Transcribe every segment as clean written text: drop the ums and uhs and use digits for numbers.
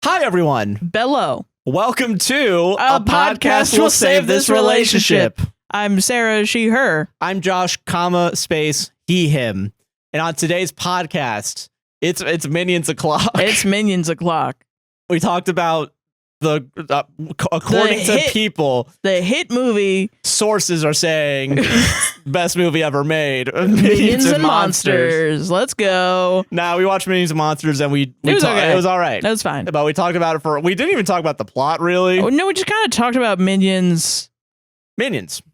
Hi, everyone. Bello. Welcome to A Podcast Will Save This Relationship. I'm Sarah, she, her. I'm Josh, space, he, him. And on today's podcast, it's Minions O'Clock. It's Minions O'Clock. We talked about according to people, the hit movie. Sources are saying best movie ever made. Minions and Monsters. Let's go. Nah, we watched Minions and Monsters and it was all right. That was fine. But we talked about it we didn't even talk about the plot, really. Oh, no, we just kind of talked about Minions. We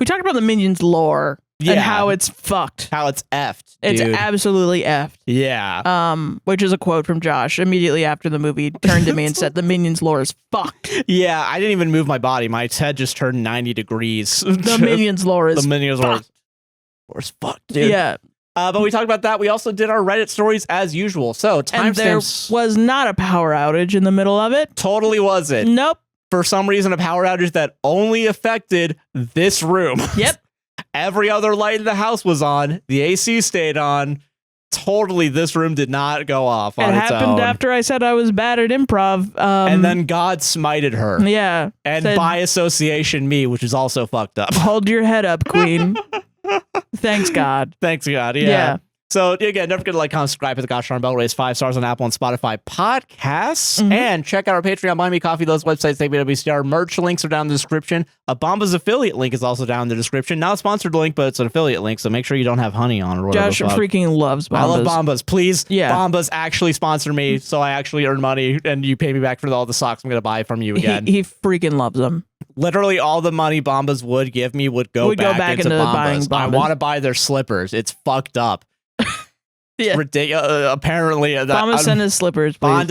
talked about the Minions lore. Yeah. And how it's fucked. How it's effed, It's dude. absolutely effed. Yeah. Which is a quote from Josh immediately after the movie turned to me and said, the Minions lore is fucked. Yeah, I didn't even move my body. My head just turned 90 degrees. The Minions lore is fucked, dude. Yeah. But we talked about that. We also did our Reddit stories as usual. So timestamps. There was not a power outage in the middle of it. Totally wasn't. Nope. For some reason, a power outage that only affected this room. Yep. Every other light in the house was on. The AC stayed on. Totally, this room did not go off on its own. It happened after I said I was bad at improv. And then God smited her. Yeah. And by association, me, which is also fucked up. Hold your head up, queen. Thanks, God. Thanks, God. Yeah. So, again, don't forget to like, comment, subscribe, hit the gosh darn bell, raise 5 stars on Apple and Spotify podcasts, and check out our Patreon, Buy Me Coffee, those websites, APWSTR. Merch links are down in the description. A Bombas affiliate link is also down in the description. Not a sponsored link, but it's an affiliate link, so make sure you don't have honey on or whatever. Josh freaking loves Bombas. I love Bombas. Please, yeah. Bombas actually sponsor me, so I actually earn money, and you pay me back for all the socks I'm going to buy from you again. He freaking loves them. Literally all the money Bombas would give me would go back into buying Bombas. I want to buy their slippers. It's fucked up. Yeah. Ridiculous. Apparently, Bombas send us slippers, please.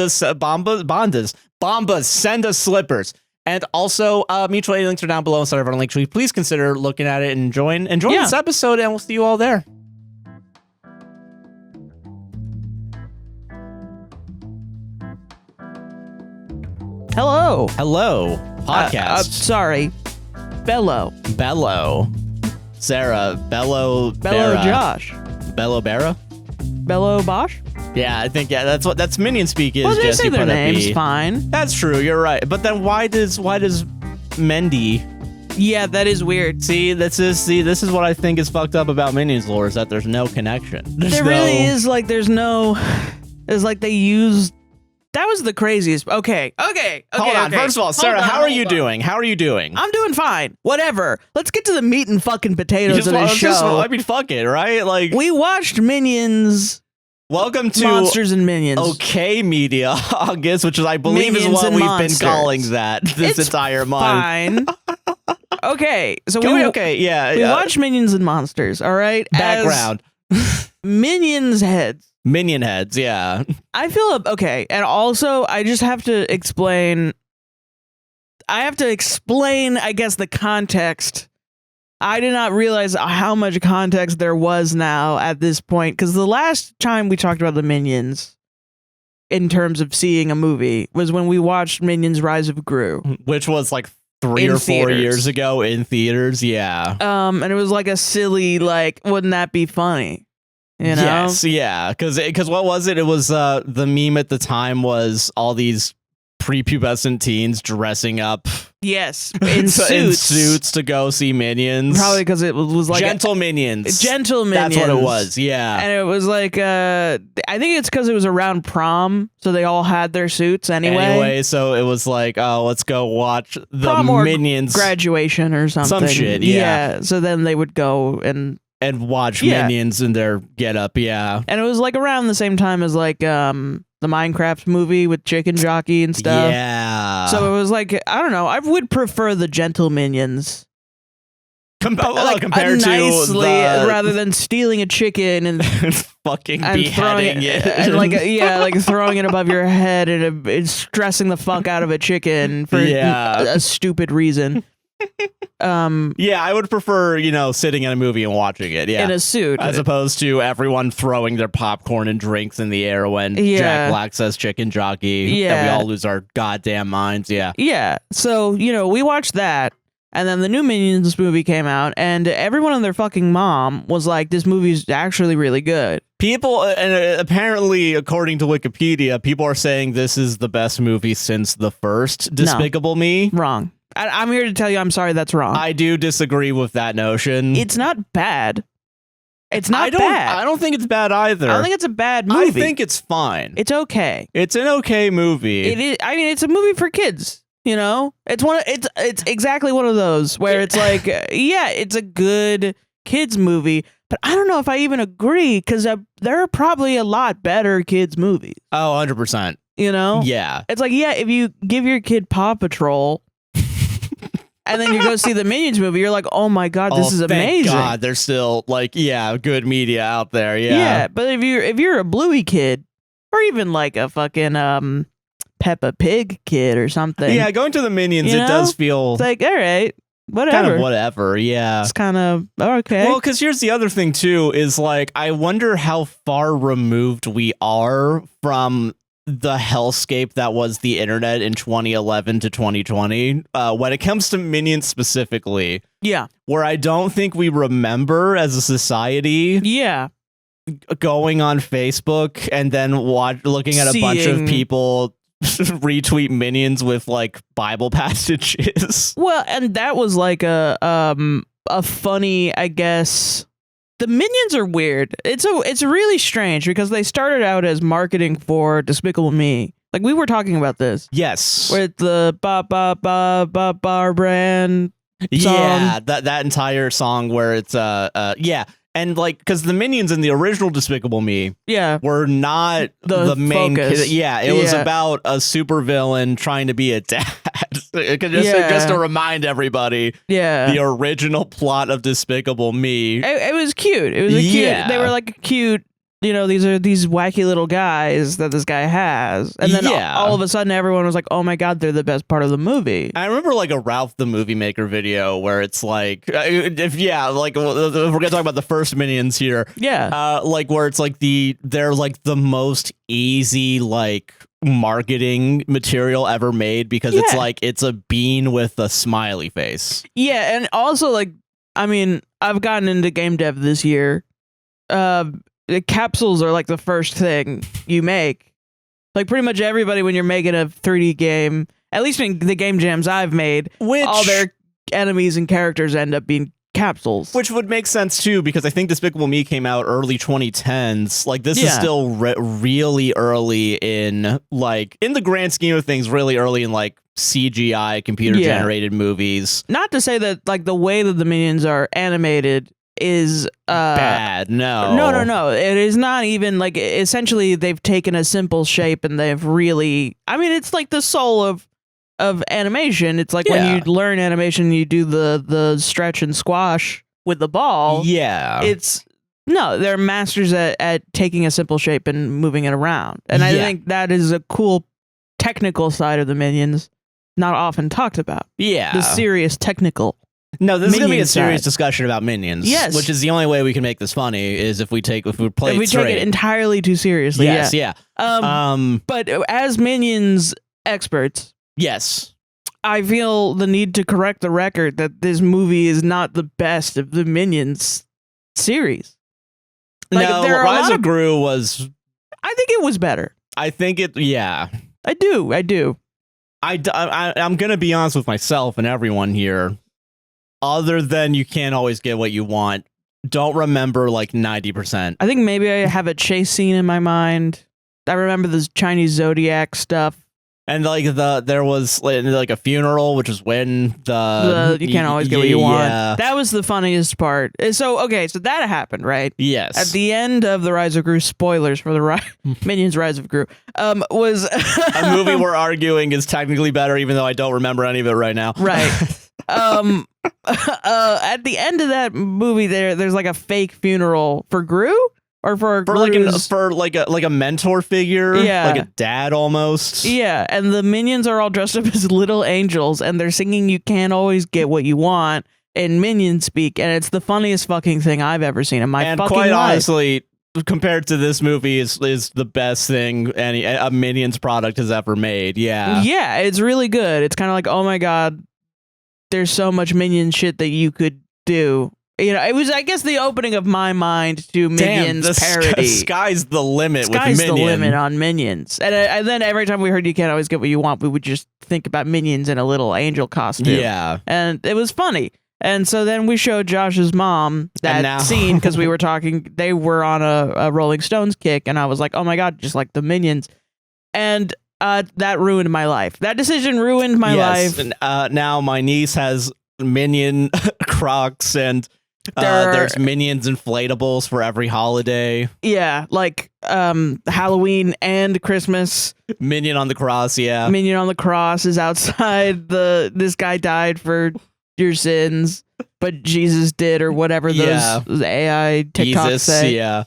Bombas send us slippers. And also, mutual aid links are down below inside of our link tree. Please consider looking at it and enjoying this episode, and we'll see you all there. Hello, podcast. Sorry, Bello, Sarah, Bello, Josh, Bello, Barra. Bello Bosch? Yeah, I think that's minion speak is. Well, they Jesse say their name's fine. That's true. You're right. But then why does Mendy? Yeah, that is weird. This is what I think is fucked up about Minions lore is that there's no connection. Really is like there's no. It's like they used. That was the craziest. Okay. Hold on. First of all, Sarah, how are you doing? How are you doing? I'm doing fine. Whatever. Let's get to the meat and fucking potatoes of this show. I mean, fuck it, right? Like we watched Minions. Welcome to Monsters and Minions. Okay, Media August, which is I believe Minions is what we've Monsters. been calling that this entire month. Fine. Okay, so we watch Minions and Monsters. All right. Background. Minions heads. Minion heads, yeah. I feel okay, and also I just have to explain. I guess, the context. I did not realize how much context there was now at this point, because the last time we talked about the Minions, in terms of seeing a movie, was when we watched Minions: Rise of Gru, which was like 3 or 4 years ago in theaters. Yeah. And it was like a silly, like, wouldn't that be funny? You know? Yes, yeah, because what was it? It was the meme at the time was all these prepubescent teens dressing up. Yes, in suits to go see Minions. Probably because it was like Gentle Minions. Gentle Minions. That's what it was. Yeah, and it was like I think it's because it was around prom, so they all had their suits anyway. So it was like, oh, let's go watch the prom or Minions graduation or something. Some shit. Yeah. So then they would go and watch Minions in their getup, yeah. And it was like around the same time as like the Minecraft movie with Chicken Jockey and stuff. Yeah. So it was like, I don't know, I would prefer the Gentle Minions. Compared to rather than stealing a chicken and fucking beheading it. And like throwing it above your head and stressing the fuck out of a chicken for a stupid reason. I would prefer, sitting in a movie and watching it, in a suit, as opposed to everyone throwing their popcorn and drinks in the air when Jack Black says chicken jockey, that we all lose our goddamn minds. So we watched that, And then the new Minions movie came out, and everyone and their fucking mom was like, this movie's actually really good. People, and apparently, according to Wikipedia, people are saying this is the best movie since the first Despicable Me. Wrong. I'm here to tell you I'm sorry that's wrong. I do disagree with that notion. It's not bad. It's not bad. I don't think it's bad either. I don't think it's a bad movie. I think it's fine. It's okay. It's an okay movie. It is. I mean, it's a movie for kids. You know, it's exactly one of those where it's like, yeah, it's a good kids movie, but I don't know if I even agree because there are probably a lot better kids movies. Oh, 100%. You know? Yeah. It's like, yeah, if you give your kid Paw Patrol and then you go see the Minions movie, you're like, oh my God, this is amazing. Thank God, there's still like, good media out there. Yeah. Yeah. But if you're a Bluey kid or even like a fucking, Peppa Pig kid or something. Yeah, going to the Minions, it does feel it's like, all right, whatever. Kind of whatever, yeah. It's kind of okay. Well, because here's the other thing too, is like, I wonder how far removed we are from the hellscape that was the internet in 2011 to 2020 when it comes to Minions specifically. Yeah. Where I don't think we remember as a society. Yeah. Going on Facebook and then looking at a bunch of people retweet Minions with like Bible passages. Well, and that was like a funny, I guess. The Minions are weird. It's really strange because they started out as marketing for Despicable Me. Like we were talking about this. Yes. With the bar brand song. Yeah, that entire song where it's yeah. And like, because the Minions in the original Despicable Me, were not the main. It was about a supervillain trying to be a dad. just to remind everybody, the original plot of Despicable Me. It was cute. It was a cute. They were like a cute. You know, these are these wacky little guys that this guy has, and then all of a sudden, everyone was like, "Oh my God, they're the best part of the movie." I remember like a Ralph the Movie Maker video where it's like, if we're gonna talk about the first Minions here, like where it's like they're like the most easy like marketing material ever made because it's like it's a bean with a smiley face. Yeah, and also like, I mean, I've gotten into game dev this year. The capsules are like the first thing you make. Like pretty much everybody when you're making a 3D game, at least in the game jams I've made, all their enemies and characters end up being capsules. Which would make sense too, because I think Despicable Me came out early 2010s. Like this is still really early in like, in the grand scheme of things, really early in like CGI computer generated movies. Not to say that like the way that the Minions are animated is bad. No. It is not even like, essentially they've taken a simple shape and they've really, I mean, it's like the soul of animation. It's like when you learn animation, you do the stretch and squash with the ball. Yeah. They're masters at taking a simple shape and moving it around. And I think that is a cool technical side of the Minions, not often talked about. Yeah. The serious technical. No, this is going to be a serious discussion about Minions. Yes. Which is the only way we can make this funny is if we take it entirely too seriously. Yes, yeah. But as Minions experts, yes, I feel the need to correct the record that this movie is not the best of the Minions series. Like, no, Rise of Gru was... I think it was better. I think it... Yeah. I do. I'm going to be honest with myself and everyone here. Other than you can't always get what you want, don't remember like 90%. I think maybe I have a chase scene in my mind. I remember this Chinese zodiac stuff. And like there was like a funeral, which is when you can't always get what you want. That was the funniest part. So that happened, right? Yes. At the end of the Rise of Gru, spoilers for the Minions Rise of Gru, was a movie we're arguing is technically better, even though I don't remember any of it right now. Right. At the end of that movie, there's like a fake funeral for Gru. Or for like a mentor figure, like a dad almost. Yeah, and the Minions are all dressed up as little angels, and they're singing "You Can't Always Get What You Want" in Minion speak, and it's the funniest fucking thing I've ever seen in my fucking life. And quite honestly, compared to this movie, is the best thing a Minions product has ever made. Yeah, it's really good. It's kind of like, oh my God, there's so much Minion shit that you could do. You know, it was, I guess, the opening of my mind to Minions parody. Sky's the limit with Sky's Minion. the limit on Minions. And then every time we heard You Can't Always Get What You Want, we would just think about Minions in a little angel costume. Yeah. And it was funny. And so then we showed Josh's mom that scene because we were talking. They were on a Rolling Stones kick, and I was like, oh my God, just like the Minions. And that ruined my life. That decision ruined my life. And now my niece has Minion Crocs, and there's Minions inflatables for every holiday. Yeah, like Halloween and Christmas. Minion on the cross, yeah. Minion on the cross is outside this guy died for your sins, but Jesus did, or whatever those AI TikToks say. Yeah.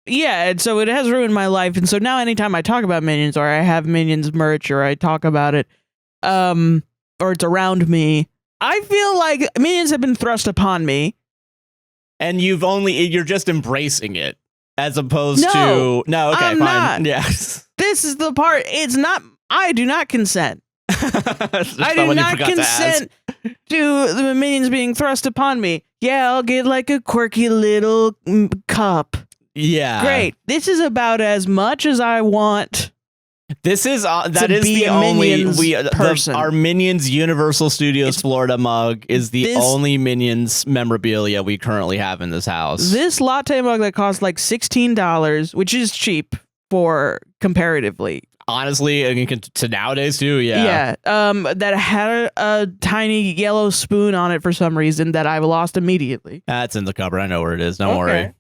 Yeah, and so it has ruined my life, and so now anytime I talk about Minions, or I have Minions merch, or I talk about it, or it's around me, I feel like Minions have been thrust upon me. And you're just embracing it, as opposed to... No, okay, I'm fine. not. Yeah. This is the part, it's not... I do not consent. I do not consent to the Minions being thrust upon me. Yeah, I'll get like a quirky little cup. Yeah. Great. This is about as much as I want. This is that is the only our Minions Universal Studios Florida mug is the only Minions memorabilia we currently have in this house. This latte mug that costs like $16, which is cheap for comparatively. Honestly, I mean, to nowadays too, yeah. Yeah. That had a tiny yellow spoon on it for some reason that I've lost immediately. That's in the cupboard. I know where it is. Don't worry.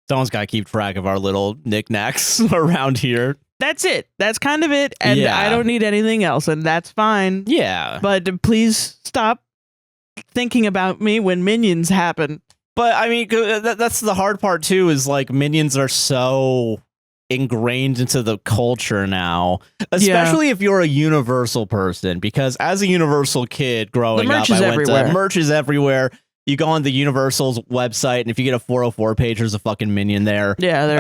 Someone's got to keep track of our little knickknacks around here. That's it. That's kind of it. And I don't need anything else, and that's fine. Yeah. But please stop thinking about me when Minions happen. But I mean, that's the hard part too, is like Minions are so ingrained into the culture now, especially if you're a Universal person, because as a Universal kid growing up, merch is everywhere. You go on the Universal's website, and if you get a 404 page, there's a fucking Minion there. Yeah, there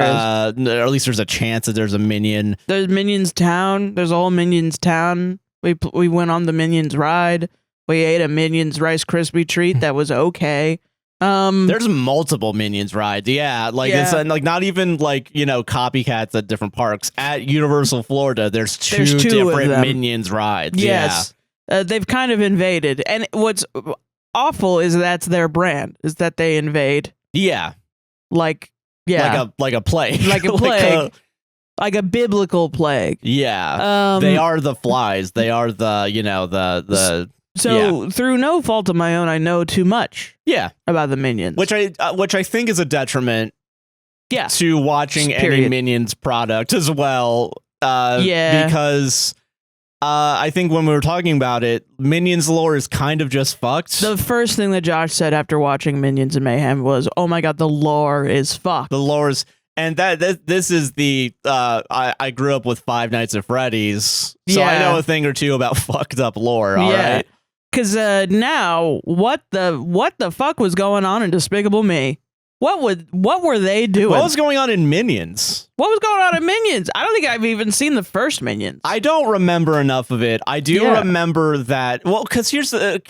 is. Or at least there's a chance that there's a Minion. There's Minions Town. There's a whole Minions Town. We went on the Minions ride. We ate a Minions Rice Krispie treat that was okay. There's multiple Minions rides. Yeah, like it's like not even like, you know, copycats at different parks. At Universal Florida, there's two different Minions rides. Yes. Yeah. They've kind of invaded. And what's awful is that's their brand, is that they invade. Yeah. Like a plague. Like a plague. Like a biblical plague. Yeah. They are the flies. They are the, you know, the So through no fault of my own, I know too much. Yeah. About the Minions. Which I think is a detriment to watching any Minions product as well. Because I think when we were talking about it, Minions lore is kind of just fucked. The first thing that Josh said after watching Minions and Mayhem was, "Oh my God, the lore is fucked." The lore is, and this is the I grew up with Five Nights at Freddy's, so I know a thing or two about fucked up lore. All right, because now what the fuck was going on in Despicable Me? What were they doing? What was going on in Minions? What was going on in Minions? I don't think I've even seen the first Minions. I don't remember enough of it. I do remember that. Well, because here's the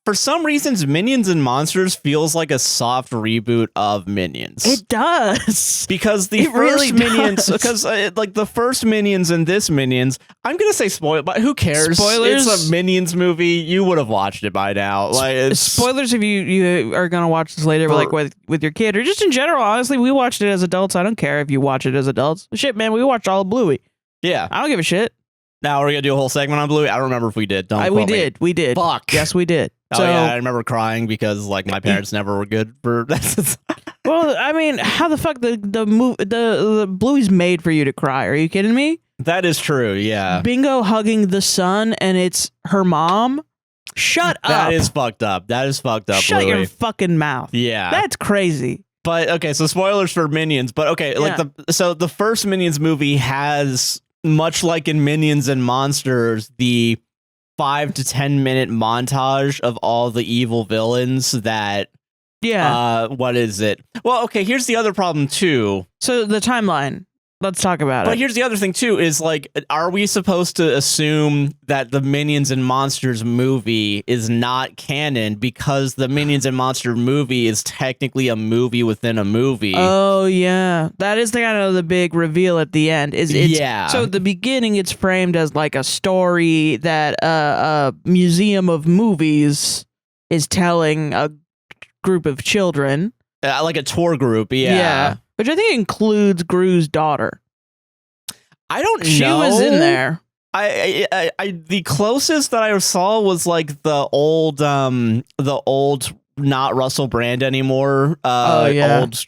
for some reasons, Minions and Monsters feels like a soft reboot of Minions. It does. Because the first Minions, because like the first Minions and this Minions, I'm going to say spoil, but who cares? Spoilers. It's a Minions movie. You would have watched it by now. Like spoilers if you are going to watch this later, like with your kid, or just in general. Honestly, we watched it as adults. I don't care if you watch it as adults. Shit, man, we watched all of Bluey. Yeah. I don't give a shit. Now we're going to do a whole segment on Bluey. I don't remember if we did. We did. Fuck. Yes, we did. So, yeah, I remember crying because like my parents never were good for that. Well, I mean, how the fuck the Bluey's made for you to cry? Are you kidding me? That is true. Yeah. Bingo hugging the son and it's her mom. Shut up. That is fucked up. Shut Bluey. your fucking mouth. Yeah. That's crazy. But okay, so spoilers for Minions. But okay, like the first Minions movie has, much like in Minions and Monsters, the 5 to 10 minute montage of all the evil villains that what is it? Well, okay, here's the other problem too. So the timeline. Let's talk about But it. here's the other thing too: is like, are we supposed to assume that the Minions and Monsters movie is not canon because the Minions and Monster movie is technically a movie within a movie? Oh yeah, that is the kind of the big reveal at the end. Yeah. So at the beginning, it's framed as like a story that a museum of movies is telling a group of children. Like a tour group, yeah. Which I think includes Gru's daughter. I don't know. She was in there. I the closest that I saw was like the old not Russell Brand anymore. Old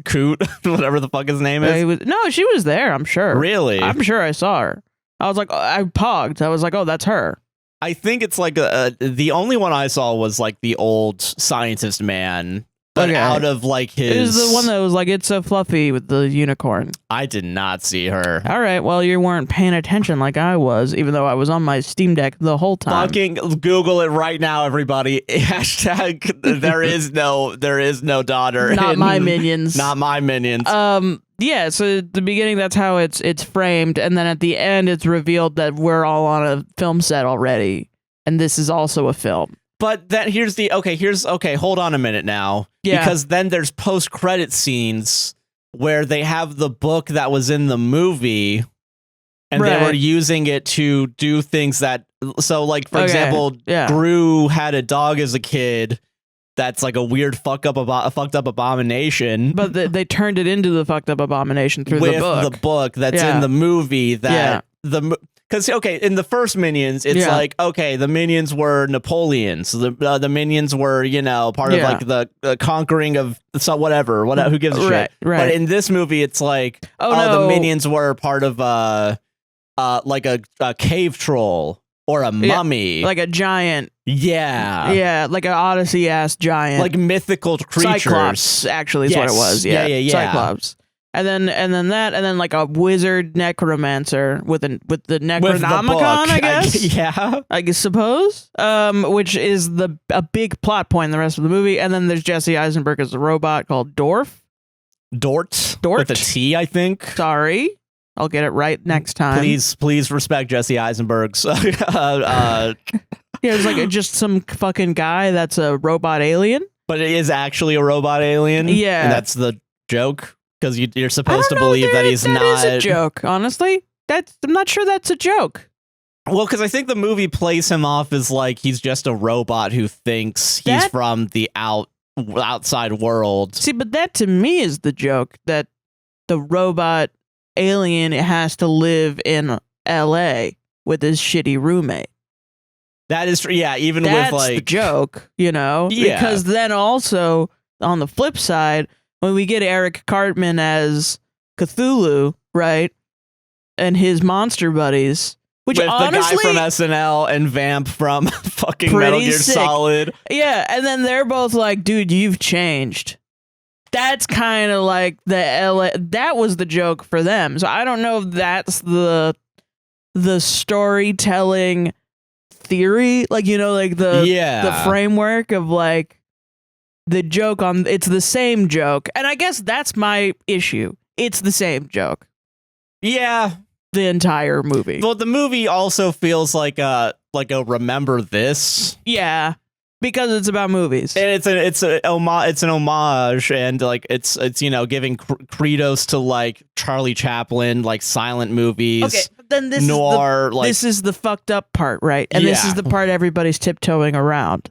Coot, whatever the fuck his name is. No, she was there, I'm sure. Really? I'm sure I saw her. I was like, I pogged. I was like, oh, that's her. I think it's like the only one I saw was like the old scientist man. But out of like his... It was the one that was like, it's so fluffy with the unicorn. I did not see her. All right, well, you weren't paying attention like I was, even though I was on my Steam Deck the whole time. Fucking Google it right now, everybody. Hashtag there is no daughter. Not my minions. Not my minions. Yeah, so at the beginning, that's how it's framed, and then at the end, it's revealed that we're all on a film set already, and this is also a film. But then hold on a minute now. Yeah. Because then there's post-credit scenes where they have the book that was in the movie and they were using it to do things that, so like, for example, Gru had a dog as a kid that's like a weird fucked up abomination. But they turned it into the fucked up abomination through with the book. The book that's in the movie that because in the first Minions, it's like, okay, the Minions were Napoleon, so the Minions were, part of like the conquering of whatever, who gives a shit. Right. But in this movie, it's like, the Minions were part of like a cave troll or a mummy, like a giant. Yeah, like an Odyssey-ass giant, like mythical creatures. Cyclops, actually, is what it was. Yeah, Cyclops. And then like a wizard necromancer with the Necronomicon, I guess. I suppose. Which is a big plot point in the rest of the movie. And then there's Jesse Eisenberg as a robot called Dort with a T, I think. Sorry, I'll get it right next time. Please respect Jesse Eisenberg's. It's like just some fucking guy that's a robot alien. But it is actually a robot alien. Yeah, and that's the joke. Because you're supposed to believe that he's not. That is a joke, honestly. I'm not sure that's a joke. Well, because I think the movie plays him off as like he's just a robot who thinks he's from the outside world. See, but that to me is the joke, that the robot alien has to live in LA with his shitty roommate. That is true. Yeah, even that's with like the joke, because then also on the flip side, when we get Eric Cartman as Cthulhu, right, and his monster buddies, which with honestly, the guy from SNL and Vamp from fucking Metal Gear Solid. Yeah, and then they're both like, dude, you've changed. That's kind of like that was the joke for them. So I don't know if that's the storytelling theory, like, like the framework of like, the joke it's the same joke. And I guess that's my issue. It's the same joke. Yeah. The entire movie. Well, the movie also feels like a remember this. Yeah. Because it's about movies. And it's an homage, and like it's giving credos to like Charlie Chaplin, like silent movies. Okay, but then this noir, this is the fucked up part, right? And this is the part everybody's tiptoeing around.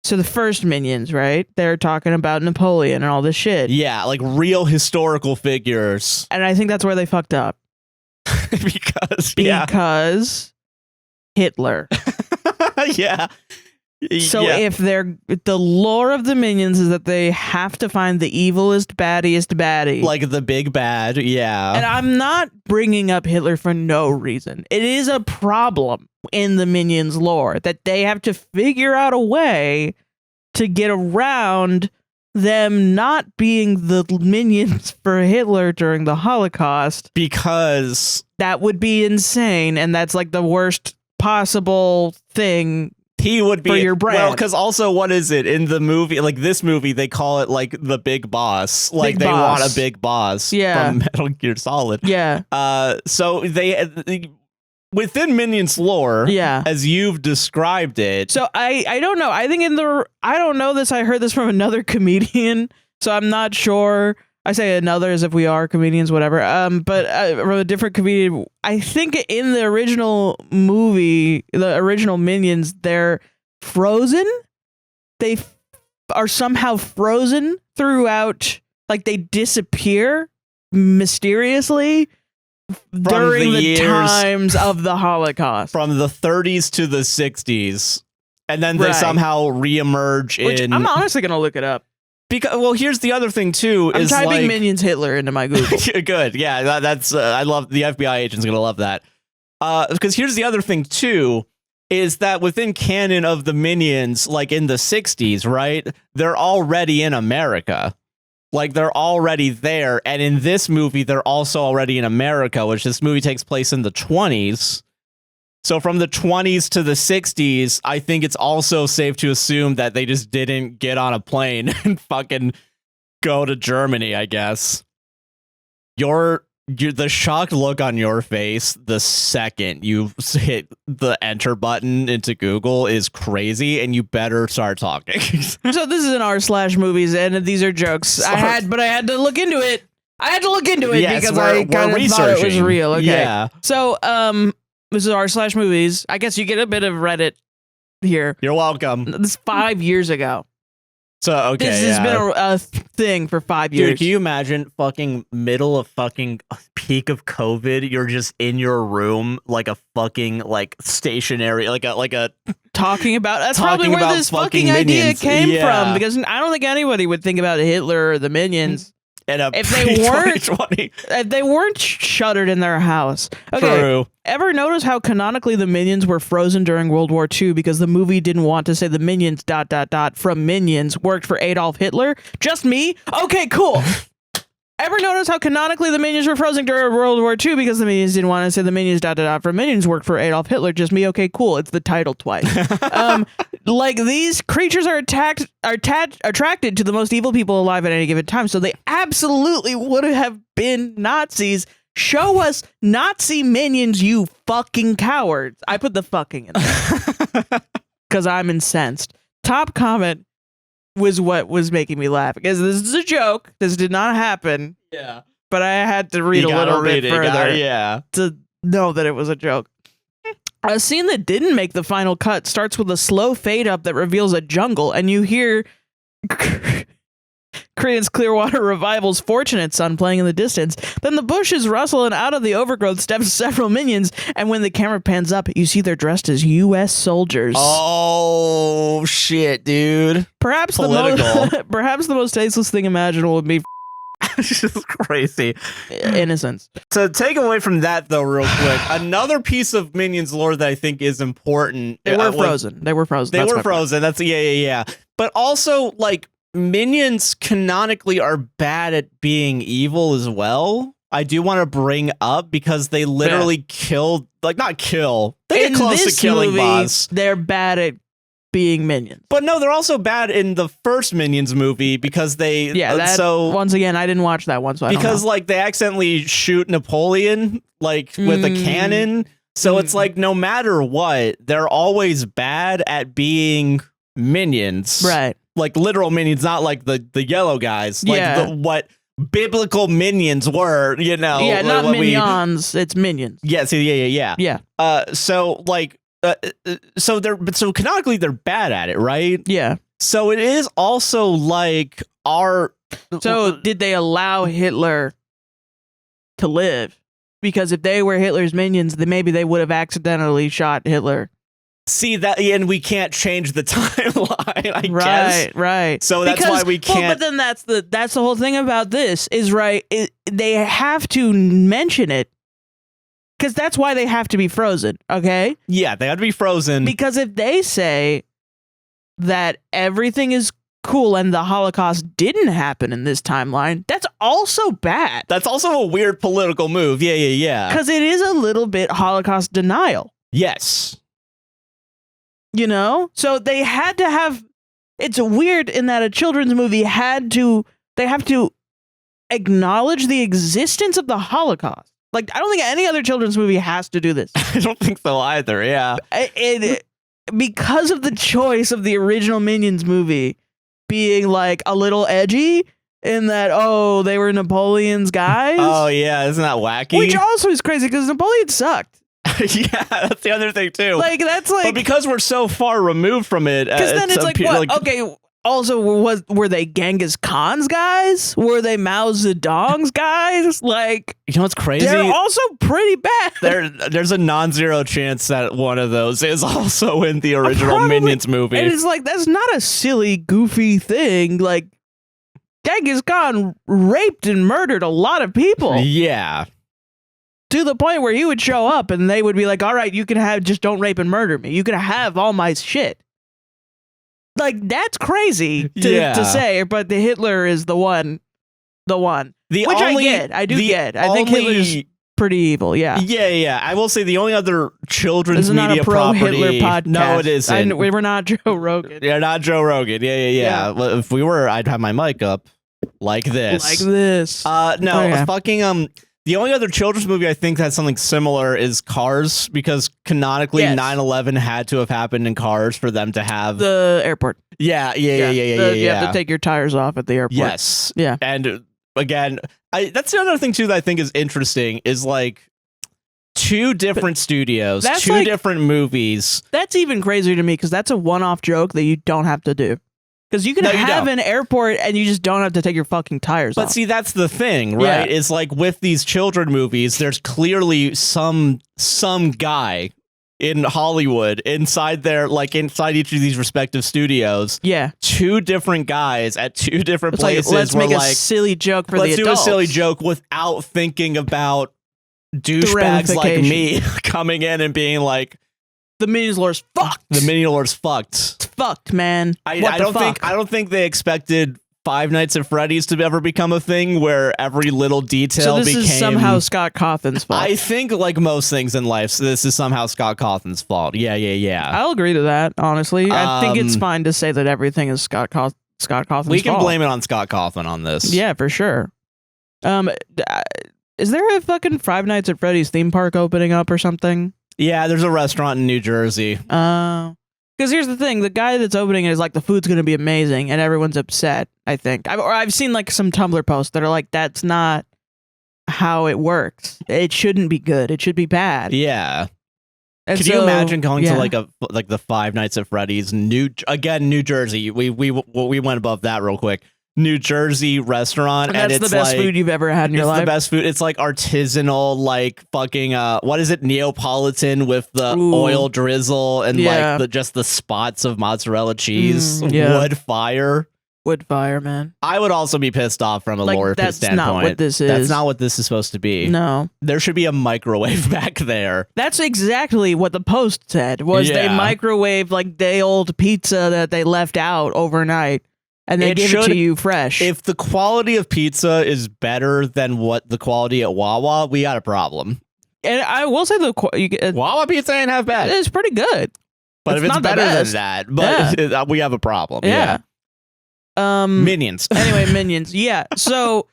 So the first Minions, right? They're talking about Napoleon and all this shit. Yeah, like real historical figures. And I think that's where they fucked up. because Hitler. Yeah. So if the lore of the Minions is that they have to find the evilest, baddiest baddie. Like the big bad, yeah. And I'm not bringing up Hitler for no reason. It is a problem in the Minions lore that they have to figure out a way to get around them not being the minions for Hitler during the Holocaust. Because that would be insane, and that's like the worst possible thing He would be for your brand. Well, because also, what is it in the movie? Like this movie, they call it like the big boss. Like Big they boss. want a big boss. Yeah. From Metal Gear Solid. Yeah. So they within Minions lore. Yeah. As you've described it. So I don't know. I think I don't know this. I heard this from another comedian, so I'm not sure. I say another as if we are comedians, whatever. But from a different comedian, I think in the original movie, the original Minions, they're frozen. They are somehow frozen throughout, like they disappear mysteriously during the times of the Holocaust. From the 30s to the 60s. And then they somehow reemerge Which in... I'm honestly going to look it up. Because, well, here's the other thing, too. I'm typing like, Minions Hitler into my Google. Good. Yeah, that's... I love... The FBI agent's going to love that. Because here's the other thing, too, is that within canon of the Minions, like in the 60s, right? They're already in America. Like, they're already there. And in this movie, they're also already in America, which this movie takes place in the 20s. So from the 20s to the 60s, I think it's also safe to assume that they just didn't get on a plane and fucking go to Germany, I guess. The shocked look on your face the second you hit the enter button into Google is crazy, and you better start talking. So this is an r/movies, and these are jokes. I had to look into it. Yes, because I kind of thought it was real. Okay. Yeah. So this is r/movies. I guess you get a bit of Reddit here. You're welcome. This is 5 years ago. So, okay, this has been a thing for 5 years. Dude, can you imagine fucking middle of fucking peak of COVID? You're just in your room like a fucking like stationary, like a talking about that's talking probably where about this fucking fucking idea Minions. came Yeah. from, because I don't think anybody would think about Hitler or the Minions if they weren't shuttered in their house. Okay. True. Ever notice how canonically the Minions were frozen during World War II because the movie didn't want to say the Minions ... from Minions worked for Adolf Hitler? Just me? Okay, cool. Ever notice how canonically the Minions were frozen during World War II because the Minions didn't want to say the Minions ... from Minions worked for Adolf Hitler? Just me? Okay, cool. It's the title twice. Like these creatures are attracted to the most evil people alive at any given time, so they absolutely would have been Nazis. Show us Nazi Minions, you fucking cowards. I put the fucking in there because I'm incensed. Top comment was what was making me laugh, because this is a joke. This did not happen. Yeah. But I had to read a little bit further to know that it was a joke. A scene that didn't make the final cut starts with a slow fade up that reveals a jungle, and you hear Creedence Clearwater Revival's Fortunate Son playing in the distance. Then the bushes rustle, and out of the overgrowth steps several minions, and when the camera pans up, you see they're dressed as U.S. soldiers. Oh, shit, dude. Perhaps the most tasteless thing imaginable would be It's just crazy. Innocence. To take away from that, though, real quick, another piece of Minions lore that I think is important. They were frozen. They were frozen. They were frozen. That's yeah. But also, like, Minions canonically are bad at being evil as well. I do want to bring up, because they literally killed, like, not kill. They get close to killing boss. They're bad at being minions. But no, they're also bad in the first Minions movie, because they once again, I didn't watch that one, so I don't know. like they accidentally shoot Napoleon like with a cannon. So it's like no matter what, they're always bad at being minions. Right. Like literal minions, not like the yellow guys. Like what biblical minions were, you know. Yeah, not minions, it's minions. Yes, yeah. So like so canonically they're bad at it, right? Yeah. So it is also like So did they allow Hitler to live? Because if they were Hitler's minions, then maybe they would have accidentally shot Hitler. See that, and we can't change the timeline. I guess. Right. So that's why we can't. Well, but then that's the whole thing about this is they have to mention it. Because that's why they have to be frozen, okay? Yeah, they have to be frozen. Because if they say that everything is cool and the Holocaust didn't happen in this timeline, that's also bad. That's also a weird political move. Yeah. Because it is a little bit Holocaust denial. Yes. You know? So they had to have... It's weird in that a children's movie they have to acknowledge the existence of the Holocaust. Like, I don't think any other children's movie has to do this. I don't think so either, yeah. Because of the choice of the original Minions movie being like a little edgy in that, oh, they were Napoleon's guys. Oh, yeah, isn't that wacky? Which also is crazy because Napoleon sucked. Yeah, that's the other thing, too. Like, that's like... But because we're so far removed from it... Because then it's like, what? Okay, also, were they Genghis Khan's guys? Were they Mao Zedong's guys? Like... You know what's crazy? They're also pretty bad. There's a non-zero chance that one of those is also in the original Minions movie. And it's like, that's not a silly, goofy thing. Like, Genghis Khan raped and murdered a lot of people. Yeah. To the point where he would show up and they would be like, all right, you can have, just don't rape and murder me. You can have all my shit. Like, that's crazy to say, but the Hitler is the one. Which I get. I do get. I think Hitler's pretty evil, yeah. Yeah. I will say the only other children's media not a pro-Hitler property... podcast. No, it isn't. We were not Joe Rogan. Yeah, not Joe Rogan. Yeah. Well, if we were, I'd have my mic up like this. Fucking... The only other children's movie I think has something similar is Cars, because canonically 9/11 had to have happened in Cars for them to have the airport. Yeah. You have to take your tires off at the airport. Yes. Yeah. And again, that's the other thing too that I think is interesting is like two different studios, two different movies. That's even crazier to me because that's a one-off joke that you don't have to do. Because you can have an airport and you just don't have to take your fucking tires off. But see, that's the thing, right? It's like with these children movies, there's clearly some guy in Hollywood inside inside each of these respective studios. Yeah. Two different guys at two different places. Like, let's make a silly joke for the adults. Let's do a silly joke without thinking about douchebags like me coming in and being like, the Minions lore's fucked. The Minions lore's fucked. It's fucked, man. I don't think they expected Five Nights at Freddy's to ever become a thing where every little detail became... So this is somehow Scott Cawthon's fault. I think, like most things in life, so this is somehow Scott Cawthon's fault. Yeah. I'll agree to that, honestly. I think it's fine to say that everything is Scott Cawthon's fault. We can blame it on Scott Cawthon on this. Yeah, for sure. Is there a fucking Five Nights at Freddy's theme park opening up or something? Yeah, there's a restaurant in New Jersey. Because here's the thing. The guy that's opening it is like, the food's going to be amazing, and everyone's upset, I think. I've seen like some Tumblr posts that are like, that's not how it works. It shouldn't be good. It should be bad. Yeah. Could you imagine going to like the Five Nights at Freddy's, New Jersey? We went above that real quick. New Jersey restaurant, and it's the best food you've ever had in your life. It's the best food. It's like artisanal, like fucking what is it, Neapolitan with the oil drizzle and like just the spots of mozzarella cheese. Wood fire, man. I would also be pissed off from a lore standpoint. That's not what this is. That's not what this is supposed to be. No, there should be a microwave back there. That's exactly what the post said. Was they microwaved like day old pizza that they left out overnight. And they give it to you fresh. If the quality of pizza is better than what the quality at Wawa, we got a problem. And I will say Wawa pizza ain't half bad. It's pretty good. But if it's better than that, we have a problem. Yeah. Minions. Anyway, Minions. Yeah. So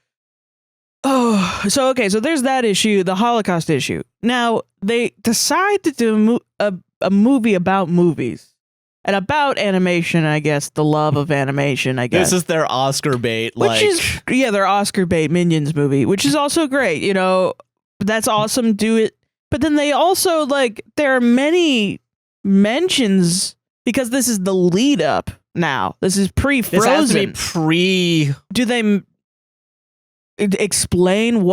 there's that issue, the Holocaust issue. Now, they decide to do a movie about movies. And about animation, I guess, the love of animation, I guess. This is their Oscar bait. Their Oscar bait Minions movie, which is also great. You know, that's awesome. Do it. But then they also, there are many mentions, because this is the lead up now. This is pre-Frozen. This has to be pre... Do they explain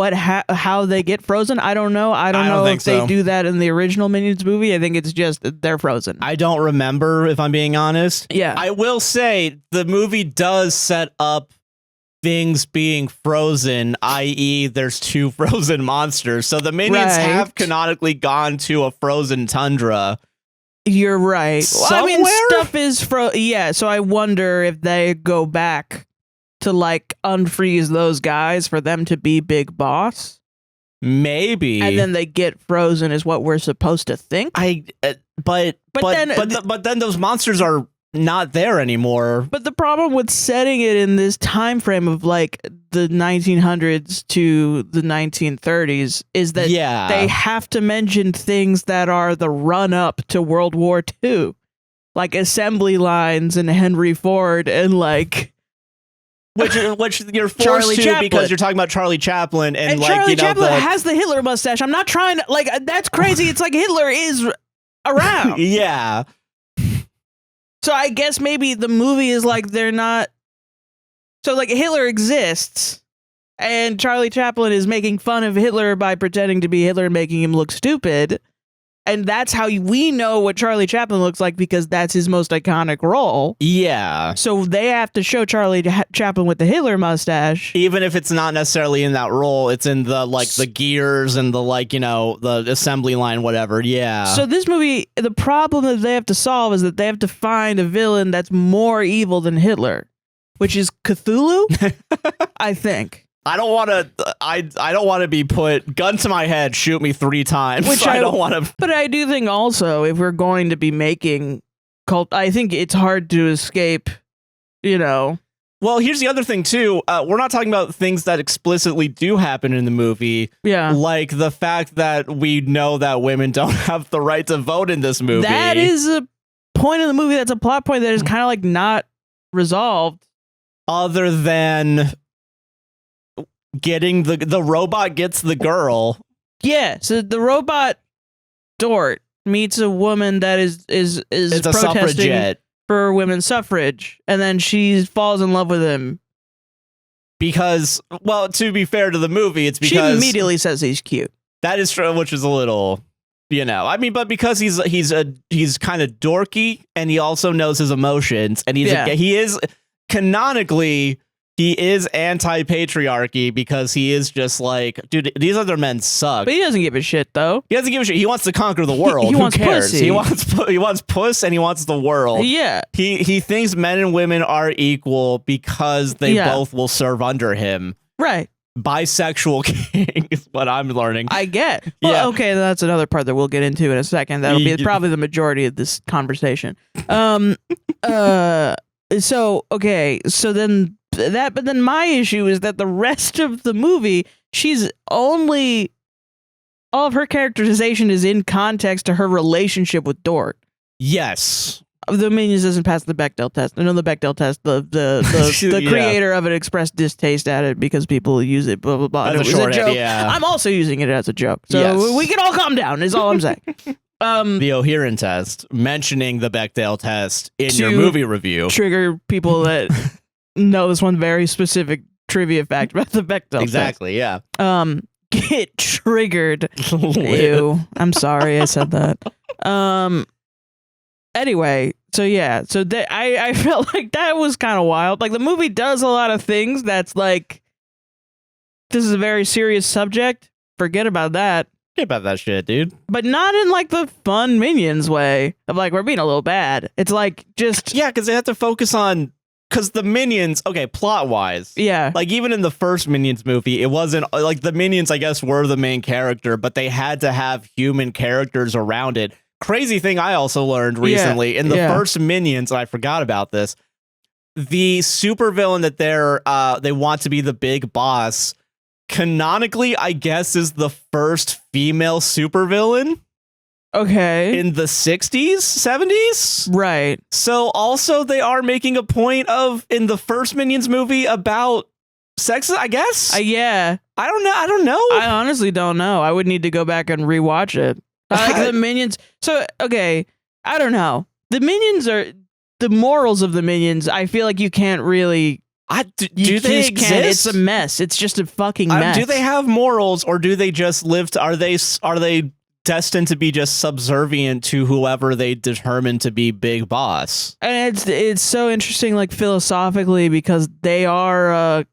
how they get frozen? I don't know. I don't know if they do that in the original Minions movie. I think it's just they're frozen. I don't remember, if I'm being honest. Yeah. I will say the movie does set up things being frozen, i.e. there's two frozen monsters. So the Minions have canonically gone to a frozen tundra. You're right. Somewhere? I mean, stuff is yeah, so I wonder if they go back to unfreeze those guys for them to be Big Boss. Maybe. And then they get frozen is what we're supposed to think. But then those monsters are not there anymore. But the problem with setting it in this time frame of like the 1900s to the 1930s is that they have to mention things that are the run up to World War II, like assembly lines and Henry Ford and like which you're forced Charlie to Chaplin. because you're talking about Charlie Chaplin and like Charlie you know Chaplin has the Hitler mustache. I'm not trying to like that's crazy. It's like Hitler is around. Yeah. So I guess maybe the movie is like they're not. So like Hitler exists, and Charlie Chaplin is making fun of Hitler by pretending to be Hitler and making him look stupid, and that's how we know what Charlie Chaplin looks like because that's his most iconic role. Yeah. So they have to show Charlie Chaplin with the Hitler mustache, even if it's not necessarily in that role. It's in the like the gears and the like the assembly line, whatever. Yeah. So this movie, the problem that they have to solve is that they have to find a villain that's more evil than Hitler, which is Cthulhu. I think. I don't want to be put gun to my head, shoot me 3 times. Which I don't want to. But I do think also if we're going to be making cult, I think it's hard to escape, Well, here's the other thing too. We're not talking about things that explicitly do happen in the movie. Yeah. Like the fact that we know that women don't have the right to vote in this movie. That is a point in the movie that's a plot point that is kind of like not resolved. Other than getting the robot gets the girl. Yeah, so the robot Dort meets a woman that is it's protesting a suffragette for women's suffrage, and then she falls in love with him because, well, to be fair to the movie, it's because she immediately says he's cute. That is true, which is a little, I mean, but because he's kind of dorky, and he also knows his emotions, and he is canonically. He is anti-patriarchy because he is just like, dude, these other men suck. But he doesn't give a shit, though. He doesn't give a shit. He wants to conquer the world. He Who wants cares? pussy. He wants puss and he wants the world. Yeah. He thinks men and women are equal because they both will serve under him. Right. Bisexual king is what I'm learning. I get. Well, okay, that's another part that we'll get into in a second. That'll be probably the majority of this conversation. But then my issue is that the rest of the movie, all of her characterization is in context to her relationship with Dort. Yes. The Minions doesn't pass the Bechdel test. I know the Bechdel test, the creator of it expressed distaste at it because people use it, blah, blah, blah. As it a was short a joke. yeah. I'm also using it as a joke. So we can all calm down, is all I'm saying. The O'Hearn test, mentioning the Bechdel test in your movie review. Trigger people that know this one very specific trivia fact about the Bechdel test. Exactly, yeah. Get triggered. Ew. I'm sorry I said that. Anyway, so I felt like that was kind of wild. Like the movie does a lot of things that's like, this is a very serious subject. Forget about that. Forget about that shit, dude. But not in like the fun Minions way of like, we're being a little bad. It's like just... Yeah, because they have to focus on... Because the Minions, okay, plot-wise. Yeah. Like even in the first Minions movie, it wasn't... Like the Minions, I guess, were the main character, but they had to have human characters around it. Crazy thing I also learned recently in the first Minions, and I forgot about this, the supervillain that they want to be the big boss, canonically, I guess, is the first female supervillain. Okay. In the 60s, 70s? Right. So also they are making a point of, in the first Minions movie, about sex, I guess? Yeah. I don't know. I honestly don't know. I would need to go back and rewatch it. Like the Minions. So, okay, I don't know. The Minions are... The morals of the Minions, I feel like you can't really... Do they exist? It's a mess. It's just a fucking mess. Do they have morals, or do they just live to... Are they destined to be just subservient to whoever they determine to be big boss? And it's so interesting, like, philosophically, because they are a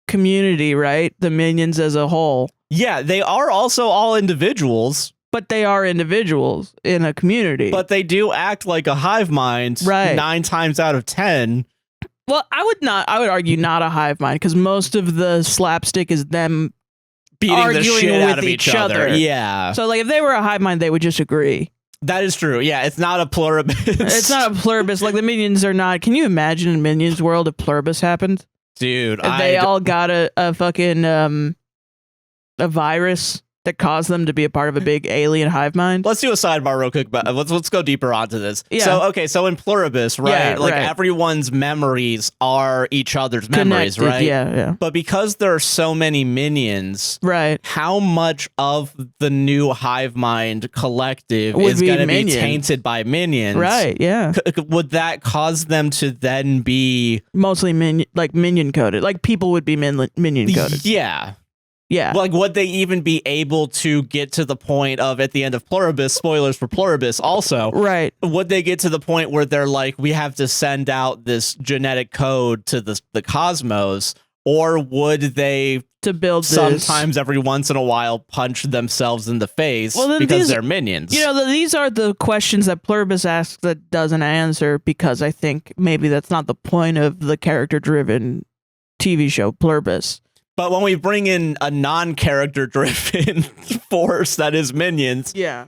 community, right? The Minions as a whole. Yeah, they are also all individuals. But they are individuals in a community. But they do act like a hive mind 9 times out of 10. Well, I would argue not a hive mind, because most of the slapstick is them beating the arguing shit out with of each other. Yeah. So, like, if they were a hive mind, they would just agree. That is true. Yeah, it's not a pluribus. It's not a pluribus. Like, the minions are not. Can you imagine in Minions world if pluribus happened? Dude, If they all got a fucking a virus that caused them to be a part of a big alien hive mind. Let's do a sidebar real quick, but let's go deeper onto this. Yeah. So in pluribus, right? Yeah, like right. everyone's memories are each other's memories, Connected, right? Yeah. But because there are so many minions, Right. how much of the new hive mind collective Would is be going to be minions. tainted by minions? Right. Yeah. Would that cause them to then be Mostly minion coded. Like, people would be minion coded. Yeah. Yeah. Like, would they even be able to get to the point of, at the end of Pluribus, spoilers for Pluribus also, Right. would they get to the point where they're like, we have to send out this genetic code to the cosmos, or would they To build this. sometimes every once in a while punch themselves in the face Well, then because these- they're minions? You know, these are the questions that Pluribus asks that doesn't answer, because I think maybe that's not the point of the character-driven TV show Pluribus. But when we bring in a non-character driven force that is minions, Yeah.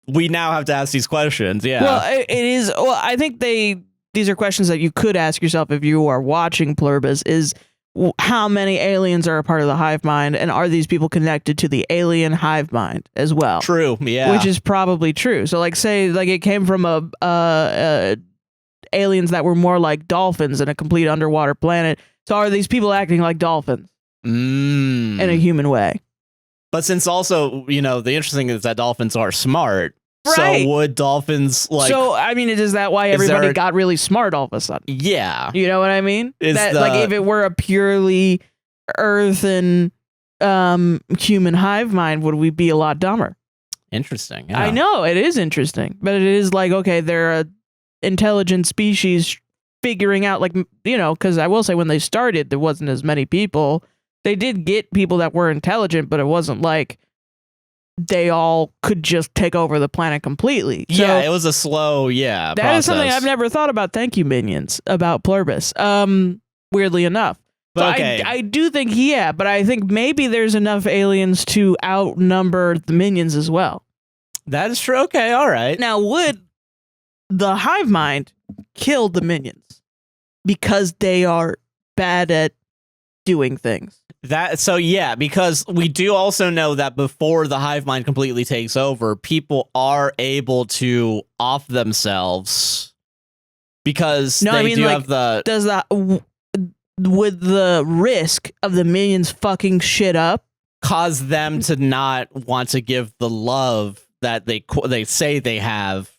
we now have to ask these questions. Yeah. Well, it is. Well, I think these are questions that you could ask yourself if you are watching Pluribus. Is how many aliens are a part of the hive mind, and are these people connected to the alien hive mind as well? True. Yeah. Which is probably true. So, like, say, like, it came from aliens that were more like dolphins in a complete underwater planet. So, are these people acting like dolphins in a human way? But since also, the interesting thing is that dolphins are smart. Right. So would dolphins like? So, I mean, is that why everybody got really smart all of a sudden? Yeah. You know what I mean? Is Like, if it were a purely Earth and human hive mind, would we be a lot dumber? Interesting. Yeah. I know, it is interesting. But it is like, okay, they're a intelligent species figuring out, like, because I will say when they started, there wasn't as many people. They did get people that were intelligent, but it wasn't like they all could just take over the planet completely. So Yeah, it was a slow, that process. is something I've never thought about. Thank you, Minions, about Pluribus. Weirdly enough. But So okay. I do think, but I think maybe there's enough aliens to outnumber the Minions as well. That is true. Okay, all right. Now, would the hive mind kill the Minions because they are bad at doing things? Because we do also know that before the hive mind completely takes over, people are able to off themselves because have the. Does that would the risk of the Minions fucking shit up cause them to not want to give the love that they say they have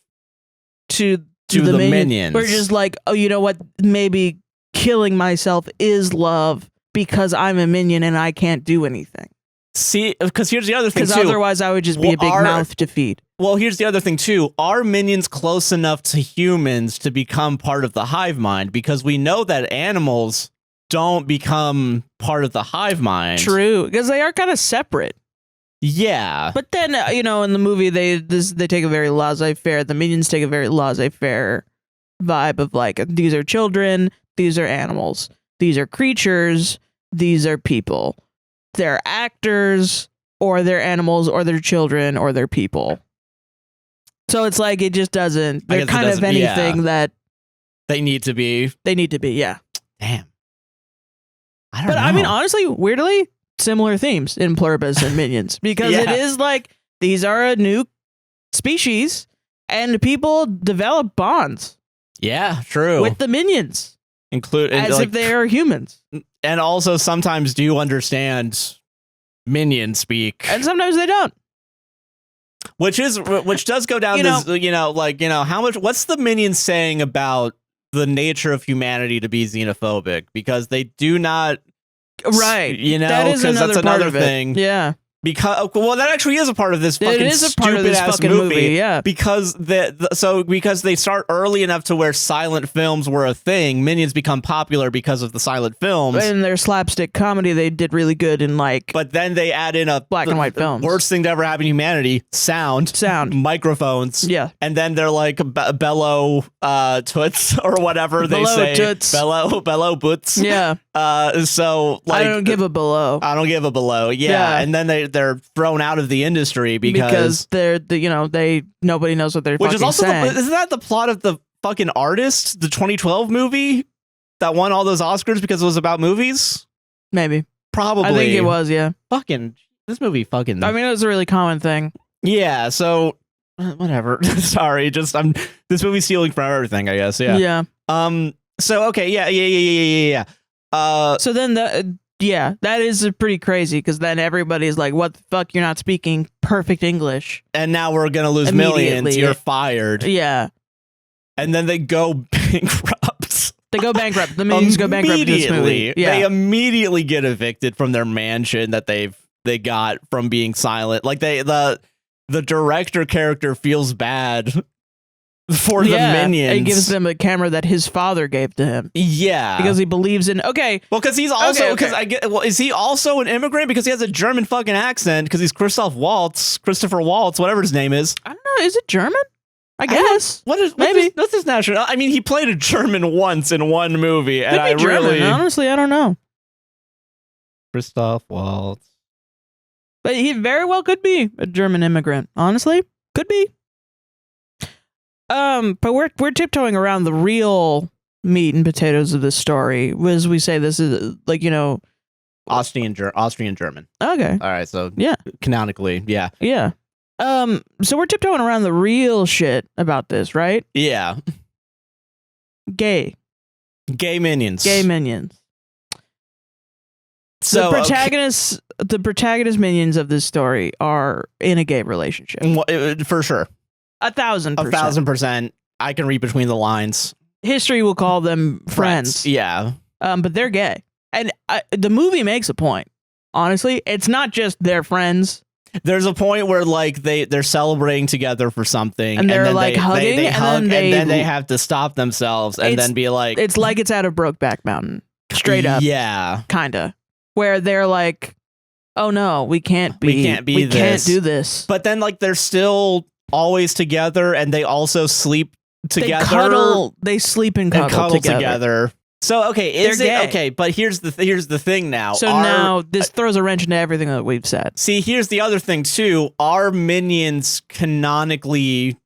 to the minions? We're just like, oh, you know what? Maybe killing myself is love because I'm a minion and I can't do anything. See, because here's the other thing, Because too. otherwise I would just be a big mouth to feed. Well, here's the other thing, too. Are minions close enough to humans to become part of the hive mind? Because we know that animals don't become part of the hive mind. True, because they are kind of separate. Yeah. But then, in the movie, they take a very laissez-faire. The minions take a very laissez-faire vibe of like, these are children, these are animals, these are creatures, these are people. They're actors, or they're animals, or they're children, or they're people. So it's like, it just doesn't. They're kind of anything that they need to be. They need to be, yeah. Damn. I don't know. But I mean, honestly, weirdly, similar themes in Pluribus and Minions, because it is like, these are a new species and people develop bonds. Yeah, true. With the minions. As if they are humans. And also sometimes do understand minion speak. And sometimes they don't. Which does go down how much, what's the minions saying about the nature of humanity to be xenophobic? Because they do not. Right. That is another part of thing. Yeah. Because well, that actually is a part of this fucking It is a part of this stupid-ass fucking movie, yeah. Because because they start early enough to where silent films were a thing, Minions become popular because of the silent films. In their slapstick comedy, they did really good in like. But then they add in a black and white films. Worst thing to ever happen to humanity: sound, microphones. Yeah, and then they're like Bello toots or whatever they Bello say. Toots. Bello boots. Yeah. So like I don't give a below. I don't give a below. Yeah. And then they're thrown out of the industry because they're nobody knows what they're which is also saying. isn't that the plot of the fucking Artist, the 2012 movie that won all those Oscars because it was about movies? Maybe. Probably. I think it was, yeah. Fucking this movie fucking I mean, it was a really common thing. Yeah, so whatever. Sorry, just this movie's stealing from everything, I guess. Yeah. Yeah. So okay, yeah. So then that is pretty crazy because then everybody's like, what the fuck, you're not speaking perfect English. And now we're going to lose millions. You're fired. Yeah. And then they go bankrupt. They go bankrupt. The Minions go bankrupt in this movie. Yeah. They immediately get evicted from their mansion that they got from being silent. Like the director character feels bad for the Minions. He gives them a camera that his father gave to him. Yeah. Because he believes in well, because he's also is he also an immigrant because he has a German fucking accent because he's Christopher Waltz, whatever his name is. I don't know, is it German? I guess. What's his national? I mean, he played a German once in one movie, and I really honestly I don't know. Christoph Waltz. But he very well could be a German immigrant. Honestly, could be. But we're tiptoeing around the real meat and potatoes of this story. As we say, this is like Austrian German. Okay. All right. So yeah, canonically, yeah. Yeah. So we're tiptoeing around the real shit about this, right? Yeah. Gay Minions. So the protagonist minions of this story are in a gay relationship. For sure. 1,000%. 1,000%. I can read between the lines. History will call them friends. Yeah. But they're gay. And the movie makes a point. Honestly, it's not just they're friends. There's a point where like they're celebrating together for something, and they're then like hugging, they hug, and then they have to stop themselves and then be like, it's like it's out of Brokeback Mountain, straight up. Yeah, kinda. Where they're like, oh no, we can't do this. But then like they're still always together, and they also sleep together. They sleep and cuddle together. So okay, is it okay? But here's the thing now. So now this throws a wrench into everything that we've said. See, here's the other thing too. Are Minions canonically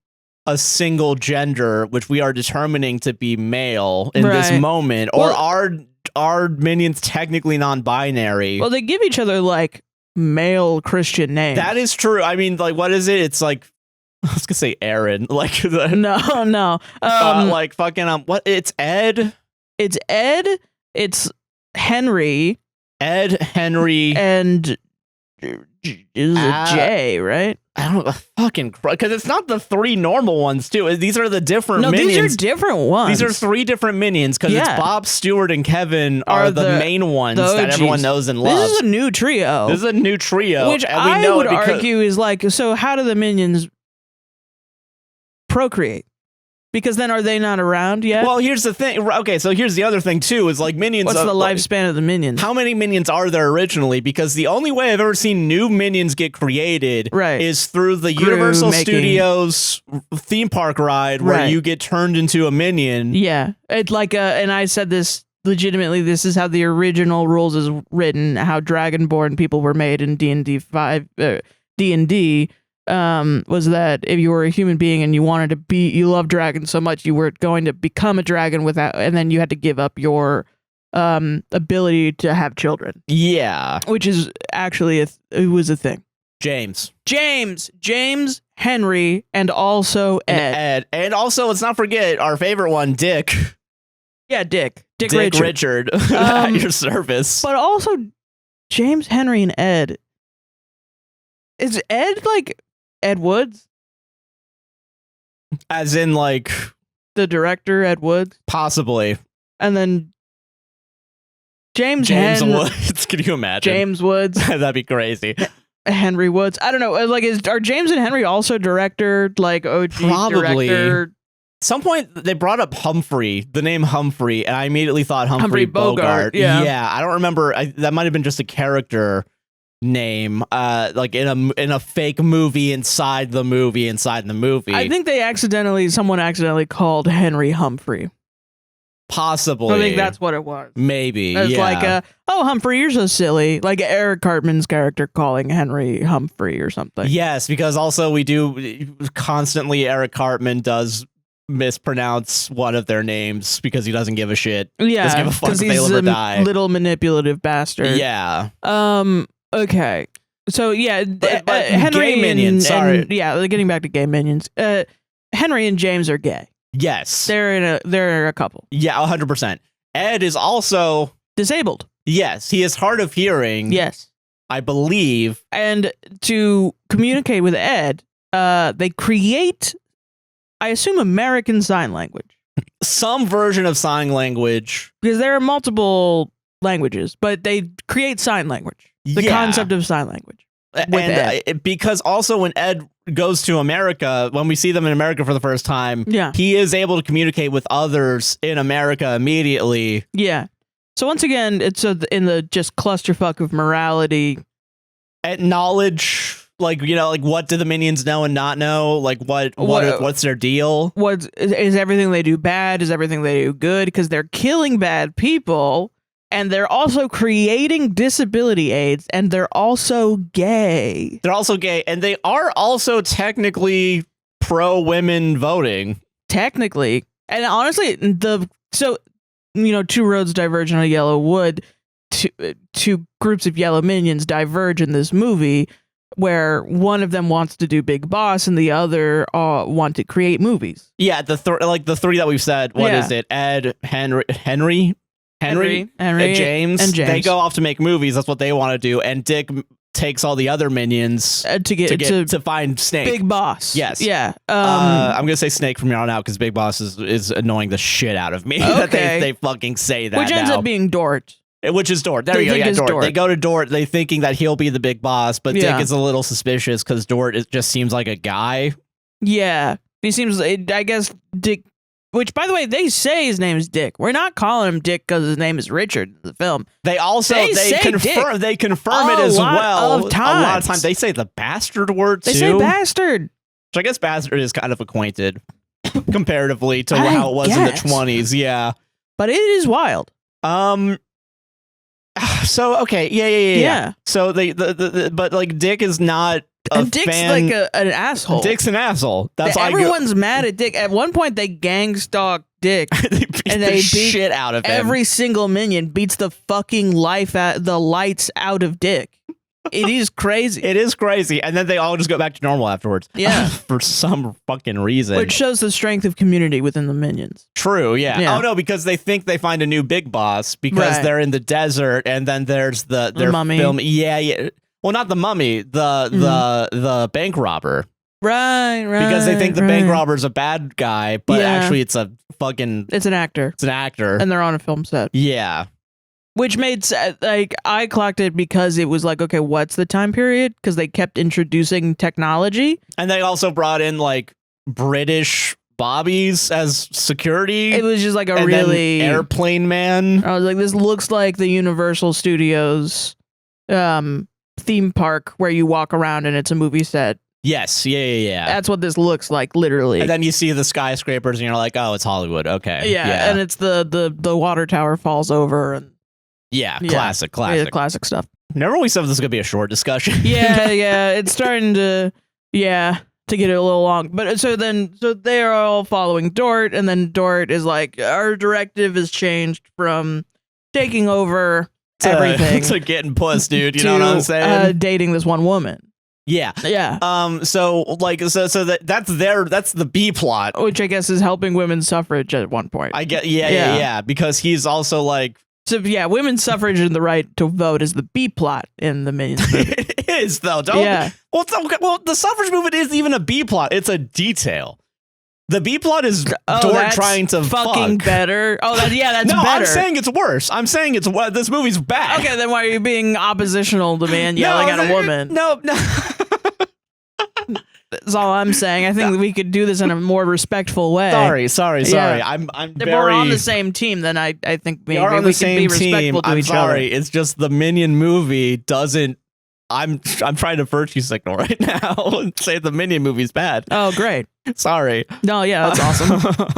a single gender, which we are determining to be male in this moment, or are Minions technically non-binary? Well, they give each other like male Christian names. That is true. I mean, like, what is it? It's like, I was gonna say Aaron. Like no. Like fucking what? It's Ed. It's Ed. It's Henry. Ed, Henry, and is it J, right? I don't know, fucking because it's not the three normal ones too. These are the different Minions. These are different ones. These are three different Minions because it's Bob, Stewart, and Kevin are the main ones that everyone knows and loves. This is a new trio. Which I would argue is like, so how do the Minions procreate? Because then are they not around yet? Well, here's the thing. Okay, so here's the other thing too is like Minions. What's the lifespan of the Minions? How many Minions are there originally? Because the only way I've ever seen new Minions get created is through the Universal Studios theme park ride where you get turned into a Minion. Yeah, it's like and I said this legitimately. This is how the original rules is written. How Dragonborn people were made in D&D 5, D&D. Was that if you were a human being and you loved dragons so much you were going to become a dragon and then you had to give up your ability to have children. Yeah, which is actually it was a thing. James, Henry, and also Ed, and also let's not forget our favorite one, Dick. Yeah, Dick Richard at your service. But also James, Henry, and Ed. Is Ed like Ed Woods? As in, like, the director, Ed Woods? Possibly. And then James Woods. Can you imagine? James Woods. That'd be crazy. Henry Woods. I don't know. Like, are James and Henry also director? Like, OG Probably. director? At some point, they brought up Humphrey, the name Humphrey, and I immediately thought Humphrey Bogart. Yeah. I don't remember. That might have been just a character name, like in a fake movie inside the movie. I think someone accidentally called Henry Humphrey. Possibly. I think that's what it was. Maybe. It's like, oh, Humphrey, you're so silly. Like Eric Cartman's character calling Henry Humphrey or something. Yes, because also we do constantly, Eric Cartman does mispronounce one of their names because he doesn't give a shit. Yeah, doesn't give a fuck if they he's live or a die. little manipulative bastard. Yeah. Okay. So yeah, But Henry gay minions. Sorry. yeah, getting back to gay minions. Henry and James are gay. Yes. They're a couple. Yeah, 100%. Ed is also Disabled. yes. He is hard of hearing. Yes. I believe. And to communicate with Ed, they create, I assume, American Sign Language. Some version of sign language. Because there are multiple languages, but they create sign language. The concept of sign language. Because also when Ed goes to America, when we see them in America for the first time, he is able to communicate with others in America immediately. Yeah. So once again, it's in the just clusterfuck of morality. At knowledge, like, you know, like what do the minions know and not know? Like what's their deal? Is everything they do bad? Is everything they do good? Because they're killing bad people. And they're also creating disability aids, and they're also gay. They're also gay, and they are also technically pro-women voting. Technically. And honestly, two roads diverge on a yellow wood. Two groups of yellow minions diverge in this movie, where one of them wants to do Big Boss, and the other want to create movies. Yeah, the three that we've said. What is it? Ed, Henry, James. They go off to make movies. That's what they want to do. And Dick takes all the other minions to find Snake. Big Boss. Yes. Yeah. I'm gonna say Snake from here on out because Big Boss is annoying the shit out of me. That they fucking say that. Which ends up being Dort. Which is Dort. There you go. Yeah, Dort. They go to Dort. They thinking that he'll be the big boss, but Dick is a little suspicious because Dort just seems like a guy. Yeah. He seems. I guess Dick. Which, by the way, they say his name is Dick. We're not calling him Dick because his name is Richard in the film. They also confirm it as well. A lot of times they say the bastard word too. They say bastard. Which I guess bastard is kind of acquainted comparatively to how it was in the 20s. Yeah, but it is wild. So okay, yeah. So but like Dick is not. Dick's like an asshole. Dick's an asshole. That's why everyone's mad at Dick. At one point, they gang stalk Dick, they beat shit out of him. Every single minion beats the fucking lights out of Dick. It is crazy. It is crazy, and then they all just go back to normal afterwards. Yeah, for some fucking reason, which shows the strength of community within the minions. True. Yeah. Oh no, because they think they find a new big boss because they're in the desert, and then there's their mummy. Film. Yeah. Well, not the mummy, the bank robber. Right. Because they think the bank robber's a bad guy, but actually it's an actor. It's an actor. And they're on a film set. Yeah. Which made I clocked it because it was like, okay, what's the time period? Because they kept introducing technology. And they also brought in like British bobbies as security. It was just like a really airplane man. I was like, this looks like the Universal Studios theme park where you walk around and it's a movie set. Yes, yeah. That's what this looks like, literally. And then you see the skyscrapers and you're like, oh, it's Hollywood. Okay. Yeah. And it's the water tower falls over and classic. Yeah, classic stuff. Remember we said this was gonna be a short discussion? Yeah. It's starting to get it a little long. But so they're all following Dort, and then Dort is like, our directive has changed from taking over everything to getting puss, dude. You know what I'm saying? Dating this one woman. Yeah. So that's the B plot, which I guess is helping women's suffrage at one point. I get. Yeah. Because he's also like. So yeah, women's suffrage and the right to vote is the B plot in the Minions movie. It is though. Well, the suffrage movement is even a B plot. It's a detail. The B plot is Dort that's trying to fucking fuck. better. Oh, that's No, better. I'm saying it's worse. I'm saying it's this movie's bad. Okay, then why are you being oppositional to me and yelling at a woman? No. That's all I'm saying. I think we could do this in a more respectful way. Sorry. Yeah. I'm If very. we're on the same team, then I think maybe we are on we the can be same respectful team. to I'm each sorry. other. It's just the Minion movie doesn't. I'm trying to virtue signal right now and say the Minion movie's bad. Oh, great. Sorry. No, yeah, that's awesome.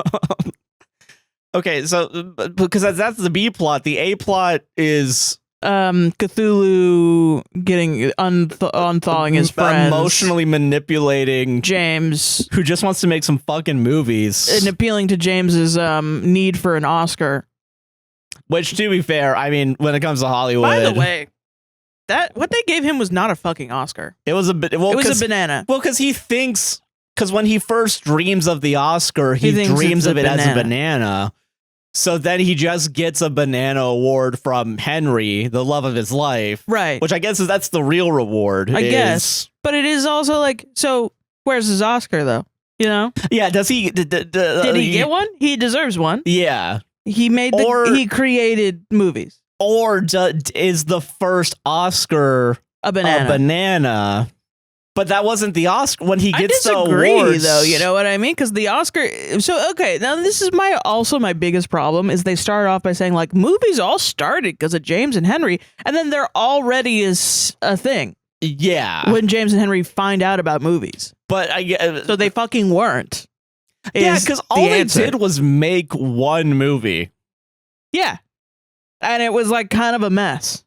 Okay, so because that's the B plot. The A plot is Cthulhu getting unthawing his friends, emotionally manipulating James, who just wants to make some fucking movies, and appealing to James's need for an Oscar. Which, to be fair, I mean, when it comes to Hollywood, By the way, that what they gave him was not a fucking Oscar. it was a bit. Well, It was a banana. Well, because he thinks, because when he first dreams of the Oscar, he thinks dreams it's of it as a banana. So then he just gets a banana award from Henry, the love of his life. Right. Which I guess that's the real reward. I guess. But it is also like, so where's his Oscar though? You know? Yeah, does he... Did he get one? He deserves one. Yeah. He made he created movies. Or is the first Oscar A banana. But that wasn't the Oscar when he gets the disagree, awards. though. You know what I mean? Because the Oscar. So okay, now this is my biggest problem is they start off by saying like movies all started because of James and Henry, and then there already is a thing. Yeah. When James and Henry find out about movies, But so they fucking weren't. Yeah, because all they did was make one movie. Yeah, and it was like kind of a mess.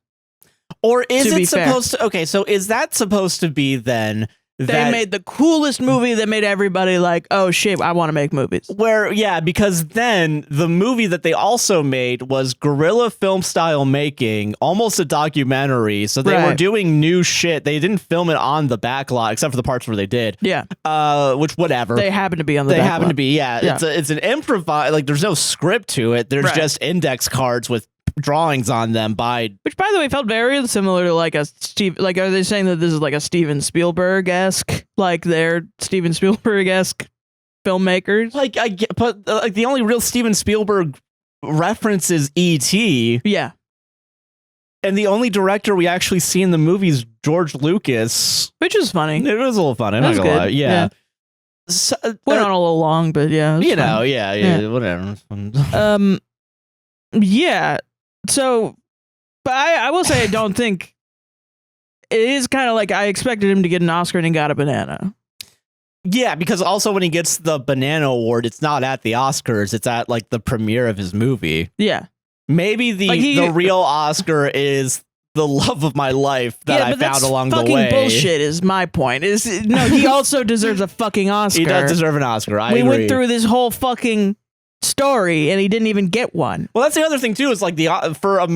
Or is To be it supposed to? Okay, so is that supposed to be then? They made the coolest movie that made everybody like, oh shit, I want to make movies. Where, yeah, because then the movie that they also made was guerrilla film style making, almost a documentary. So they were doing new shit. They didn't film it on the backlot, except for the parts where they did. Yeah. Which, whatever. They happen to be on the backlot. They happen to be, yeah. It's an improvise, like there's no script to it. There's just index cards with drawings on them which, by the way, felt very similar to like a like, are they saying that this is like a Steven Spielberg-esque, like they're Steven Spielberg-esque filmmakers? Like I get, but like the only real Steven Spielberg reference is E.T. Yeah, and the only director we actually see in the movie is George Lucas, which is funny. It was a little funny. I'm not gonna lie. Yeah. So, went on a little long, but yeah, you know, yeah, whatever. Yeah. So, but I will say I don't think it is kind of like I expected him to get an Oscar and he got a banana. Yeah, because also when he gets the banana award, it's not at the Oscars; it's at like the premiere of his movie. Yeah, maybe the real Oscar is the love of my life that I found along the way. Fucking bullshit is my point. He also deserves a fucking Oscar. He does deserve an Oscar. I agree. We went through this whole fucking story and he didn't even get one. Well, that's the other thing too, is like for a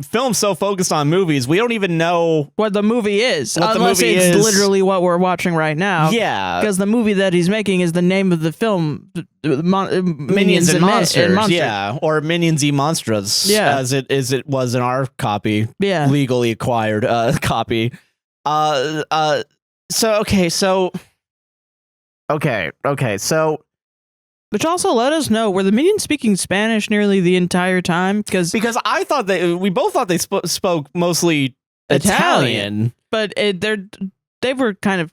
film so focused on movies, we don't even know what the movie is, unless it's literally what we're watching right now. Yeah, because the movie that he's making is the name of the film, Minions and Monsters. Yeah, or Minions y Monsters. Yeah, as it was in our copy. Yeah, legally acquired copy. So. Which also let us know, were the Minions speaking Spanish nearly the entire time? Because I thought we both thought they spoke mostly Italian. But they were kind of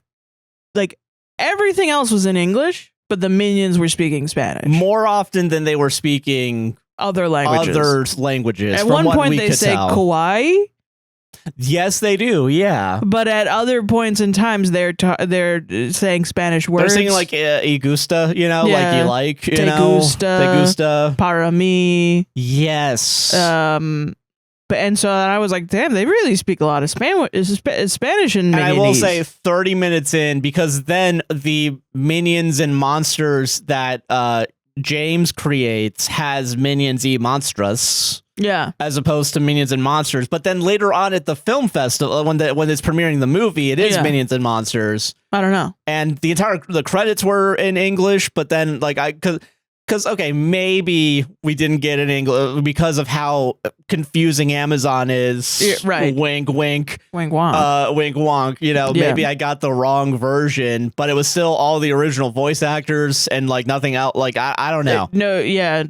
like everything else was in English, but the Minions were speaking Spanish more often than they were speaking other languages. At one point they say kawaii. Yes, they do. Yeah, but at other points in times they're saying Spanish words. They're saying like "y gusta," you know, like you like, you know, "te gusta," "para mí." Yes. And so I was like, damn, they really speak a lot of Spanish in Minions. And I will say 30 minutes in, because then the Minions and Monsters that James creates has Minions y Monstras. Yeah, as opposed to Minions and Monsters. But then later on at the film festival, when it's premiering the movie, it is Minions and Monsters. I don't know. And the credits were in English, but then like because okay, maybe we didn't get it in English because of how confusing Amazon is. Yeah, right. Wink, wink. Wink wonk. Wink wonk. You know, Yeah. maybe I got the wrong version, but it was still all the original voice actors and like nothing else. Like I don't know. No, yeah.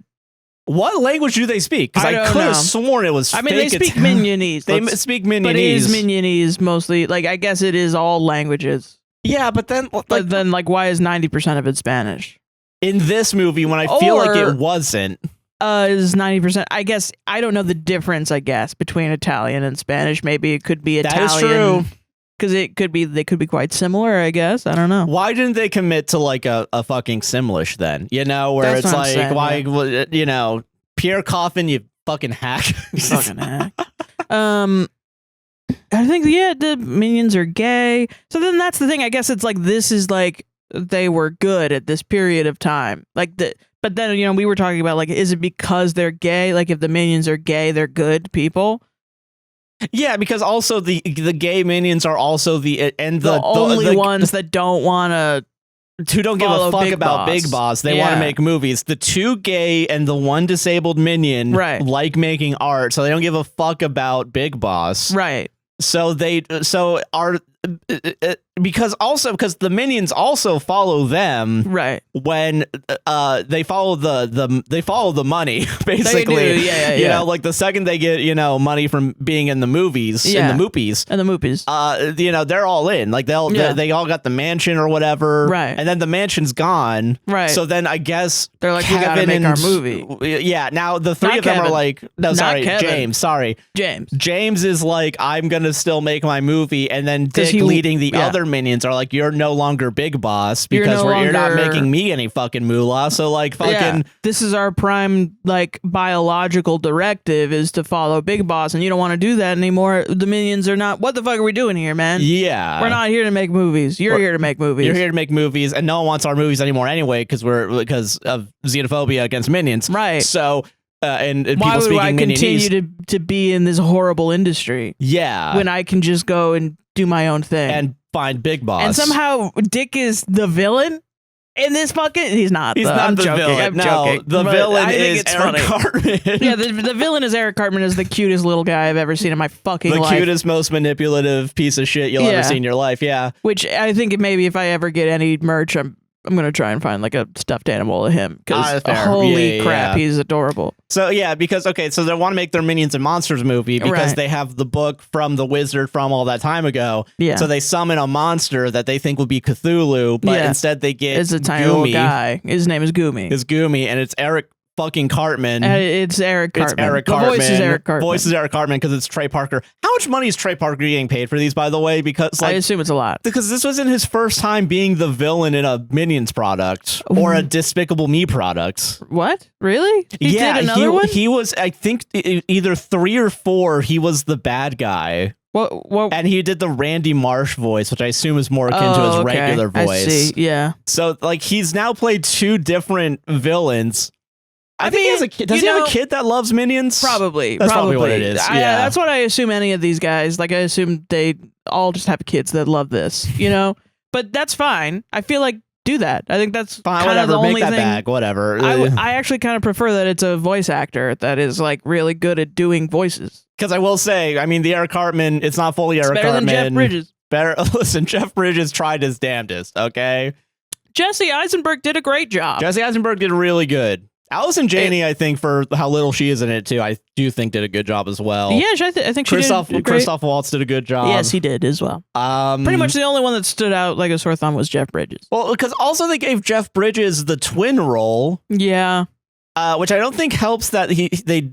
What language do they speak? Because I I don't could know. have sworn it was. I mean, they speak Minionese. They speak Minionese. But it is Minionese mostly. Like, I guess it is all languages. Yeah, but then Why is 90% of it Spanish? in this movie, when I feel like Or- it wasn't. Is 90%. I guess I don't know the difference. I guess between Italian and Spanish. Maybe it could be Italian. That is true. Because they could be quite similar. I guess I don't know. Why didn't they commit to like a fucking Simlish then? You know, where That's it's what I'm like, saying, why, you know, Pierre Coffin, you fucking hack. Fucking heck. I think the minions are gay. So then that's the thing. I guess it's like this is like they were good at this period of time. Like but then we were talking about like, is it because they're gay? Like if the minions are gay, they're good people. Yeah, because also the gay minions are also the only ones that don't want to. Who don't give a follow fuck Big about Boss. Big Boss. They want to Yeah. make movies. The two gay and the one disabled minion Right. like making art, so they don't give a fuck about Big Boss. Right. So because the minions also follow them Right. when they follow the money basically. They do, yeah. You know, like the second they get money from being in the movies, Yeah. in the moopies. And the moopies. They're all in. Like they all got the mansion or whatever. Right. And then the mansion's gone. Right. So then I guess They're like, we gotta Kevin make our and- movie. Yeah. Now the three Not of them are Kevin. like, no, Not sorry, Kevin. James. Sorry. James is like, I'm gonna still make my movie, and then 'Cause Dick he- leading the yeah. other minions are like, you're no longer Big Boss You're because no you're not longer- making me any fucking moolah. So like fucking Yeah, this is our prime like biological directive is to follow Big Boss, and you don't want to do that anymore. The minions are not. What the fuck are we doing here, man? yeah. We're not here to make movies. You're here to make movies. You're here to make movies, and no one wants our movies anymore anyway because of xenophobia against minions. Right. So and people Why would speaking I Minionese. continue to be in this horrible industry Yeah. when I can just go and do my own thing? And find Big Boss. And somehow Dick is the villain in this fucking. He's not. He's though. not I'm the joking. villain. I'm No, joking. the But villain I think is it's Eric funny. Cartman. Yeah, the villain is Eric Cartman. Is the cutest little guy I've ever seen in my fucking the life. cutest, most manipulative piece of shit you'll Yeah. ever see in your life. Yeah. Which I think maybe if I ever get any merch, I'm gonna try and find like a stuffed animal of him because fair. holy Yeah, crap, yeah. he's adorable. So yeah, because so they want to make their Minions and Monsters movie because Right. they have the book from the wizard from all that time ago. Yeah. So they summon a monster that they think will be Cthulhu, but Yeah. instead they get It's a tiny Goomy. little guy. His name is Goomy. Is Goomy, and it's Eric fucking Cartman. It's Eric Cartman. It's Eric The Cartman. voice is Eric Cartman. Voice is Eric Cartman because it's Trey Parker. How much money is Trey Parker getting paid for these, by the way? Because I assume it's a lot. because this wasn't his first time being the villain in a Minions product or a Despicable Me product. What? Really? He did another one? He was, I think, either 3 or 4. He was the bad guy, What? and he did the Randy Marsh voice, which I assume is more akin to his okay. regular voice. I see. Yeah. So, like, he's now played 2 different villains. I think he has a kid. Does he have a kid that loves Minions? Probably. That's probably what it is. Yeah. That's what I assume any of these guys, like I assume they all just have kids that love this, But that's fine. I feel like do that. I think that's Fine, kind of the whatever. only Make that thing. bag. Whatever. I actually kind of prefer that it's a voice actor that is like really good at doing voices. Because I will say, I mean, the Eric Cartman, it's not fully Eric Better Cartman. than Jeff Bridges. Better. Listen, Jeff Bridges tried his damnedest, okay? Jesse Eisenberg did a great job. Jesse Eisenberg did really good. Allison Janney, I think, for how little she is in it, too, I do think did a good job as well. Yeah, I think she did great. Christoph Waltz did a good job. Yes, he did as well. Pretty much the only one that stood out like a sore thumb was Jeff Bridges. Well, because also they gave Jeff Bridges the twin role, Yeah. which I don't think helps that they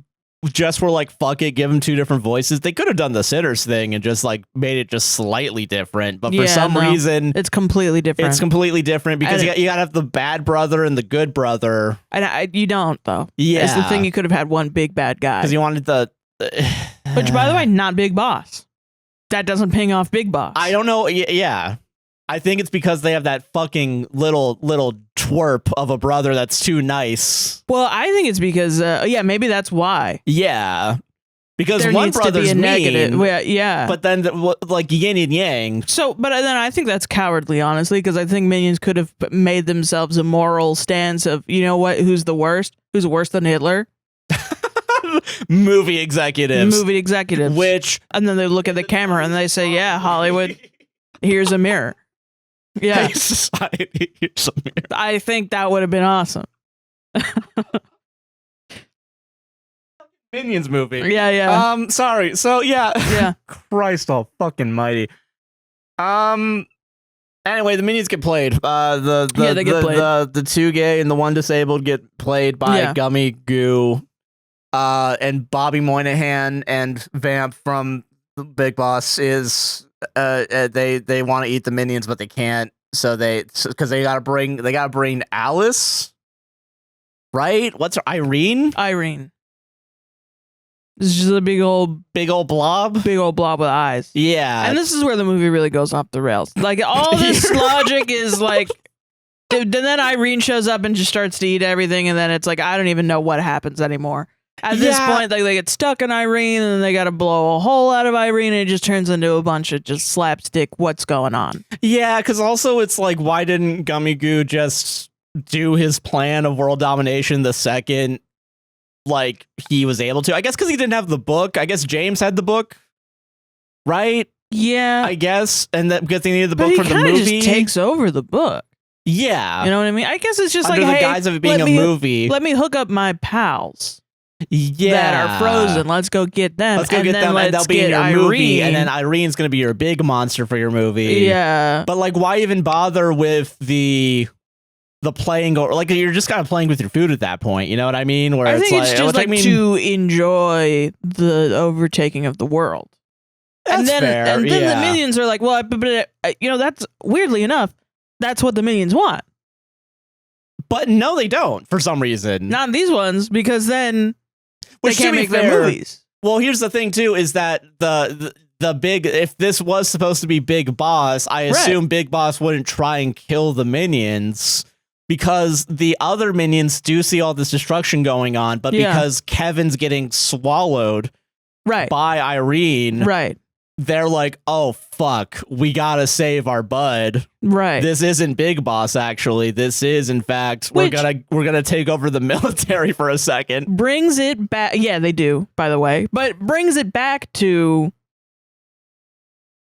just were like, fuck it, give him 2 different voices. They could have done the Sitters thing and just like made it just slightly different, but for some reason it's completely different. it's completely different because you gotta have the bad brother and the good brother. And you don't though. Yeah, It's the thing. You could have had one big bad guy because you wanted the which, by the way, not Big Boss. That doesn't ping off Big Boss. I don't know. Yeah, I think it's because they have that fucking little twerp of a brother that's too nice. Well, I think it's because maybe that's why. Yeah. Because there one needs to be brother's a negative. mean, Yeah. but then like yin and yang. So, but then I think that's cowardly, honestly, because I think Minions could have made themselves a moral stance of, you know what, who's the worst? Who's worse than Hitler? Movie executives. Which, and then they look at the camera and they say, yeah, Hollywood, here's a mirror. Yeah. Hey, society, here's a mirror. I think that would have been awesome. Minions movie. Yeah. Sorry. So Yeah. Christ all fucking mighty. Anyway, the minions get played. They get played. The two gay and the one disabled get played by Gummy Goo, and Bobby Moynihan and Vamp from Big Boss is they want to eat the minions but they can't, because they gotta bring Alice, right? What's her Irene? It's just a big old blob with eyes. Yeah. And this is where the movie really goes off the rails. Like, all this logic is like, and then Irene shows up and just starts to eat everything, and then it's like, I don't even know what happens anymore. At this point, like, they get stuck in Irene, and then they gotta blow a hole out of Irene, and it just turns into a bunch of just slapstick, what's going on? Yeah, because also it's like, why didn't Gummy Goo just do his plan of world domination the second like he was able to? I guess because he didn't have the book. I guess James had the book, right? Yeah, I guess, and that because they needed the book for the movie. Just takes over the book. Yeah, you know what I mean. I guess it's just under like, the guise of it being a movie. Let me hook up my pals. Yeah, that are frozen. Let's go get them. Let's go get them, and they'll be in your movie. And then Irene's gonna be your big monster for your movie. Yeah, but like, why even bother with the playing, or like you're just kind of playing with your food at that point, you know what I mean? Where I think it's just like to enjoy the overtaking of the world. That's fair. And then the minions are like, well, but you know, that's weirdly enough, that's what the minions want. But no, they don't for some reason. Not these ones, because then they can't make their movies. Well, here's the thing too, is that the big, if this was supposed to be Big Boss, I assume Big Boss wouldn't try and kill the minions, because the other minions do see all this destruction going on, but because Kevin's getting swallowed by Irene, they're like, oh fuck, we gotta save our bud. This isn't Big Boss, actually. This is, in fact, we're gonna take over the military for a second. Brings it back. Yeah, they do, by the way. But brings it back to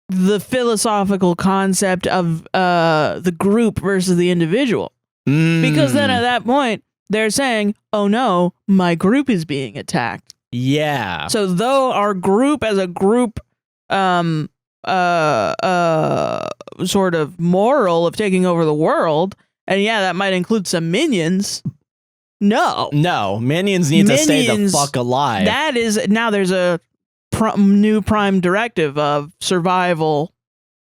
the philosophical concept of the group versus the individual. Because then at that point, they're saying, oh no, my group is being attacked. Yeah. So though our group as a group sort of moral of taking over the world, and that might include some minions. No, minions need to stay the fuck alive. That is, now there's a new prime directive of survival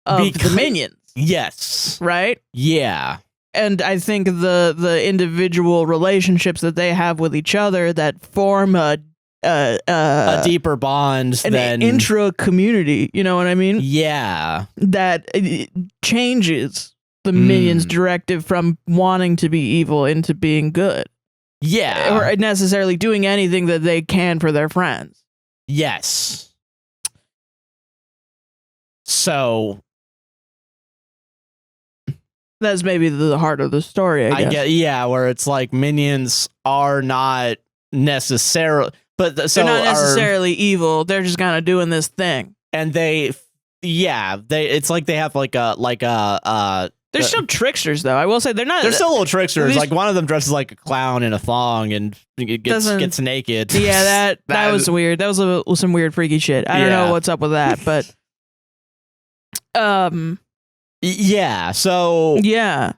of the minions. Yes. Right? Yeah. And I think the individual relationships that they have with each other that form a deeper bond than intra community, you know what I mean? Yeah. That changes the minions' directive from wanting to be evil into being good. Yeah. Or necessarily doing anything that they can for their friends. Yes. So that's maybe the heart of the story, I guess. Yeah, where it's like minions are not necessarily, but they're not necessarily evil. They're just kind of doing this thing, and it's like they have like a they're still tricksters, though. I will say they're still little tricksters. Like one of them dresses like a clown in a thong and gets naked. Yeah, that was weird. That was some weird freaky shit. I don't know what's up with that, but yeah. So yeah,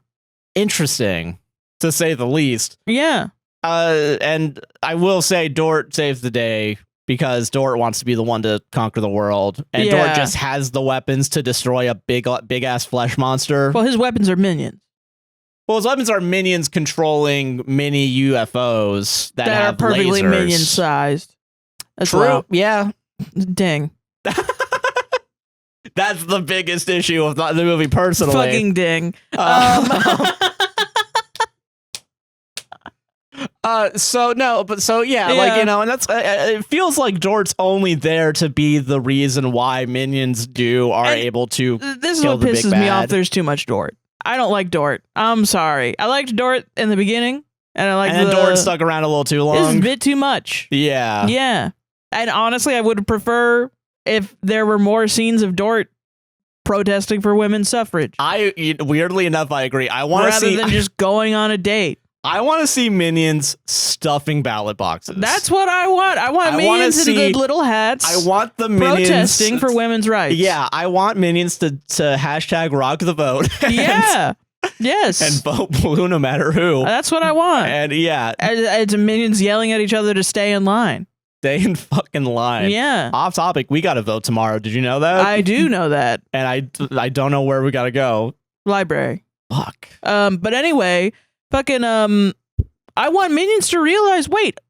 interesting to say the least. Yeah. And I will say Dort saves the day, because Dort wants to be the one to conquer the world, and Dort just has the weapons to destroy a big ass flesh monster. Well, his weapons are minions. Well, his weapons are minions controlling mini UFOs that have are perfectly lasers. minion sized. True. Well. Yeah. Dang. That's the biggest issue of the movie, personally. Fucking ding. Yeah, like, you know, and that's it feels like Dort's only there to be the reason why minions are able to. This is what pisses me off. There's too much Dort. I don't like Dort. I'm sorry. I liked Dort in the beginning, and I like. And then Dort stuck around a little too long. This is a bit too much. Yeah. Yeah. And honestly, I would prefer if there were more scenes of Dort protesting for women's suffrage. Weirdly enough, I agree. I want to see rather than just going on a date. I want to see minions stuffing ballot boxes. That's what I want. I want minions in good little hats. I want the minions protesting for women's rights. Yeah, I want minions to hashtag rock the vote. Yeah. Yes. And vote blue no matter who. That's what I want. And yeah. It's minions yelling at each other to stay in line. Stay in fucking line. Yeah. Off topic, we got to vote tomorrow. Did you know that? I do know that. And I don't know where we got to go. Library. Fuck. But anyway, fucking I want minions to realize, wait,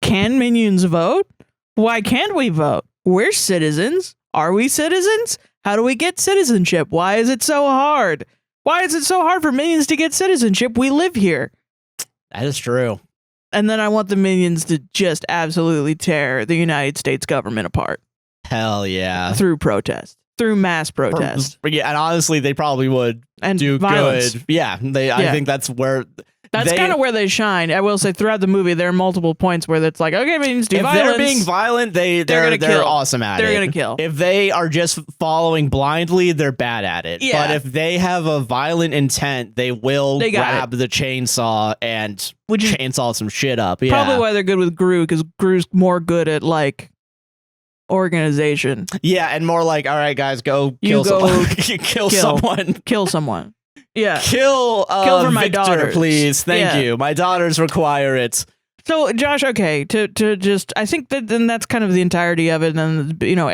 can minions vote? Why can't we vote? We're citizens. Are we citizens? How do we get citizenship? Why is it so hard? Why is it so hard for minions to get citizenship? We live here. That is true. And then I want the minions to just absolutely tear the United States government apart. Hell yeah. Through protest. Through mass protest. Yeah, and honestly, they probably would do violence. Good. Yeah, I think that's where... That's kind of where they shine. I will say throughout the movie, there are multiple points where it's like, okay, minions do violence. If they're being violent, they're awesome at it. They're going to kill. If they are just following blindly, they're bad at it. Yeah. But if they have a violent intent, they will grab the chainsaw and chainsaw some shit up. Yeah. Probably why they're good with Gru, because Gru's more good at, like, organization. Yeah, and more like, all right, guys, go kill someone. Kill someone. Yeah. Kill for my Victor, daughters. please. Thank you. My daughters require it. So, Josh, okay, to just, I think that then that's kind of the entirety of it. And then, you know,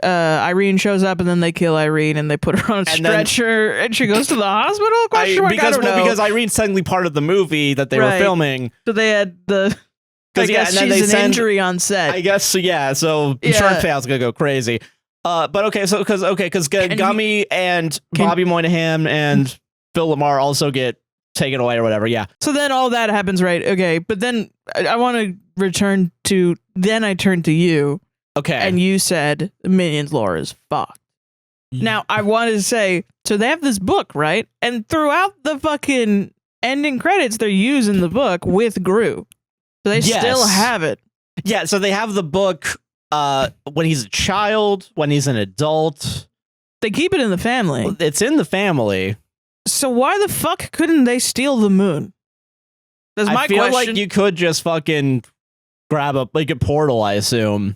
Irene shows up and then they kill Irene and they put her on a stretcher and she goes to the hospital? Because Irene's technically part of the movie that they were filming. So they had I guess she's an injury on set. I guess, so, yeah. So insurance payouts going to go crazy. But okay, so because Gummy and Bobby Moynihan and Phil Lamar also get taken away or whatever, yeah. So then all that happens, right? Okay, but then I want to return to, then I turned to you. Okay. And you said Minions lore is fucked. Now, I wanted to say, so they have this book, right? And throughout the fucking ending credits, they're using the book with Gru. So they still have it. Yeah, so they have the book when he's a child, when he's an adult. They keep it in the family. It's in the family. So why the fuck couldn't they steal the moon? That's my question. I feel like you could just fucking grab a portal, I assume.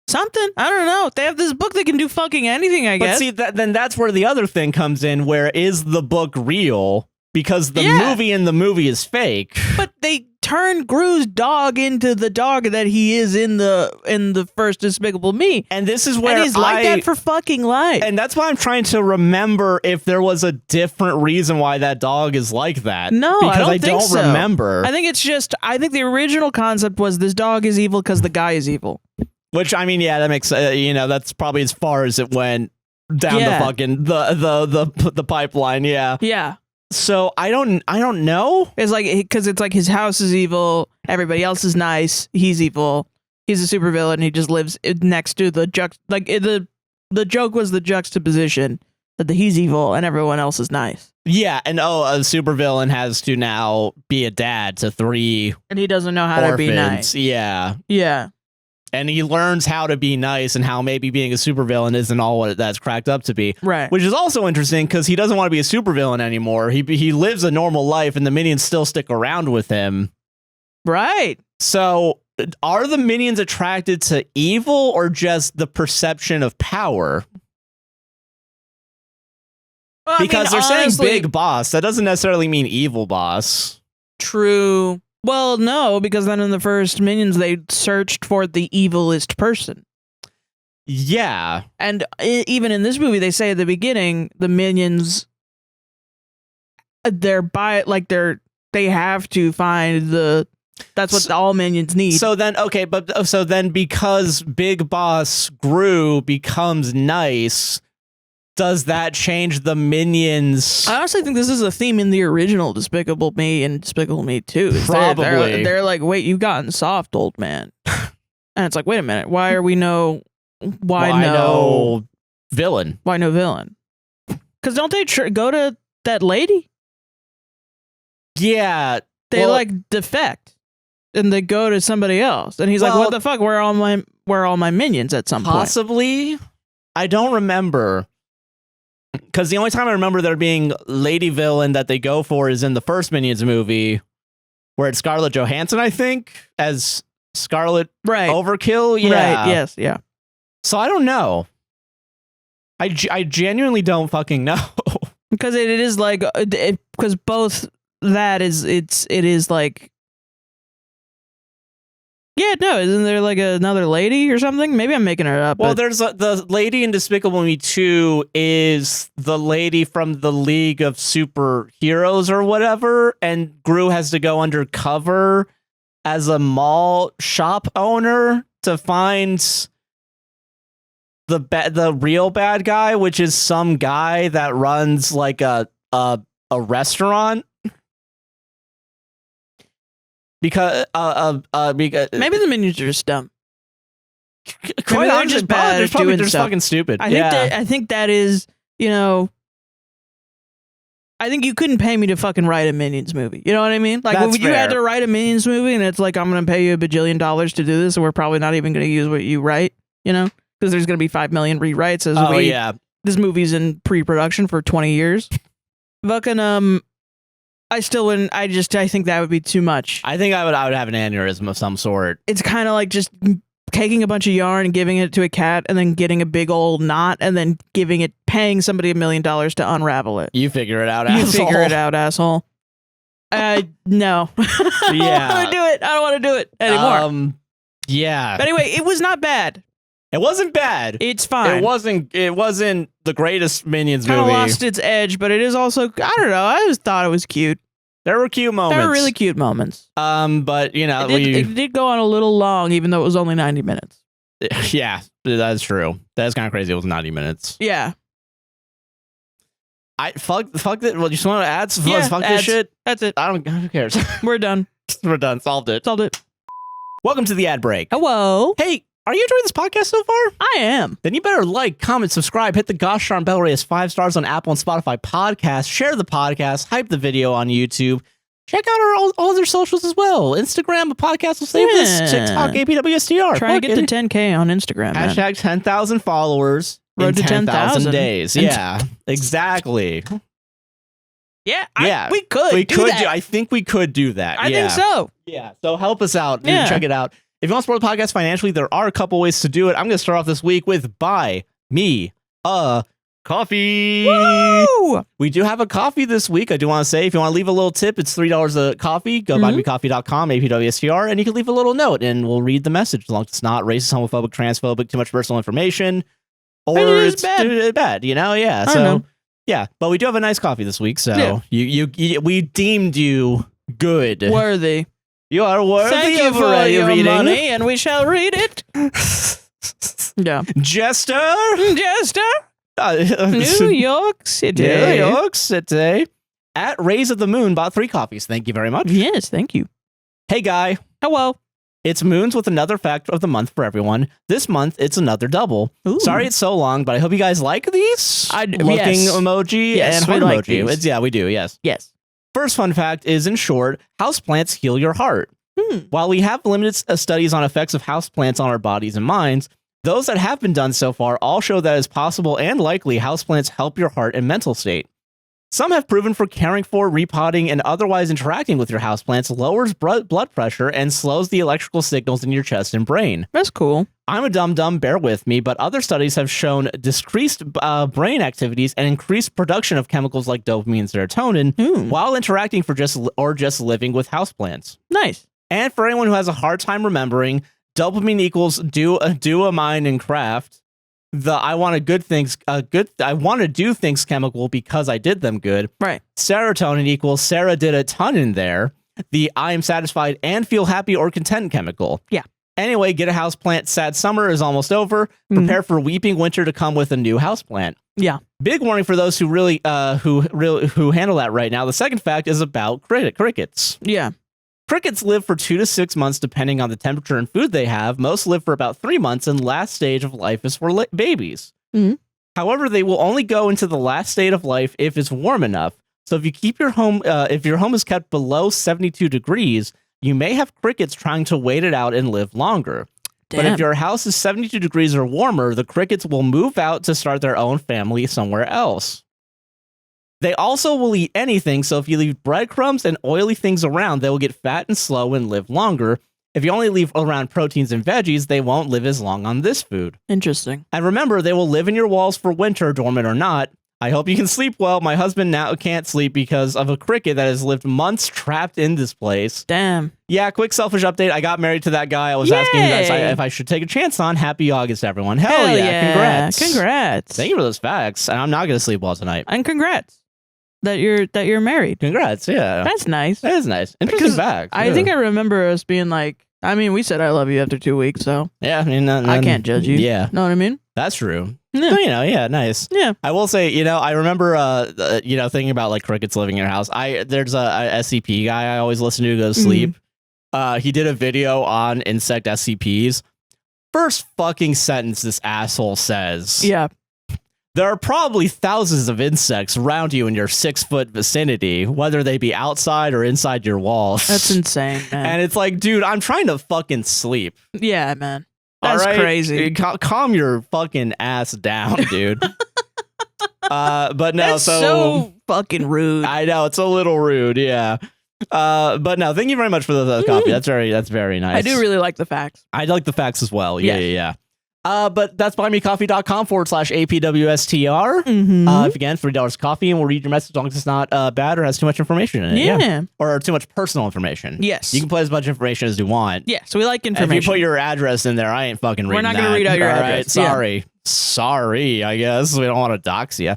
Something. I don't know. If they have this book, they can do fucking anything, I guess. But see, then that's where the other thing comes in, where is the book real? Because the movie in the movie is fake. But they turned Gru's dog into the dog that he is in the first Despicable Me. And this is where he's like that for fucking life. And that's why I'm trying to remember if there was a different reason why that dog is like that. No, because I don't remember. I think it's just, I think the original concept was this dog is evil because the guy is evil. Which, I mean, yeah, that makes, that's probably as far as it went down the fucking, the pipeline, yeah. Yeah. So I don't know. It's like, because it's like his house is evil, everybody else is nice, he's evil, he's a supervillain, he just lives next to the the joke was the juxtaposition that he's evil and everyone else is nice. Yeah, and a supervillain has to now be a dad to 3 and he doesn't know how to be nice. Yeah. Yeah. And he learns how to be nice and how maybe being a supervillain isn't all what that's cracked up to be. Right. Which is also interesting because he doesn't want to be a supervillain anymore. He lives a normal life and the minions still stick around with him. Right. So are the minions attracted to evil or just the perception of power? Well, because they're saying big boss. That doesn't necessarily mean evil boss. True. Well, no, because then in the first Minions, they searched for the evilest person. Yeah. And even in this movie, they say at the beginning, the Minions, they have to find that's what all Minions need. So then, okay, because Big Boss Gru becomes nice, does that change the minions? I honestly think this is a theme in the original Despicable Me and Despicable Me 2. is Probably. They're like, wait, you've gotten soft, old man. And it's like, wait a minute, why are we no... Why no villain? Why no villain? Because don't they go to that lady? Yeah. They like defect. And they go to somebody else. And he's like, what the fuck? Where are all my minions at some point? Possibly. I don't remember. Because the only time I remember there being lady villain that they go for is in the first Minions movie, where it's Scarlett Johansson, I think, as Scarlet Overkill. Yeah. Right. Yes. Yeah. So I don't know. I genuinely don't fucking know. Because it is like, because both that is, it is like, yeah, no, isn't there like another lady or something? Maybe I'm making it up. Well, there's the lady in Despicable Me 2 is the lady from the League of Superheroes or whatever, and Gru has to go undercover as a mall shop owner to find the real bad guy, which is some guy that runs like a restaurant. Because maybe the minions are just dumb. Quite they're honestly, just bad they're at probably doing just stuff. fucking stupid. I think that is, you know, I think you couldn't pay me to fucking write a Minions movie. You know what I mean? Like, That's when you had fair. to write a Minions movie and it's like, I'm going to pay you $1 bajillion to do this, and we're probably not even going to use what you write, you know? Because there's going to be 5 million rewrites as yeah. This movie's in pre-production for 20 years. Fucking, I still wouldn't, I think that would be too much. I think I would have an aneurysm of some sort. It's kind of like just taking a bunch of yarn and giving it to a cat and then getting a big old knot and then paying somebody $1 million to unravel it. You figure it out, You asshole. figure it out, asshole. No. I don't want to do it. I don't want to do it anymore. Yeah. But anyway, it was not bad. It wasn't bad. It's fine. It wasn't the greatest Minions Kind of movie. lost its edge, but it is also, I don't know, I just thought it was cute. There were cute moments. There were really cute moments. But you know, It did go on a little long, even though it was only 90 minutes. Yeah, that's true. That's kind of crazy. It was 90 minutes. Yeah. Fuck that. Well, you just want to add some fuck this ads. shit? That's it. Who cares? We're done. We're done. Solved it. Solved it. Welcome to the ad break. Hello. Hey, are you enjoying this podcast so far? I am. Then you better like, comment, subscribe, hit the gosh darn bell, rate us 5 stars on Apple and Spotify podcasts, share the podcast, hype the video on YouTube. Check out our all other socials as well. Instagram, a podcast will save this. TikTok, APWSTR. Trying to get to 10K on Instagram. Man. Hashtag 10,000 followers Road in to 10,000 days. Yeah, exactly. Yeah, we could. I think we could do that. I think so. Yeah, so help us out. Yeah. Check it out. If you want to support the podcast financially, there are a couple ways to do it. I'm going to start off this week with Buy Me a Coffee. Woo! We do have a coffee this week. I do want to say, if you want to leave a little tip, it's $3 a coffee. Go buymecoffee.com, APWSTR, and you can leave a little note, and we'll read the message, as long as it's not racist, homophobic, transphobic, too much personal information, or it's bad, you know? Yeah. So, yeah. But we do have a nice coffee this week, so we deemed you good. Worthy. You are worthy Thank you of for your reading. money, and we shall read it. Yeah. Jester. New York City. New York City. At Rays of the Moon bought 3 coffees. Thank you very much. Yes, thank you. Hey, guy. Hello. It's Moons with another fact of the month for everyone. This month, it's another double. Ooh. Sorry it's so long, but I hope you guys like these. Looking emoji and heart like emoji. Yeah, we do, yes. Yes. First fun fact is, in short, houseplants heal your heart. While we have limited studies on effects of houseplants on our bodies and minds, those that have been done so far all show that it's possible and likely houseplants help your heart and mental state. Some have proven for caring for, repotting, and otherwise interacting with your houseplants lowers blood pressure and slows the electrical signals in your chest and brain. That's cool. I'm a dum-dum, bear with me, but other studies have shown decreased brain activities and increased production of chemicals like dopamine and serotonin while interacting for just living with houseplants. Nice. And for anyone who has a hard time remembering, dopamine equals do a mind and craft. The I want to do things chemical because I did them good. Right. Serotonin equals Sarah did a ton in there. The I am satisfied and feel happy or content chemical. Yeah. Anyway, get a houseplant. Sad summer is almost over. Prepare for weeping winter to come with a new houseplant. Yeah. Big warning for those who really who handle that right now. The second fact is about crickets. Yeah. Crickets live for 2 to 6 months depending on the temperature and food they have. Most live for about 3 months, and last stage of life is for babies. However, they will only go into the last state of life if it's warm enough. So if you keep your home, if your home is kept below 72 degrees, you may have crickets trying to wait it out and live longer. Damn. But if your house is 72 degrees or warmer, the crickets will move out to start their own family somewhere else. They also will eat anything, so if you leave breadcrumbs and oily things around, they will get fat and slow and live longer. If you only leave around proteins and veggies, they won't live as long on this food. Interesting. And remember, they will live in your walls for winter, dormant or not. I hope you can sleep well. My husband now can't sleep because of a cricket that has lived months trapped in this place. Damn. Yeah, quick selfish update. I got married to that guy I was asking you guys if I should take a chance on. Happy August, everyone. Hell yeah. Congrats. Congrats. Thank you for those facts. And I'm not going to sleep well tonight. And congrats that you're married. Congrats, yeah. That's nice. That is nice. Interesting fact. I think I remember us being like, I mean, we said I love you after 2 weeks, so yeah, I mean, I can't judge you. Yeah. Know what I mean? That's true. Yeah. So, yeah, nice. Yeah. I will say, I remember, thinking about like crickets living in your house. There's a SCP guy I always listen to go to sleep. He did a video on insect SCPs. First fucking sentence this asshole says. Yeah. There are probably thousands of insects around you in your 6-foot vicinity, whether they be outside or inside your walls. That's insane, man. And it's like, dude, I'm trying to fucking sleep. Yeah, man. That's right? crazy. Calm your fucking ass down, dude. But no, That's so fucking rude. I know, it's a little rude, yeah. But no, thank you very much for the coffee. That's very nice. I do really like the facts. I like the facts as well. Yeah. But that's buymecoffee.com/APWSTR. If again, $3 coffee, and we'll read your message as long as it's not bad or has too much information in it. Yeah. Or too much personal information. Yes. You can put as much information as you want. Yeah, so we like information. If you put your address in there, I ain't fucking reading that. We're not going to read out your address. Sorry. Sorry, I guess. We don't want to dox you.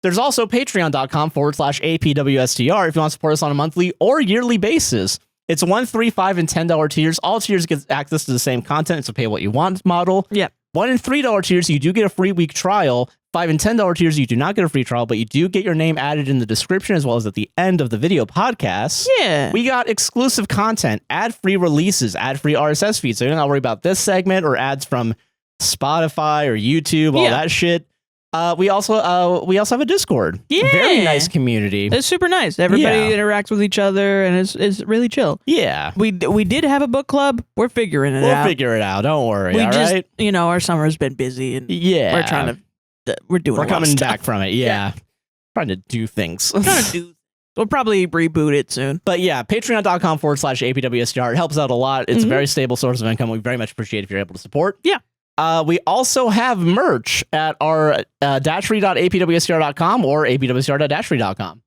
There's also patreon.com/APWSTR if you want to support us on a monthly or yearly basis. It's $1, $3, $5, and $10 tiers. All tiers get access to the same content. It's a pay what you want model. Yeah. $1 and $3 tiers, you do get a free week trial. $5 and $10 tiers, you do not get a free trial, but you do get your name added in the description as well as at the end of the video podcast. Yeah. We got exclusive content, ad-free releases, ad-free RSS feeds. So you don't have to worry about this segment or ads from Spotify or YouTube, all that shit. We also have a Discord. Yeah. Very nice community. It's super nice. Everybody interacts with each other, and it's really chill. Yeah. We did have a book club. We're figuring it out. We'll figure it out. Don't worry. All right. Our summer's been busy, and we're trying to. We're coming back from it. Yeah. Trying to do things. We'll probably reboot it soon. But yeah, patreon.com/APWSTR. It helps out a lot. It's a very stable source of income. We very much appreciate if you're able to support. Yeah. We also have merch at our dashery.apwstr.com or apwstr.dashery.com.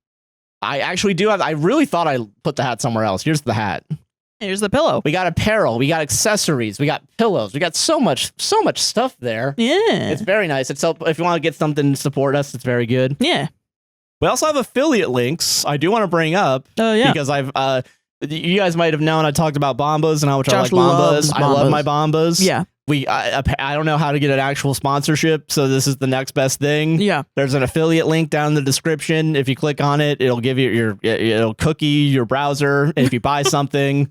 I actually do have. I really thought I put the hat somewhere else. Here's the hat. Here's the pillow. We got apparel. We got accessories. We got pillows. We got so much stuff there. Yeah. It's very nice. It's if you want to get something to support us, it's very good. Yeah. We also have affiliate links. I do want to bring up. Oh yeah. Because you guys might have known I talked about Bombas and how much Josh I like loves Bombas. I love my Bombas. Yeah. I don't know how to get an actual sponsorship, so this is the next best thing. Yeah. There's an affiliate link down in the description. If you click on it, it'll give you it'll cookie your browser. If you buy something,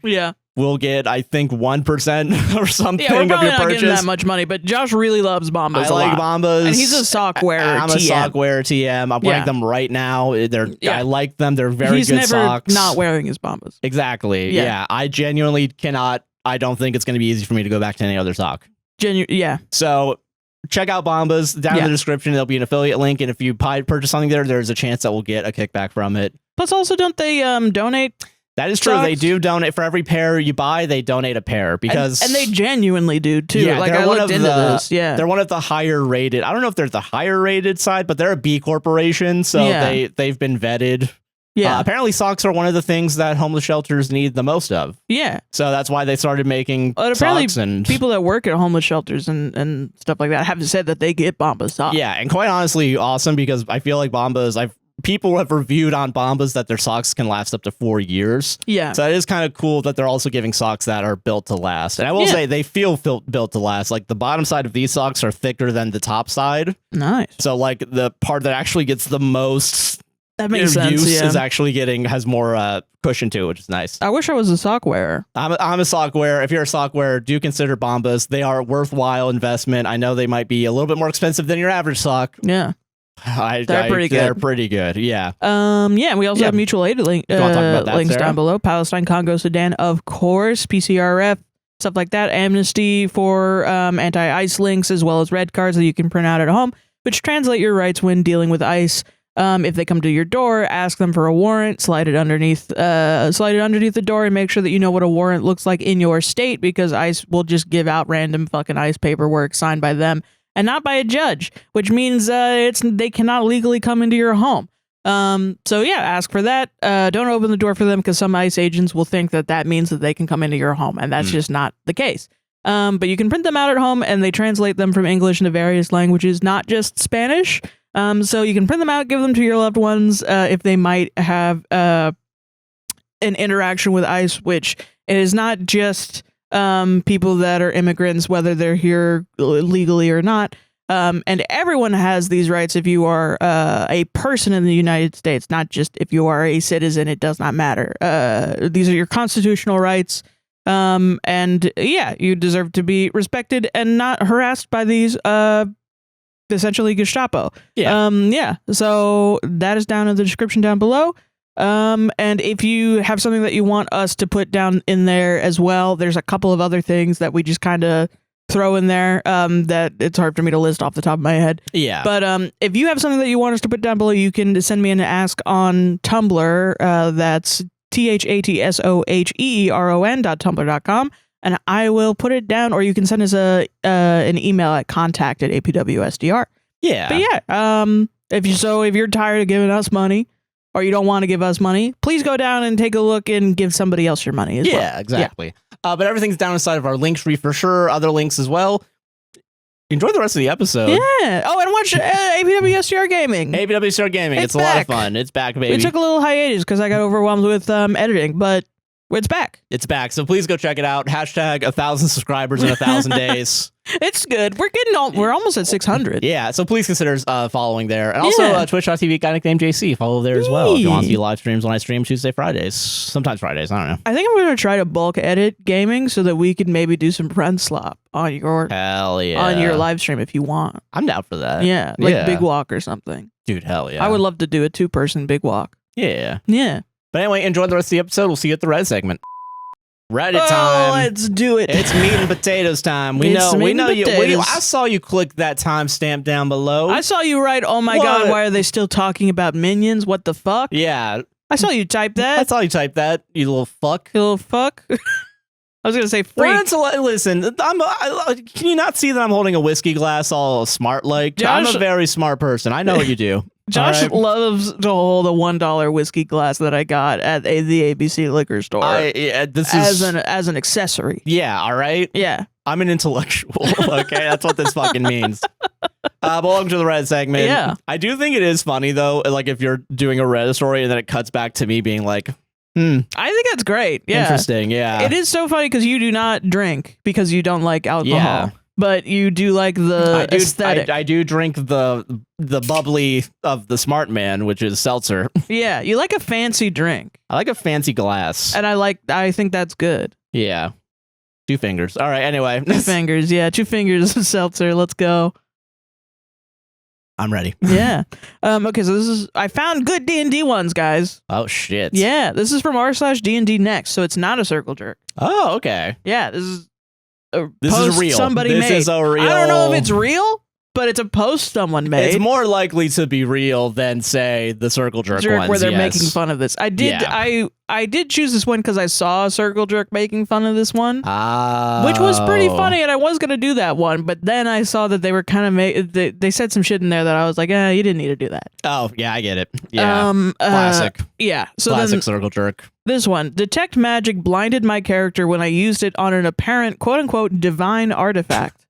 we'll get, I think, 1% or something of your purchase. Not getting that much money, but Josh really loves Bombas. I like Bombas, and he's a sock wearer. I'm a sock wearer TM. I'm wearing them right now. I like them. They're very good socks. He's never not wearing his Bombas. Exactly. Yeah. I genuinely cannot. I don't think it's going to be easy for me to go back to any other sock. So check out Bombas down in the description. There'll be an affiliate link, and if you purchase something there's a chance that we'll get a kickback from it. Plus, also, don't they donate? That is true. Socks? They do donate for every pair you buy. They donate a pair because and they genuinely do too. Yeah, like I looked into this. Yeah, they're one of the higher rated. I don't know if they're the higher rated side, but they're a B corporation, so they've been vetted. Yeah. Apparently socks are one of the things that homeless shelters need the most of. Yeah. So that's why they started making socks. And people that work at homeless shelters and stuff like that have said that they get Bombas socks. Yeah, and quite honestly, awesome, because I feel like Bombas, people have reviewed on Bombas that their socks can last up to 4 years. Yeah. So it is kind of cool that they're also giving socks that are built to last. And I will say they feel built to last. Like the bottom side of these socks are thicker than the top side. Nice. So like the part that actually gets the most that makes sense, use yeah. is actually has more cushion to it, which is nice. I wish I was a sock wearer. I'm a sock wearer. If you're a sock wearer, do consider Bombas. They are a worthwhile investment. I know they might be a little bit more expensive than your average sock. Yeah. They're pretty good. They're pretty good. Yeah. Yeah. We also have mutual aid links Sarah? down below. Palestine, Congo, Sudan, of course. PCRF, stuff like that. Amnesty for anti-ICE links, as well as red cards that you can print out at home, which translate your rights when dealing with ICE. If they come to your door, ask them for a warrant. Slide it underneath the door, and make sure that you know what a warrant looks like in your state, because ICE will just give out random fucking ICE paperwork signed by them and not by a judge, which means they cannot legally come into your home. So yeah, ask for that. Don't open the door for them, because some ICE agents will think that means that they can come into your home, and that's just not the case. But you can print them out at home, and they translate them from English into various languages, not just Spanish. So you can print them out, give them to your loved ones if they might have an interaction with ICE, which is not just people that are immigrants, whether they're here legally or not. And everyone has these rights if you are a person in the United States, not just if you are a citizen. It does not matter. These are your constitutional rights. And yeah, you deserve to be respected and not harassed by these essentially Gestapo. Yeah. So that is down in the description down below. And if you have something that you want us to put down in there as well, there's a couple of other things that we just kind of throw in there that it's hard for me to list off the top of my head. Yeah. But if you have something that you want us to put down below, you can send me an ask on Tumblr. That's THATSOHEERON.tumblr.com. And I will put it down, or you can send us an email at contact@APWSTR. Yeah. But yeah, if you're tired of giving us money, or you don't want to give us money, please go down and take a look and give somebody else your money as well. Yeah, exactly. Yeah. But everything's down inside of our link tree for sure. Other links as well. Enjoy the rest of the episode. Yeah. Oh, and watch APWSTR Gaming. APWSTR Gaming. It's a lot of fun. It's back, baby. We took a little hiatus because I got overwhelmed with editing, but it's back. It's back. So please go check it out. Hashtag 1,000 subscribers in 1,000 days. It's good. We're almost at 600. Yeah. So please consider following there. And also twitch.tv, guy nicknamed JC. Follow there as well. If you want to see live streams when I stream Tuesday, Fridays. Sometimes Fridays. I don't know. I think I'm going to try to bulk edit gaming so that we can maybe do some friend slop on your live stream if you want. I'm down for that. Yeah. Like Big Walk or something. Dude, hell yeah. I would love to do a 2-person Big Walk. Yeah. Yeah. But anyway, enjoy the rest of the episode. We'll see you at the Red segment. Reddit time. Oh, let's do it. It's meat and potatoes time. We know you. I saw you click that timestamp down below. I saw you write, oh my God, why are they still talking about Minions? What the fuck? Yeah. I saw you type that. I saw you type that, you little fuck. You little fuck. I was going to say freak. Listen, can you not see that I'm holding a whiskey glass all smart like? I'm a very smart person. I know what you do. Josh loves to hold a $1 whiskey glass that I got at the ABC liquor store. As an accessory. Yeah, all right? Yeah. I'm an intellectual, okay? That's what this fucking means. But welcome to the Reddit segment. Yeah. I do think it is funny, though, like if you're doing a Reddit story and then it cuts back to me being like, I think that's great. Yeah. Interesting, yeah. It is so funny because you do not drink because you don't like alcohol. Yeah. But you do like the aesthetic. I do drink the bubbly of the smart man, which is seltzer. Yeah, you like a fancy drink. I like a fancy glass. And I think that's good. Yeah. 2 fingers. All right, anyway. 2 fingers, yeah. 2 fingers of seltzer. Let's go. I'm ready. Yeah. Okay, so I found good D&D ones, guys. Oh, shit. Yeah, this is from r/DNDNext, so it's not a circle jerk. Oh, okay. Yeah, this is real. Somebody made. This is a real. I don't know if it's real, but it's a post someone made. It's more likely to be real than, say, the circle jerk ones, where they're making fun of this. I did choose this one because I saw a circle jerk making fun of this one, which was pretty funny, and I was gonna do that one, but then I saw that they were kind of they said some shit in there that I was like, you didn't need to do that. Oh yeah, I get it. Yeah, classic. Yeah, so classic circle jerk. This one, detect magic blinded my character when I used it on an apparent quote unquote divine artifact.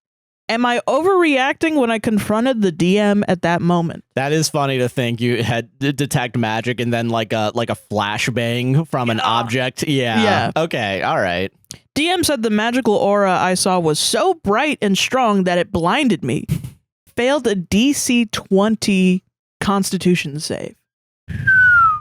Am I overreacting when I confronted the DM at that moment? That is funny to think you had detect magic and then like a flashbang from an object. Yeah. Okay. All right. DM said the magical aura I saw was so bright and strong that it blinded me. Failed a DC 20 Constitution save.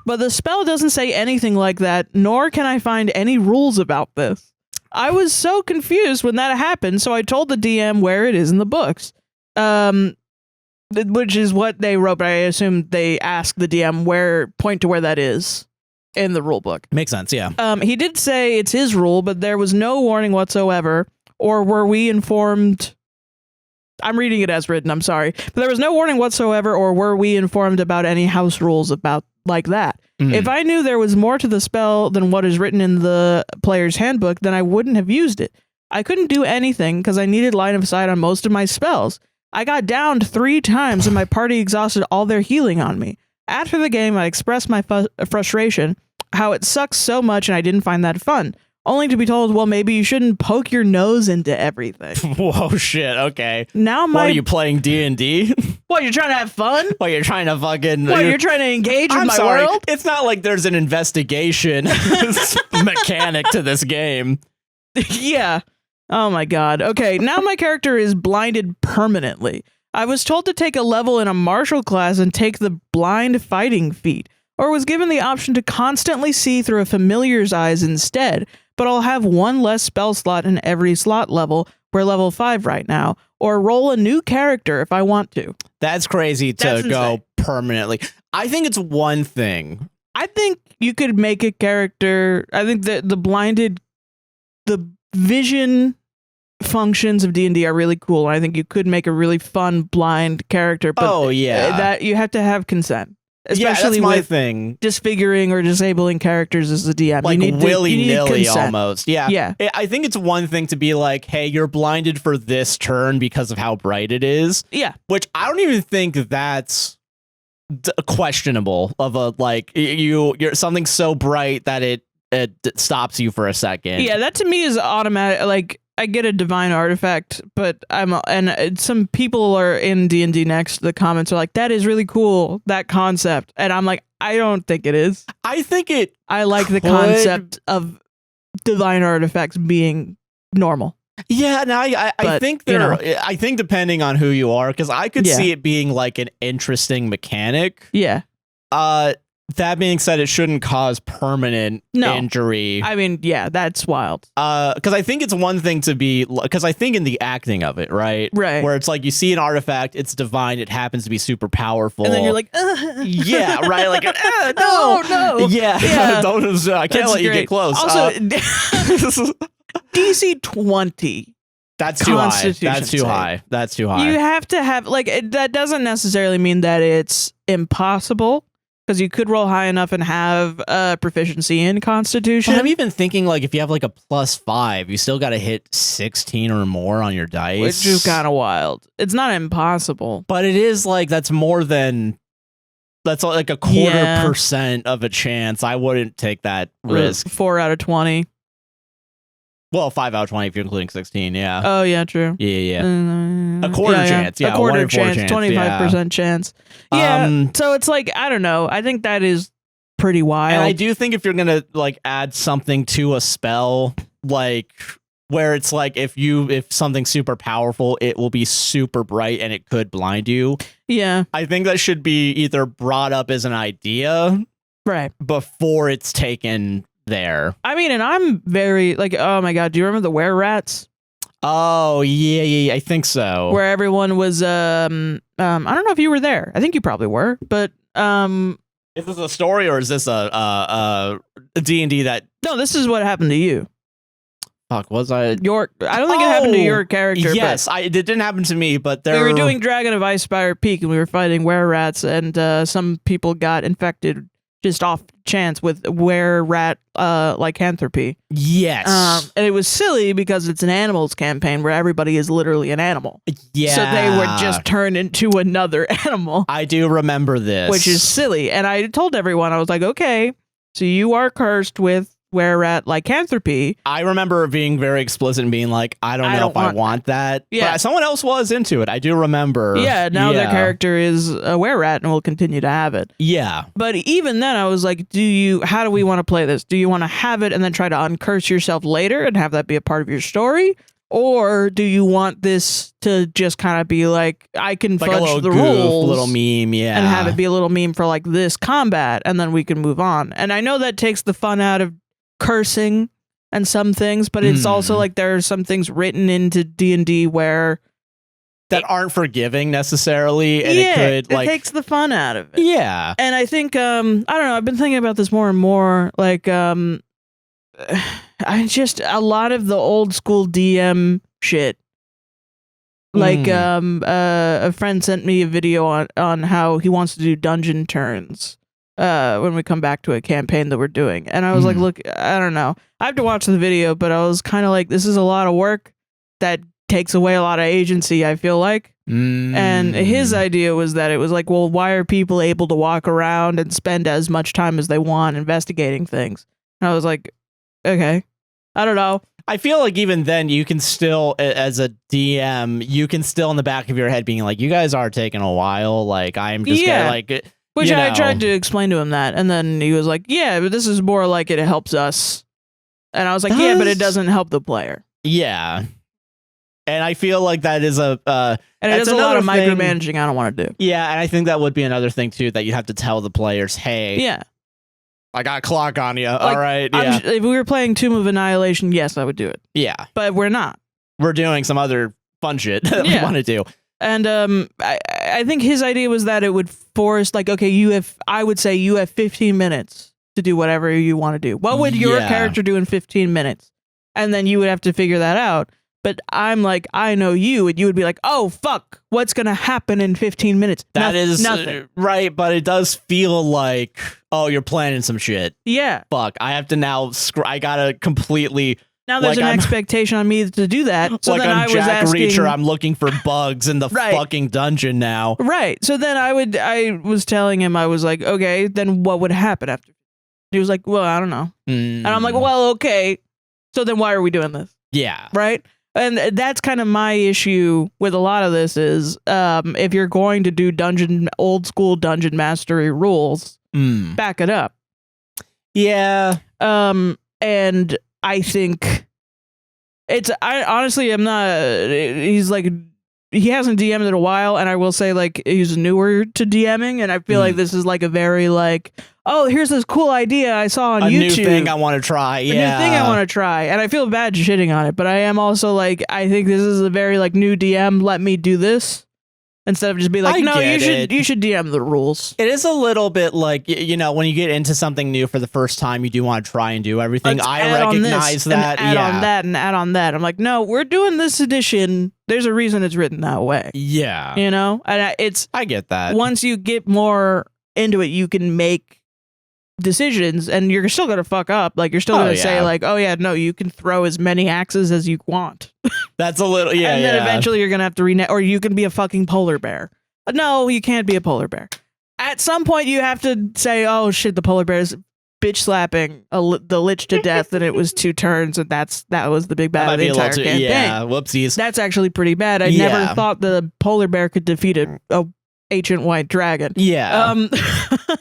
But the spell doesn't say anything like that, nor can I find any rules about this. I was so confused when that happened, so I told the DM where it is in the books. Which is what they wrote, but I assume they asked the DM point to where that is in the rule book. Makes sense, yeah. He did say it's his rule, but there was no warning whatsoever, or were we informed... I'm reading it as written, I'm sorry. But there was no warning whatsoever, or were we informed about any house rules about like that. If I knew there was more to the spell than what is written in the player's handbook, then I wouldn't have used it. I couldn't do anything because I needed line of sight on most of my spells. I got downed 3 times and my party exhausted all their healing on me. After the game, I expressed my frustration, how it sucks so much and I didn't find that fun. Only to be told, well, maybe you shouldn't poke your nose into everything. Whoa, shit, okay. Now What, are you playing D&D? What, you're trying to have fun? What, you're trying to fucking... What, you're trying to engage with my world? It's not like there's an investigation mechanic to this game. Yeah. Oh my god. Okay, now my character is blinded permanently. I was told to take a level in a martial class and take the blind fighting feat, or was given the option to constantly see through a familiar's eyes instead, but I'll have 1 less spell slot in every slot level. We're level 5 right now, or roll a new character if I want to. That's crazy to go permanently. I think it's one thing. I think you could make a character, I think that the vision functions of D&D are really cool, and I think you could make a really fun blind character, but that you have to have consent. Especially that's my with thing. Disfiguring or disabling characters as the DM. Like willy-nilly almost. Yeah. I think it's one thing to be like, hey, you're blinded for this turn because of how bright it is. Yeah. Which I don't even think that's questionable of a, like, you're something so bright that it stops you for a second. Yeah, that to me is automatic. Like, I get a divine artifact, but some people are in DNDNext. The comments are like, "That is really cool, that concept," and I'm like, I don't think it is. I think it. I like the concept of divine artifacts being normal. Yeah, no, I think I think depending on who you are, because I could see it being like an interesting mechanic. Yeah. That being said, it shouldn't cause permanent injury. I mean, yeah, that's wild. Because I think it's one thing to be, because I think in the acting of it, right? Right. Where it's like you see an artifact, it's divine, it happens to be super powerful. And then you're like, yeah, right? Like, no. Yeah. Don't, I can't let you get close. Also, DC 20. That's too high. That's too high. That's too high. You have to have, like, that doesn't necessarily mean that it's impossible. Because you could roll high enough and have proficiency in Constitution. But I'm even thinking, like, if you have like a +5, you still got to hit 16 or more on your dice. Which is kind of wild. It's not impossible. But it is like, that's more than, that's like a 0.25% of a chance. I wouldn't take that risk. 4 out of 20. Well, 5 out of 20 if you're including 16, yeah. Oh, yeah, true. Yeah. A quarter chance, yeah. A quarter chance, 25% chance. Yeah, so it's like, I don't know. I think that is pretty wild. And I do think if you're going to, like, add something to a spell, like, where it's like, if something's super powerful, it will be super bright and it could blind you. Yeah. I think that should be either brought up as an idea. Right. Before it's taken there. I mean, and I'm very, like, oh my god, do you remember the were-rats? Oh, yeah, I think so. Where everyone was, I don't know if you were there. I think you probably were, but, is this a story or is this a D&D that... No, this is what happened to you. Fuck, was I... I don't think it happened to your character. Yes, it didn't happen to me, but there... We were doing Dragon of Icespire Peak, and we were fighting were-rats, and some people got infected just off chance with were-rat lycanthropy. Yes. And it was silly because it's an animals campaign where everybody is literally an animal. Yeah. So they would just turn into another animal. I do remember this. Which is silly. And I told everyone, I was like, okay, so you are cursed with were-rat lycanthropy. I remember being very explicit and being like, I don't know if I want that. Yeah. But someone else was into it. I do remember. Yeah, now their character is a were-rat and will continue to have it. Yeah. But even then, I was like, how do we want to play this? Do you want to have it and then try to uncurse yourself later and have that be a part of your story? Or do you want this to just kind of be like, I can like fudge the rules, little meme, yeah, and have it be a little meme for like this combat, and then we can move on. And I know that takes the fun out of cursing and some things, but it's also like there are some things written into D&D where that aren't forgiving necessarily, and it takes the fun out of it. Yeah, and I think I don't know. I've been thinking about this more and more. Like I just a lot of the old school DM shit. Like a friend sent me a video on how he wants to do dungeon turns when we come back to a campaign that we're doing. And I was like, look, I don't know. I have to watch the video, but I was kind of like, this is a lot of work that takes away a lot of agency, I feel like. And his idea was that it was like, well, why are people able to walk around and spend as much time as they want investigating things? And I was like, okay, I don't know. I feel like even then you can still, as a DM, you can still in the back of your head being like, you guys are taking a while. Like, I'm just gonna, like, which I tried to explain to him that. And then he was like, yeah, but this is more like it helps us. And I was like, yeah, but it doesn't help the player. Yeah. And I feel like that is and it is a lot of micromanaging I don't want to do. Yeah. And I think that would be another thing too, that you have to tell the players, hey, yeah, I got a clock on you. Like, all right. Yeah. If we were playing Tomb of Annihilation, yes, I would do it. Yeah. But we're not. We're doing some other fun shit that we want to do. And I think his idea was that it would force, like, okay, I would say you have 15 minutes to do whatever you want to do. What would your character do in 15 minutes? And then you would have to figure that out. But I'm like, I know you, and you would be like, oh, fuck, what's going to happen in 15 minutes? That is nothing. Right, but it does feel like, oh, you're planning some shit. Yeah. Fuck, I have to now, I gotta completely... Now there's an expectation on me to do that. So like then I'm Jack Reacher, I'm looking for bugs in the right. fucking dungeon now. Right. So then I was telling him, I was like, okay, then what would happen after? He was like, well, I don't know. And I'm like, well, okay. So then why are we doing this? Yeah. Right. And that's kind of my issue with a lot of this is if you're going to do old school dungeon mastery rules, back it up. Yeah. And I think I'm not, he's like, he hasn't DM'd in a while, and I will say, like, he's newer to DMing, and I feel like this is like a very, like, oh, here's this cool idea I saw on YouTube. A new thing I want to try, yeah. A new thing I want to try, and I feel bad shitting on it, but I am also, like, I think this is a very, like, new DM, let me do this, instead of just be like, no, you should DM the rules. It is a little bit like, you know, when you get into something new for the first time, you do want to try and do everything. I recognize that. And add on that and add on that. I'm like, no, we're doing this edition. There's a reason it's written that way. Yeah. You know? And I get that. Once you get more into it, you can make decisions, and you're still going to fuck up. Like, you're still going to say, like, oh, yeah, no, you can throw as many axes as you want. That's a little, yeah. And then eventually you're going to have to or you can be a fucking polar bear. No, you can't be a polar bear. At some point, you have to say, oh, shit, the polar bear is bitch slapping the lich to death, and it was 2 turns, and that was the big bad of the entire campaign. Yeah, whoopsies. That's actually pretty bad. I never thought the polar bear could defeat a ancient white dragon. Yeah.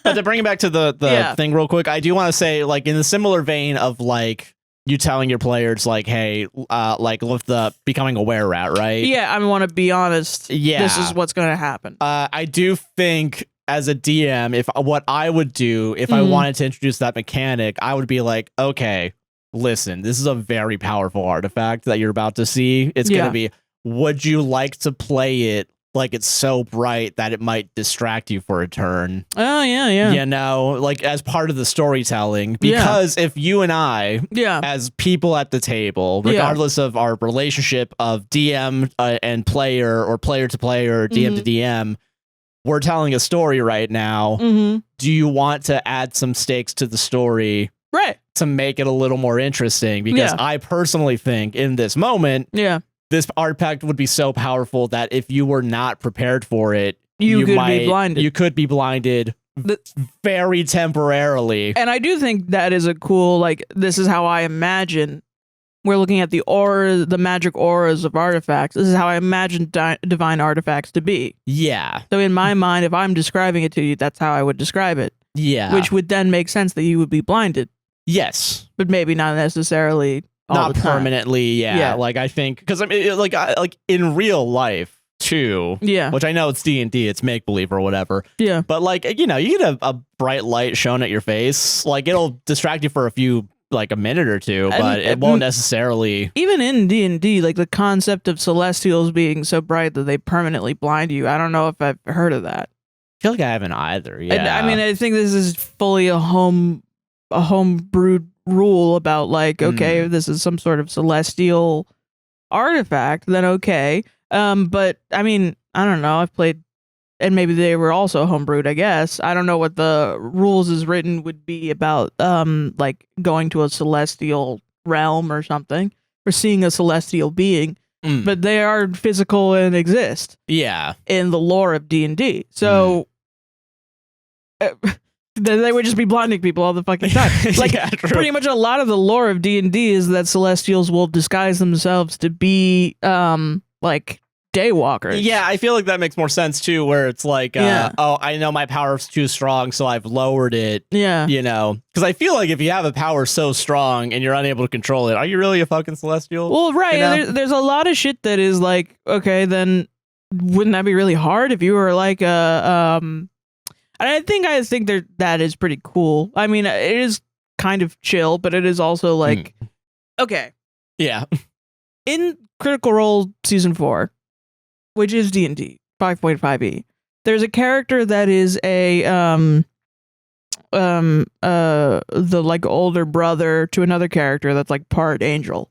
But to bring it back to the thing real quick, I do want to say, like, in the similar vein of, like, you telling your players, like, hey, like, with the becoming a were-rat, right? Yeah, I want to be honest. Yeah. This is what's going to happen. I do think, as a DM, what I would do if I wanted to introduce that mechanic, I would be like, okay, listen, this is a very powerful artifact that you're about to see. It's going to be, would you like to play it like it's so bright that it might distract you for a turn? Oh, yeah. You know, like, as part of the storytelling. Because if you and I, as people at the table, regardless of our relationship of DM and player, or player to player, or DM to DM, we're telling a story right now. Do you want to add some stakes to the story? Right. To make it a little more interesting? Because I personally think in this moment, this artifact would be so powerful that if you were not prepared for it, you could be blinded. You could be blinded, very temporarily. And I do think that is a cool, like, this is how I imagine. We're looking at the aura, the magic auras of artifacts. This is how I imagine divine artifacts to be. Yeah. So in my mind, if I'm describing it to you, that's how I would describe it. Yeah. Which would then make sense that you would be blinded. Yes. But maybe not necessarily all Not the time. permanently, yeah. Like, I think, because I mean, like in real life, too. Yeah. Which I know it's D&D, it's make-believe or whatever. Yeah. But, like, you know, you get a bright light shown at your face, like, it'll distract you for a minute or two, but it won't necessarily. Even in D&D, like, the concept of celestials being so bright that they permanently blind you, I don't know if I've heard of that. I feel like I haven't either, yeah. I mean, I think this is fully a home-brewed rule about, like, okay, if this is some sort of celestial artifact, then okay. But I mean, I don't know. I've played, and maybe they were also homebrewed, I guess. I don't know what the rules as written would be about, like going to a celestial realm or something, or seeing a celestial being. But they are physical and exist. Yeah. In the lore of D&D. So they would just be blinding people all the fucking time. Like, yeah, pretty much a lot of the lore of D&D is that celestials will disguise themselves to be like daywalkers. Yeah, I feel like that makes more sense too, where it's like, oh, I know my power's too strong, so I've lowered it. Yeah. You know, because I feel like if you have a power so strong and you're unable to control it, are you really a fucking celestial? Well, right. You know? There's a lot of shit that is like, okay, then wouldn't that be really hard if you were like and I think that is pretty cool. I mean, it is kind of chill, but it is also like, okay. Yeah. In Critical Role Season 4, which is D&D 5.5e, there's a character that is the like older brother to another character that's like part angel,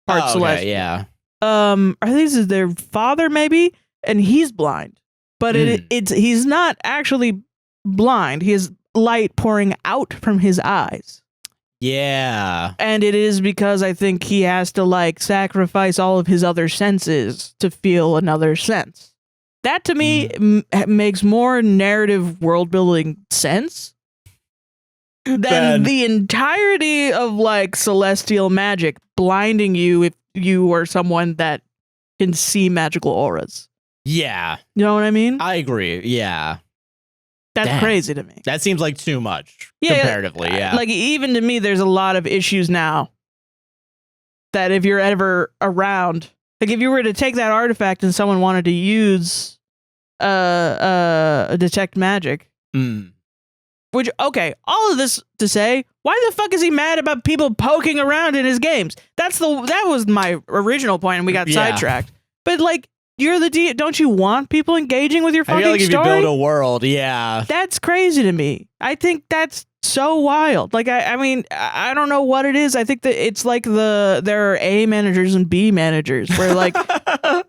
part celestial. Yeah. I think this is their father maybe, and he's blind, but he's not actually blind. He has light pouring out from his eyes. Yeah. And it is because I think he has to like sacrifice all of his other senses to feel another sense. That to me makes more narrative world building sense than the entirety of like celestial magic blinding you if you are someone that can see magical auras. Yeah. You know what I mean? I agree. Yeah. That's crazy to me. That seems like too much comparatively. Yeah. Like, even to me, there's a lot of issues now that if you're ever around, like if you were to take that artifact and someone wanted to use detect magic, which, okay, all of this to say, why the fuck is he mad about people poking around in his games? That was my original point, and we got sidetracked. But like, you're the don't you want people engaging with your fucking story? I feel like if you build a world, that's crazy to me. I think that's so wild. Like, I mean, I don't know what it is. I think that it's like there are A managers and B managers, where like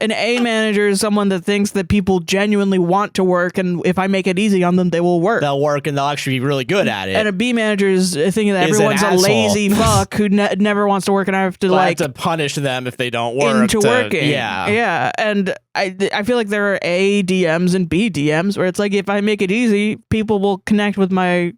an A manager is someone that thinks that people genuinely want to work, and if I make it easy on them, they will work. They'll work, and they'll actually be really good at it. And a B manager is thinking that everyone's a lazy fuck who never wants to work, and I have to have to punish them if they don't work. Into working. Yeah. And I feel like there are A DMs and B DMs where it's like, if I make it easy, people will connect with my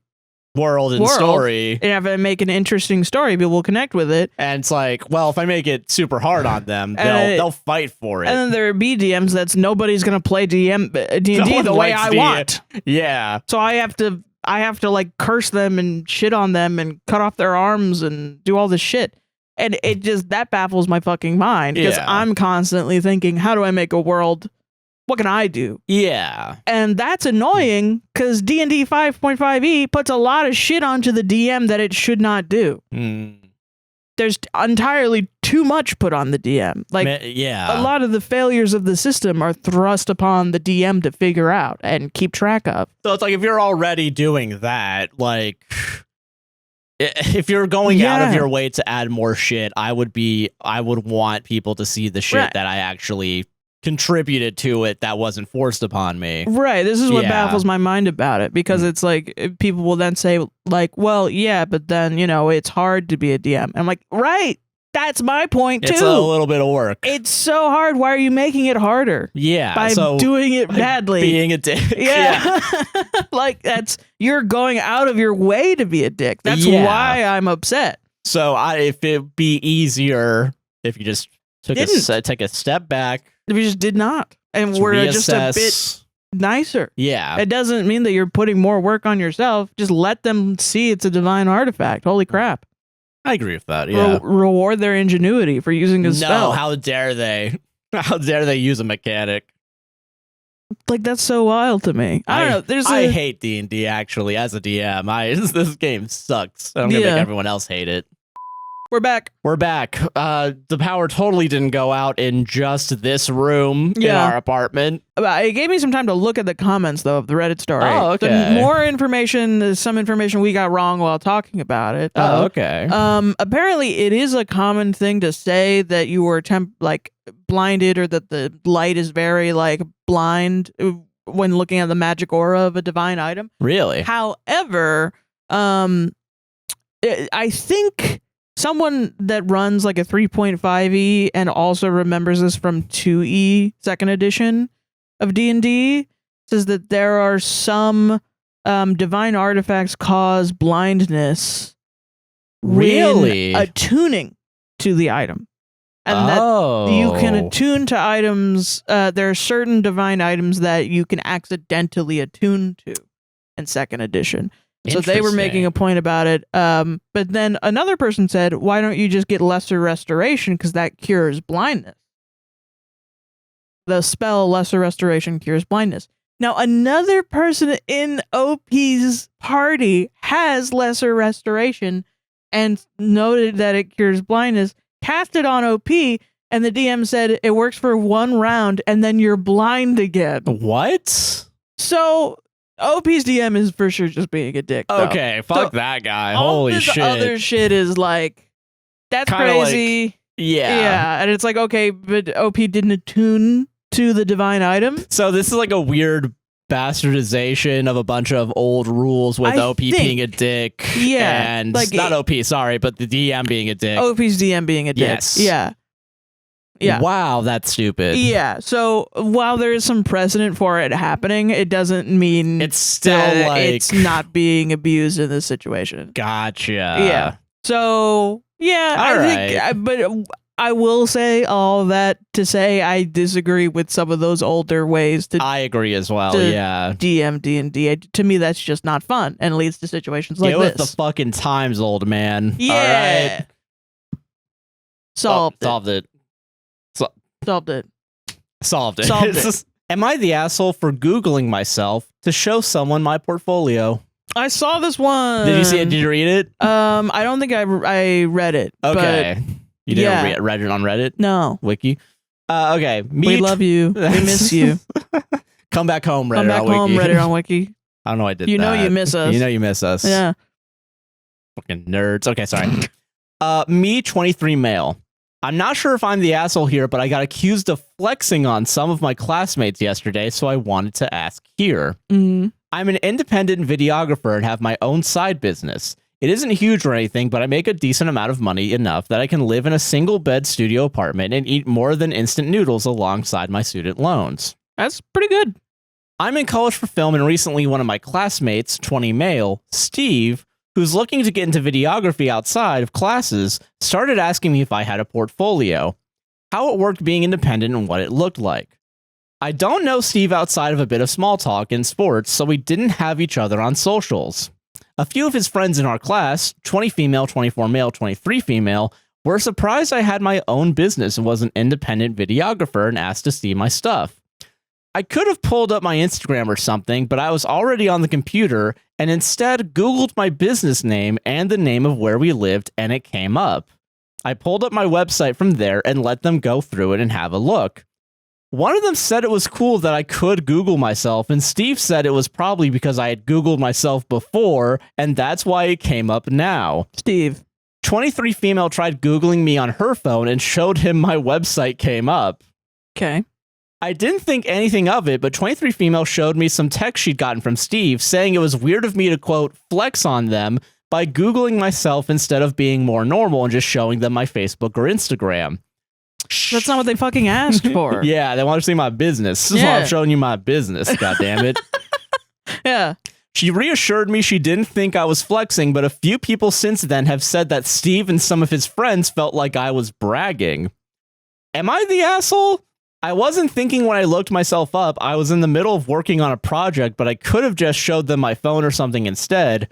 world and story. And if I make an interesting story, people will connect with it. And it's like, well, if I make it super hard on them, they'll fight for it. And then there are B DMs that's nobody's gonna play D&D the way I want. Yeah. So I have to like curse them and shit on them and cut off their arms and do all this shit. And it just, that baffles my fucking mind, because I'm constantly thinking, how do I make a world? What can I do? Yeah. And that's annoying, because D&D 5.5e puts a lot of shit onto the DM that it should not do. There's entirely too much put on the DM. Like, a lot of the failures of the system are thrust upon the DM to figure out and keep track of. So it's like, if you're already doing that, like, if you're going out of your way to add more shit, I would want people to see the shit that I actually contributed to it that wasn't forced upon me. Right. This is what baffles my mind about it, because it's like, people will then say like, well, yeah, but then, you know, it's hard to be a DM. I'm like, right. That's my point, too. It's a little bit of work. It's so hard. Why are you making it harder? Yeah. By doing it badly. Being a dick. Yeah. Like, you're going out of your way to be a dick. That's why I'm upset. So if it'd be easier if you just take a step back. If you just did not. And we're just a bit nicer. Yeah. It doesn't mean that you're putting more work on yourself. Just let them see it's a divine artifact. Holy crap. I agree with that. Yeah. Reward their ingenuity for using a spell. No, how dare they? How dare they use a mechanic? Like, that's so wild to me. I don't know. I hate D&D, actually, as a DM. This game sucks. I'm going to make everyone else hate it. We're back. We're back. The power totally didn't go out in just this room in our apartment. It gave me some time to look at the comments, though, of the Reddit story. Oh, okay. More information, some information we got wrong while talking about it. Oh, okay. Apparently, it is a common thing to say that you were blinded, or that the light is very blind when looking at the magic aura of a divine item. Really? However, I think someone that runs like a 3.5e and also remembers this from 2e 2nd edition of D&D says that there are some divine artifacts cause blindness. Really? When attuning to the item. And that you can attune to items. There are certain divine items that you can accidentally attune to in 2nd edition. So they were making a point about it. But then another person said, why don't you just get lesser restoration? Because that cures blindness. The spell lesser restoration cures blindness. Now, another person in OP's party has lesser restoration and noted that it cures blindness, cast it on OP, and the DM said it works for 1 round and then you're blind again. What? So OP's DM is for sure just being a dick. Though. Okay, fuck that guy. Holy shit. Other shit is that's kinda crazy. Yeah. And it's okay, but OP didn't attune to the divine item. So this is a weird bastardization of a bunch of old rules with OP being a dick. Yeah. And not OP, sorry, but the DM being a dick. OP's DM being a dick. Yes. Yeah. Yeah. Wow, that's stupid. Yeah. So while there is some precedent for it happening, it doesn't mean it's still it's not being abused in this situation. Gotcha. Yeah. So yeah, but I will say all that to say I disagree with some of those older ways to. I agree as well. Yeah. DM D&D. To me, that's just not fun and leads to situations like this. Get with the fucking times, old man. Yeah. All right. Solved it. Solved it. Solved it. Am I the asshole for Googling myself to show someone my portfolio? I saw this one. Did you see it? Did you read it? I don't think I read it. Okay. But you didn't read it on Reddit? No. Wiki? Okay. We love you. We miss you. Come back home, Reddit Come back on home, Wiki. Reddit on Wiki. I don't know I did You that. know you miss us. You know you miss us. Yeah. Fucking nerds. Okay, sorry. Me, 23 male. I'm not sure if I'm the asshole here, but I got accused of flexing on some of my classmates yesterday, so I wanted to ask here. Mm-hmm. I'm an independent videographer and have my own side business. It isn't huge or anything, but I make a decent amount of money enough that I can live in a single-bed studio apartment and eat more than instant noodles alongside my student loans. That's pretty good. I'm in college for film, and recently one of my classmates, 20 male, Steve, who's looking to get into videography outside of classes, started asking me if I had a portfolio, how it worked being independent, and what it looked like. I don't know Steve outside of a bit of small talk in sports, so we didn't have each other on socials. A few of his friends in our class, 20 female, 24 male, 23 female, were surprised I had my own business and was an independent videographer and asked to see my stuff. I could have pulled up my Instagram or something, but I was already on the computer and instead Googled my business name and the name of where we lived, and it came up. I pulled up my website from there and let them go through it and have a look. One of them said it was cool that I could Google myself, and Steve said it was probably because I had Googled myself before, and that's why it came up now. Steve. 23 female tried Googling me on her phone and showed him my website came up. Okay. I didn't think anything of it, but 23 female showed me some text she'd gotten from Steve saying it was weird of me to, quote, flex on them, by Googling myself instead of being more normal and just showing them my Facebook or Instagram. That's not what they fucking asked for. Yeah, they want to see my business. This is why I'm showing you my business, goddammit. Yeah. She reassured me she didn't think I was flexing, but a few people since then have said that Steve and some of his friends felt like I was bragging. Am I the asshole? I wasn't thinking when I looked myself up. I was in the middle of working on a project, but I could have just showed them my phone or something instead.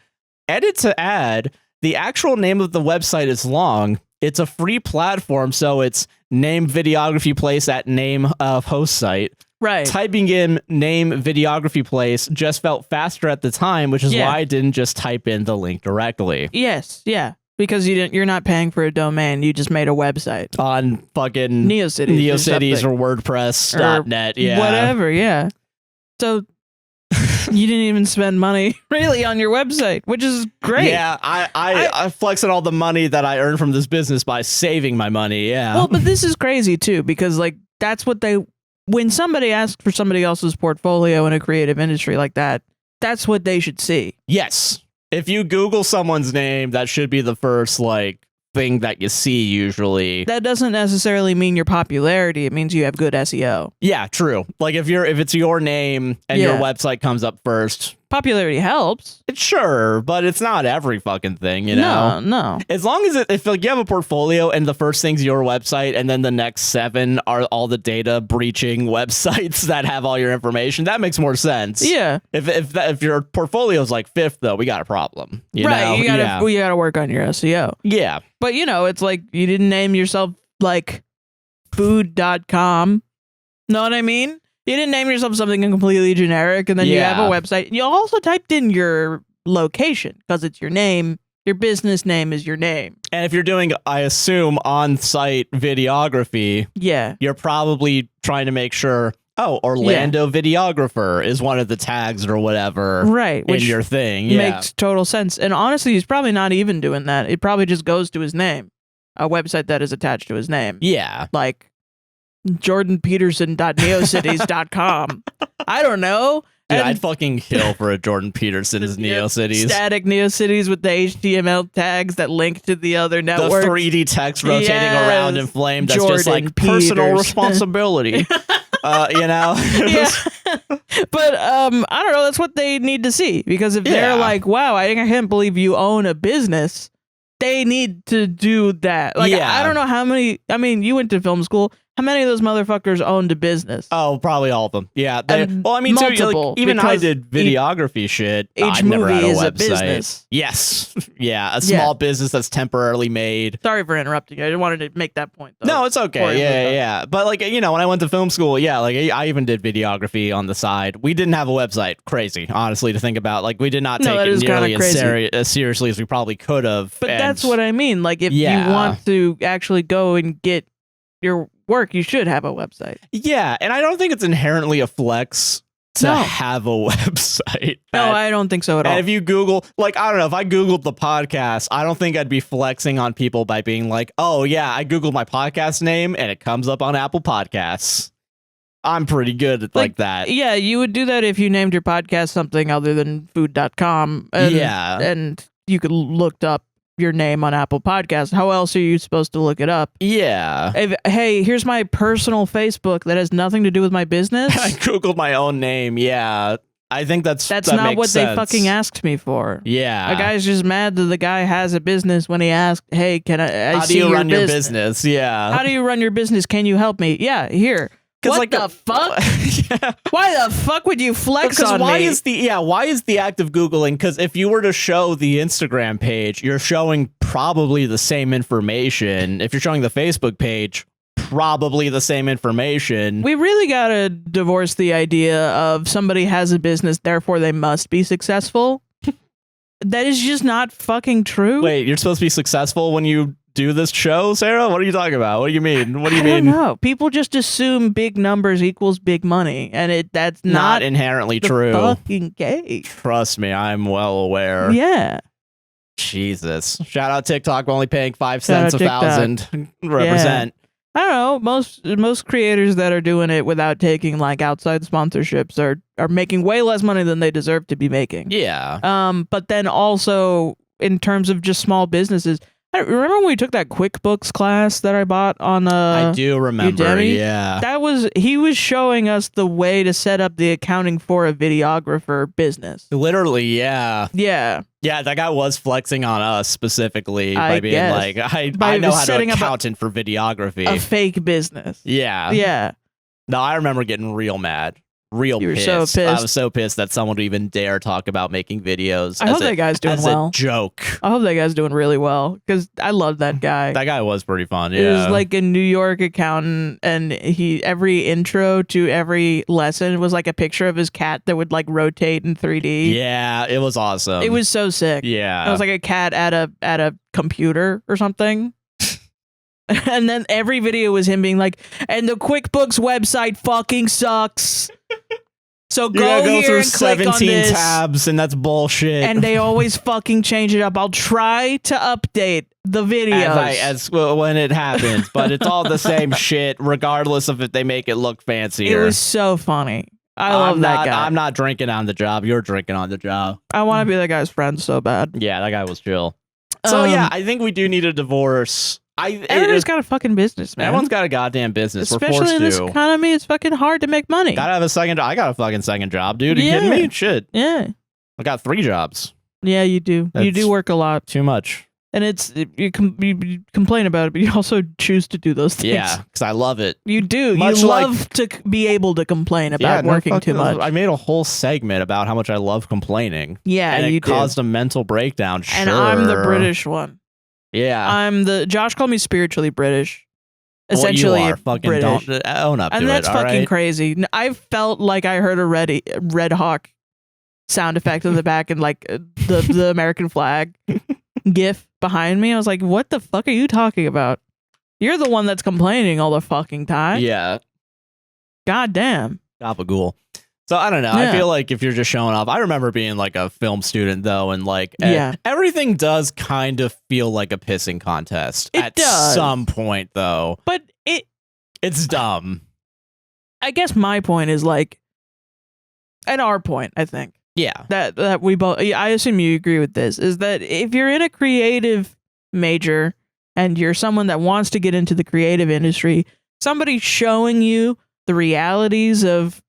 Edit to add, the actual name of the website is long. It's a free platform, so it's name videography place at name of host site. Right. Typing in name videography place just felt faster at the time, which is why I didn't just type in the link directly. Yes, yeah. Because you're not paying for a domain, you just made a website. On fucking NeoCities or WordPress.net, yeah. Whatever, yeah. So you didn't even spend money really on your website, which is great. Yeah, I flex on all the money that I earned from this business by saving my money, yeah. Well, but this is crazy too, because like that's what when somebody asks for somebody else's portfolio in a creative industry like that, that's what they should see. Yes. If you Google someone's name, that should be the first like thing that you see usually. That doesn't necessarily mean your popularity. It means you have good SEO. Yeah, true. Like if it's your name and your website comes up first. Popularity helps. Sure, but it's not every fucking thing, you know? No. As long as if like you have a portfolio and the first thing's your website and then the next 7 are all the data breaching websites that have all your information, that makes more sense. Yeah. If your portfolio is like 5th though, we got a problem. You know? You gotta work on your SEO. Yeah. But you know, it's like you didn't name yourself like food.com. Know what I mean? You didn't name yourself something completely generic, and then you have a website. You also typed in your location because it's your name. Your business name is your name. And if you're doing, I assume, on-site videography, you're probably trying to make sure, Orlando videographer is one of the tags or whatever in your thing. Makes total sense. And honestly, he's probably not even doing that. It probably just goes to his name. A website that is attached to his name. Yeah. Like jordanpeterson.neocities.com. I don't know. Dude, I'd fucking kill for a Jordan Peterson's NeoCities. Static NeoCities with the HTML tags that link to the other networks. The 3D text rotating around in flame. That's Jordan just like Peters. personal responsibility. You know? Yeah. But I don't know. That's what they need to see. Because if they're like, wow, I can't believe you own a business, they need to do that. Like, I don't know how many. I mean, you went to film school. How many of those motherfuckers owned a business? Oh, probably all of them. Yeah. Well, I mean, multiple, too, even I did videography shit. Each movie is a business. Yes. Yeah. A small business that's temporarily made. Sorry for interrupting. I wanted to make that point, though. No, it's okay. Yeah. But, like, you know, when I went to film school, like, I even did videography on the side. We didn't have a website. Crazy, honestly, to think about. Like, we did not take it nearly as seriously as we probably could have. But that's what I mean. Like, if you want to actually go and get your work, you should have a website. Yeah, and I don't think it's inherently a flex to have a website. No, I don't think so at all. And if you Google, like, I don't know, if I Googled the podcast, I don't think I'd be flexing on people by being like, oh yeah, I Googled my podcast name and it comes up on Apple Podcasts. I'm pretty good at like that. Yeah, you would do that if you named your podcast something other than food.com. And you could look up your name on Apple Podcasts. How else are you supposed to look it up? Yeah. Hey, here's my personal Facebook that has nothing to do with my business. I Googled my own name. Yeah. I think that not what sense. They fucking asked me for. Yeah. A guy's just mad that the guy has a business when he asked, hey, can I How do you run your business? Yeah. How do you run your business? Can you help me? Yeah, here. What like the fuck? Why the fuck would you flex on me? Why is the act of Googling? Because if you were to show the Instagram page, you're showing probably the same information. If you're showing the Facebook page, probably the same information. We really gotta divorce the idea of somebody has a business, therefore they must be successful. That is just not fucking true. Wait, you're supposed to be successful when you do this show, Sarah? What are you talking about? What do you mean? What do you mean? I don't know. People just assume big numbers equals big money, and that's not inherently true. Fucking case. Trust me, I'm well aware. Yeah. Jesus. Shout out TikTok, only paying 5 cents a thousand. Represent. I don't know. Most creators that are doing it without taking like outside sponsorships are making way less money than they deserve to be making. Yeah. But then also in terms of just small businesses. I remember when we took that QuickBooks class that I bought on I do remember, Udemy? yeah. He was showing us the way to set up the accounting for a videographer business. Literally, yeah. Yeah. Yeah, that guy was flexing on us specifically by being guess. like, I know how to accountant for videography. A fake business. Yeah. Yeah. No, I remember getting real mad. You were Pissed. so pissed. I was so pissed that someone would even dare talk about making videos. I hope that guy's doing well. A joke. I hope that guy's doing really well because I love that guy. That guy was pretty fun. Yeah. He was like a New York accountant, and every intro to every lesson was like a picture of his cat that would like rotate in 3D. Yeah, it was awesome. It was so sick. Yeah. It was like a cat at a computer or something. And then every video was him being like, and the QuickBooks website fucking sucks. So go here through and click 17 on this. tabs, and that's bullshit. And they always fucking change it up. I'll try to update the videos when it happens, but it's all the same shit, regardless of if they make it look fancier. It was so funny. I love that guy. I'm not drinking on the job. You're drinking on the job. I want to be that guy's friend so bad. Yeah, that guy was chill. So yeah, I think we do need a divorce. Everyone's got a fucking business, man. Everyone's got a goddamn business. Especially We're forced in this economy, it's fucking hard to make money. Gotta have a second. I got a fucking second job, dude. Are you kidding me? Shit. Yeah. I got 3 jobs. Yeah, you do. You do work a lot. Too much. And you complain about it, but you also choose to do those things. Yeah, because I love it. You do. Much you love to be able to complain about working too much. I made a whole segment about how much I love complaining. Yeah, and you it caused a mental breakdown. And I'm the British one. Yeah. Josh called me spiritually British. Essentially you are. Fucking British. Don't own up to it. And that's fucking right? crazy. I felt like I heard a Red Hawk sound effect in the back and like the American flag gif behind me. I was like, what the fuck are you talking about? You're the one that's complaining all the fucking time. Yeah. God damn. Gabagool. So I don't know. Yeah. I feel like if you're just showing off, I remember being like a film student though, and like everything does kind of feel like a pissing contest at some point though. But it's dumb. I guess my point is like, and our point, I think. Yeah. That we both, I assume you agree with this, is that if you're in a creative major and you're someone that wants to get into the creative industry, somebody showing you the realities of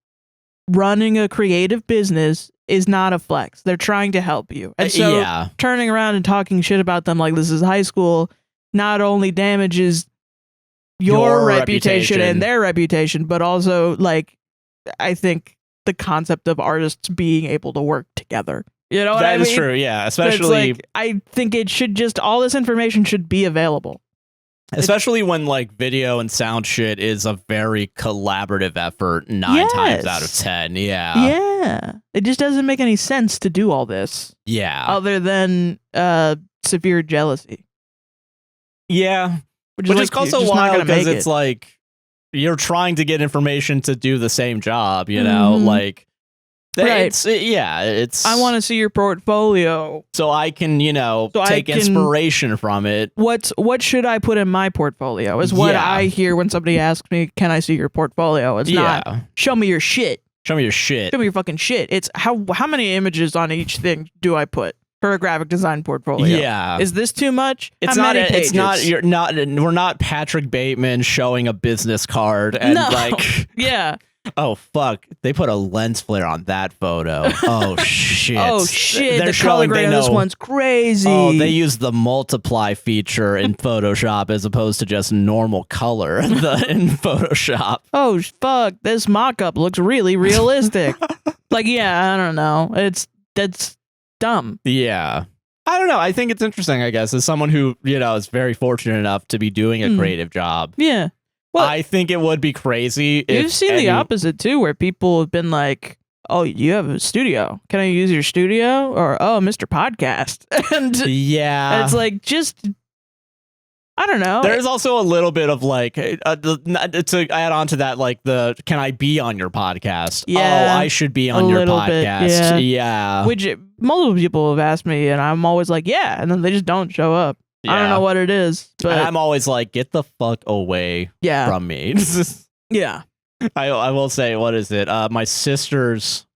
running a creative business is not a flex. They're trying to help you. And so turning around and talking shit about them like this is high school not only damages your reputation and their reputation, but also like I think the concept of artists being able to work together. You know what I mean? That is true, yeah. Especially like, I think it should just all this information should be available. Especially when like video and sound shit is a very collaborative effort 9 times out of 10. Yeah. Yeah. It just doesn't make any sense to do all this. Yeah. Other than severe jealousy. Yeah. Which is also wild because it's like you're trying to get information to do the same job, you know? Like It's I want to see your portfolio so I can, take inspiration from it. What should I put in my portfolio is what I hear when somebody asks me, can I see your portfolio? It's not, show me your shit. Show me your shit. Show me your fucking shit. It's how many images on each thing do I put for a graphic design portfolio? Yeah. Is this too much? It's how not, many pages? we're not Patrick Bateman showing a business card and yeah. Oh, fuck. They put a lens flare on that photo. Oh, shit. Oh, shit. The color grade on this one's crazy. Oh, they use the multiply feature in Photoshop as opposed to just normal color in Photoshop. Oh, fuck. This mock-up looks really realistic. I don't know. That's dumb. Yeah. I don't know. I think it's interesting, I guess, as someone who, is very fortunate enough to be doing a creative job. Yeah. Well, I think it would be crazy. You've seen the opposite too, where people have been like, "Oh, you have a studio. Can I use your studio?" Or, "Oh, Mr. Podcast." And it's like just, I don't know. There's also a little bit of like to add on to that, like the "Can I be on your podcast?" Yeah, oh, I should be on your podcast. Yeah, which multiple people have asked me, and I'm always like, "Yeah," and then they just don't show up. I don't know what it is, but I'm always like, get the fuck away from me. Yeah. I will say, what is it? My sister's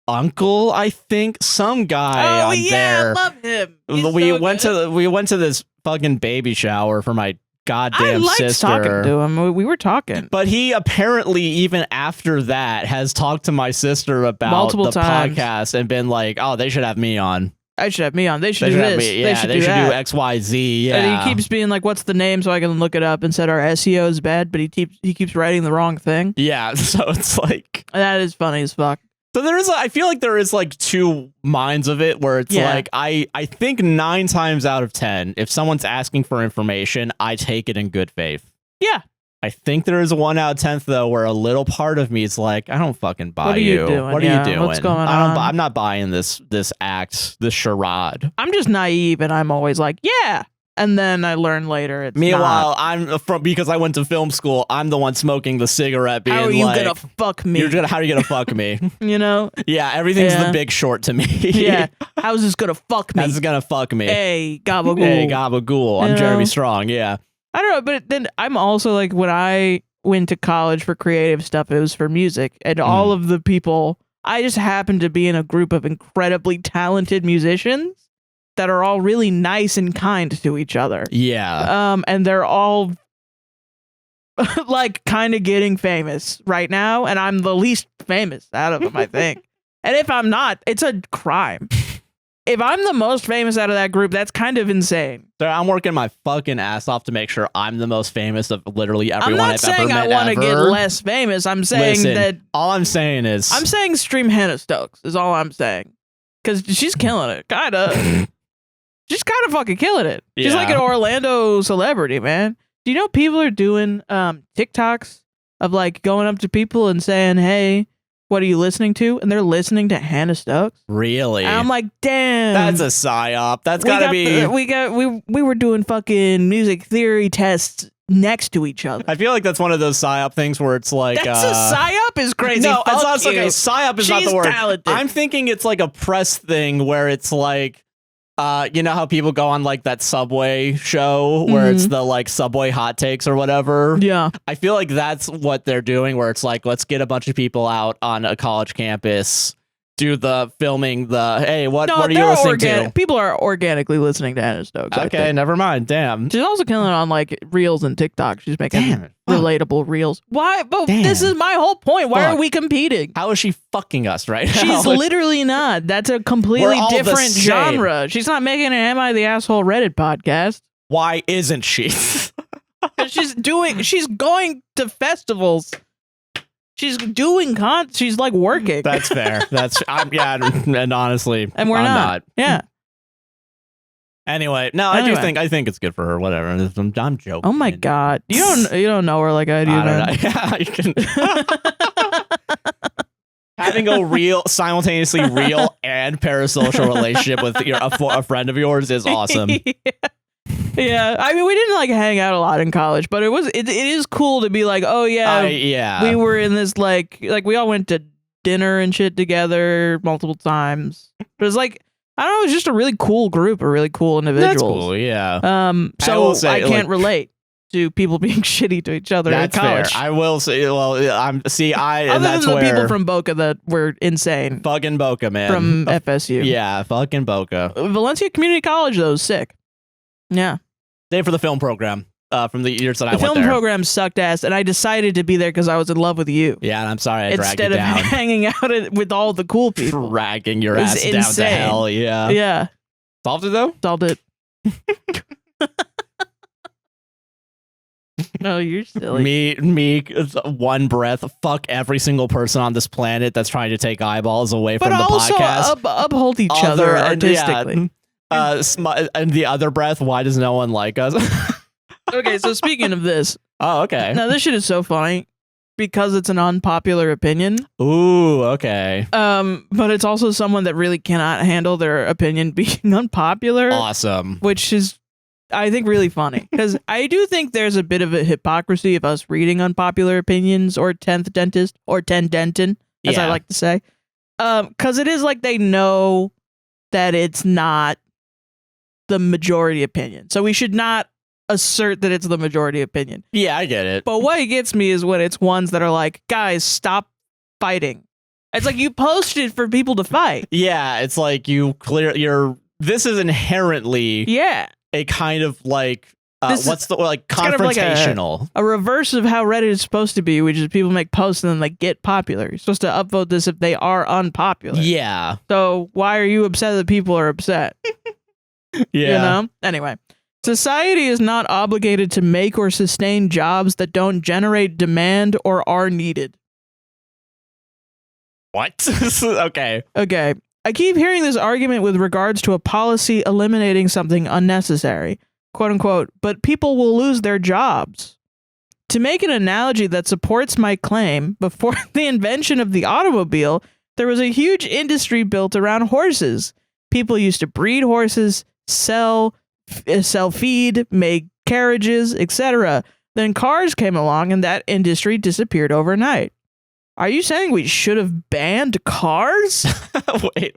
uncle, I think, some guy on there. I love him. We went to this fucking baby shower for my goddamn sister. Talking to him. We were talking. But he apparently, even after that, has talked to my sister about multiple the times. podcast and been like, "Oh, they should have me on. I should have me on. They should do this. They should do X, Y, Z." Yeah. And he keeps being like, "What's the name?" So I can look it up and said our SEO is bad, but he keeps writing the wrong thing. Yeah. So it's like that is funny as fuck. So I feel like there is like two minds of it where it's like I think 9 times out of 10, if someone's asking for information, I take it in good faith. Yeah. I think there is 1 out of 10th though where a little part of me is like, I don't fucking buy you. What are you doing? What's going on? I'm not buying this act, this charade. I'm just naive and I'm always like, yeah. And then I learn later it's Meanwhile, not. because I went to film school, I'm the one smoking the cigarette being like, how are you gonna fuck me? How are you gonna fuck me? You know? Yeah, everything's The Big Short to me. Yeah. How's this gonna fuck me? How's this gonna fuck me? Hey, gabagool. Hey, gabagool. I'm Jeremy Strong, yeah. I don't know, but then I'm also like, when I went to college for creative stuff, it was for music. And all of the people, I just happened to be in a group of incredibly talented musicians that are all really nice and kind to each other. Yeah. And they're all like kind of getting famous right now. And I'm the least famous out of them, I think. And if I'm not, it's a crime. If I'm the most famous out of that group, that's kind of insane. So I'm working my fucking ass off to make sure I'm the most famous of literally everyone I've ever met. I'm not saying I want to get less famous. I'm saying that... All I'm saying is... I'm saying stream Hannah Stokes is all I'm saying. Because she's killing it. Kind of. She's kind of fucking killing it. She's like an Orlando celebrity, man. Do you know people are doing TikToks of like going up to people and saying, hey... what are you listening to? And they're listening to Hannah Stokes. Really? And I'm like, damn. That's a psyop. That's gotta be. We were doing fucking music theory tests next to each other. I feel like that's one of those psyop things where it's like that's a psyop is crazy. No, Fuck it's okay. Psyop is not the word. Talented. I'm thinking it's like a press thing where it's like. You know how people go on like that Subway show where it's the like Subway hot takes or whatever? Yeah. I feel like that's what they're doing where it's like, let's get a bunch of people out on a college campus, do the filming, hey, what are you listening to? People are organically listening to Hannah Stokes. Okay, never mind. Damn. She's also killing it on like Reels and TikTok. She's making relatable Reels. Why? But this is my whole point. Why are we competing? How is she fucking us right now? She's literally not. That's a completely different genre. She's not making an Am I the Asshole Reddit podcast. Why isn't she? She's going to festivals. She's doing she's like working. That's fair. And honestly, and we're not. Yeah. Anyway, no, I think it's good for her. Whatever. I'm joking. Oh my god, you don't know her like I do. I don't know. Yeah, you can. Having a simultaneously real and parasocial relationship with a friend of yours is awesome. Yeah, I mean, we didn't like hang out a lot in college, but it is cool to be like, oh yeah, we were in this like we all went to dinner and shit together multiple times. But it's like, I don't know, it's just a really cool group of really cool individuals. That's cool, yeah. So I can't relate to people being shitty to each other in college. Fair. I will say, well, other than the people from Boca that were insane. Fucking Boca, man. From FSU. Yeah, fucking Boca. Valencia Community College, though, is sick. Yeah. Same for the film program from the years that I went there. The film program sucked ass, and I decided to be there because I was in love with you. Yeah, and I'm sorry I dragged you down. Instead of hanging out with all the cool people. Dragging your ass down to hell, yeah. Yeah. Solved it, though? Solved it. No, you're silly. Me, one breath, fuck every single person on this planet that's trying to take eyeballs away from the podcast. But also uphold each other artistically. And the other breath, why does no one like us? Okay, so speaking of this. Oh, okay. Now, this shit is so funny because it's an unpopular opinion. Ooh, okay. But it's also someone that really cannot handle their opinion being unpopular. Awesome. Which is, I think, really funny. Because I do think there's a bit of a hypocrisy of us reading unpopular opinions or 10th Dentist or 10 Denton, as I like to say. Because it is like they know that it's not the majority opinion. So we should not assert that it's the majority opinion. Yeah, I get it. But what gets me is when it's ones that are like, guys, stop fighting. It's like you posted it for people to fight. Yeah, it's like this is inherently a kind of like confrontational. Like a reverse of how Reddit is supposed to be, which is people make posts and then like get popular. You're supposed to upvote this if they are unpopular. Yeah. So why are you upset that people are upset? Yeah. You know? Anyway. Society is not obligated to make or sustain jobs that don't generate demand or are needed. What? Okay. Okay. I keep hearing this argument with regards to a policy eliminating something unnecessary, quote unquote, but people will lose their jobs. To make an analogy that supports my claim, before the invention of the automobile, there was a huge industry built around horses. People used to breed horses, sell feed, make carriages, etc. Then cars came along and that industry disappeared overnight. Are you saying we should have banned cars? Wait.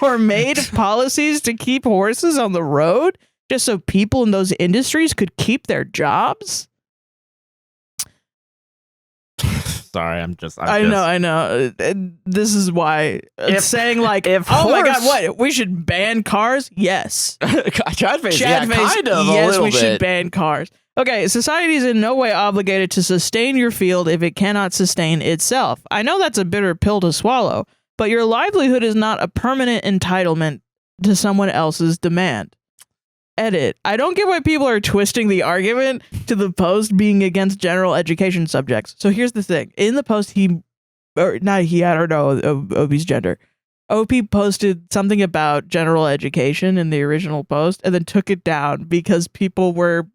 Or made policies to keep horses on the road just so people in those industries could keep their jobs? Sorry, I know. This is why it's saying like, my God, what? We should ban cars? Yes. Chad face, kind of. Yes, we should ban cars. Okay, society is in no way obligated to sustain your field if it cannot sustain itself. I know that's a bitter pill to swallow, but your livelihood is not a permanent entitlement to someone else's demand. Edit. I don't get why people are twisting the argument to the post being against general education subjects. So here's the thing. In the post, I don't know Opie's gender. Opie posted something about general education in the original post and then took it down because people were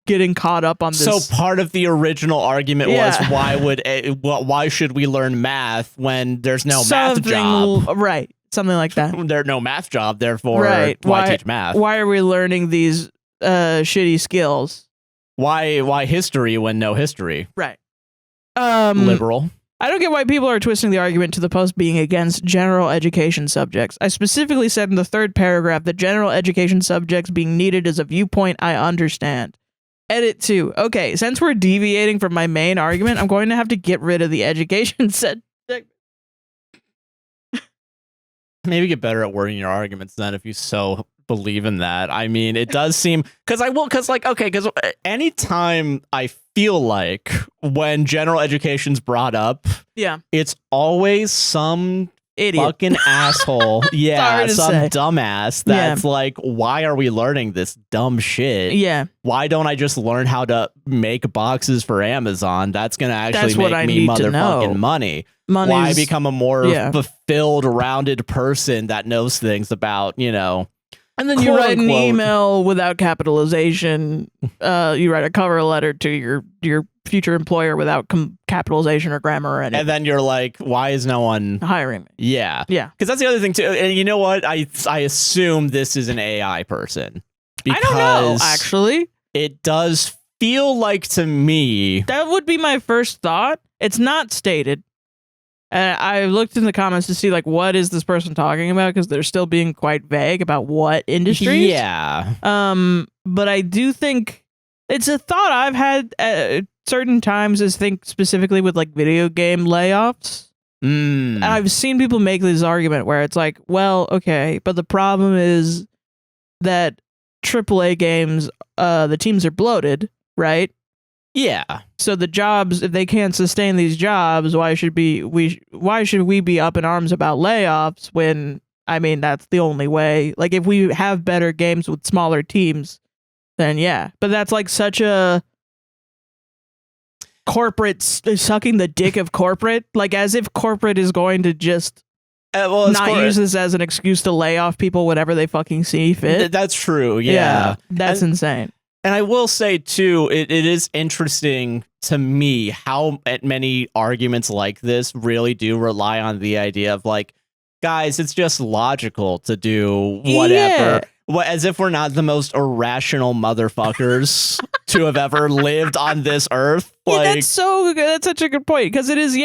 getting caught up on this. So part of the original argument was why should we learn math when there's no math job? Right. Something like that. There's no math job, therefore why teach math? Why are we learning these shitty skills? Why history when no history? Right. Liberal. I don't get why people are twisting the argument to the post being against general education subjects. I specifically said in the third paragraph that general education subjects being needed is a viewpoint I understand. Edit 2. Okay, since we're deviating from my main argument, I'm going to have to get rid of the education segment. Maybe get better at wording your arguments then if you so believe in that. I mean, it does seem because anytime I feel like when general education's brought up, it's always some idiot, fucking asshole, some dumbass that's like, why are we learning this dumb shit? Yeah, why don't I just learn how to make boxes for Amazon? That's gonna actually make me motherfucking money. Why become a more fulfilled, rounded person that knows things about, and then you write an email without capitalization. You write a cover letter to your future employer without capitalization or grammar or anything. And then you're like, why is no one hiring me? Yeah. Because that's the other thing too. And you know what? I assume this is an AI person. I don't know, actually. It does feel like to me. That would be my first thought. It's not stated. I looked in the comments to see, like, what is this person talking about? Because they're still being quite vague about what industries. Yeah. But I do think it's a thought I've had at certain times, is think specifically with, like, video game layoffs. And I've seen people make this argument where it's like, well, okay, but the problem is that AAA games, the teams are bloated, right? Yeah. So the jobs, if they can't sustain these jobs, why should we be up in arms about layoffs when, I mean, that's the only way. Like, if we have better games with smaller teams, then yeah. But that's like such a corporate sucking the dick of corporate, like as if corporate is going to just not use this as an excuse to lay off people whenever they fucking see fit. That's true. Yeah. That's insane. And I will say, too, it is interesting to me how many arguments like this really do rely on the idea of, like, guys, it's just logical to do whatever. Yeah. As if we're not the most irrational motherfuckers to have ever lived on this earth. Yeah, that's so good. That's such a good point because it is.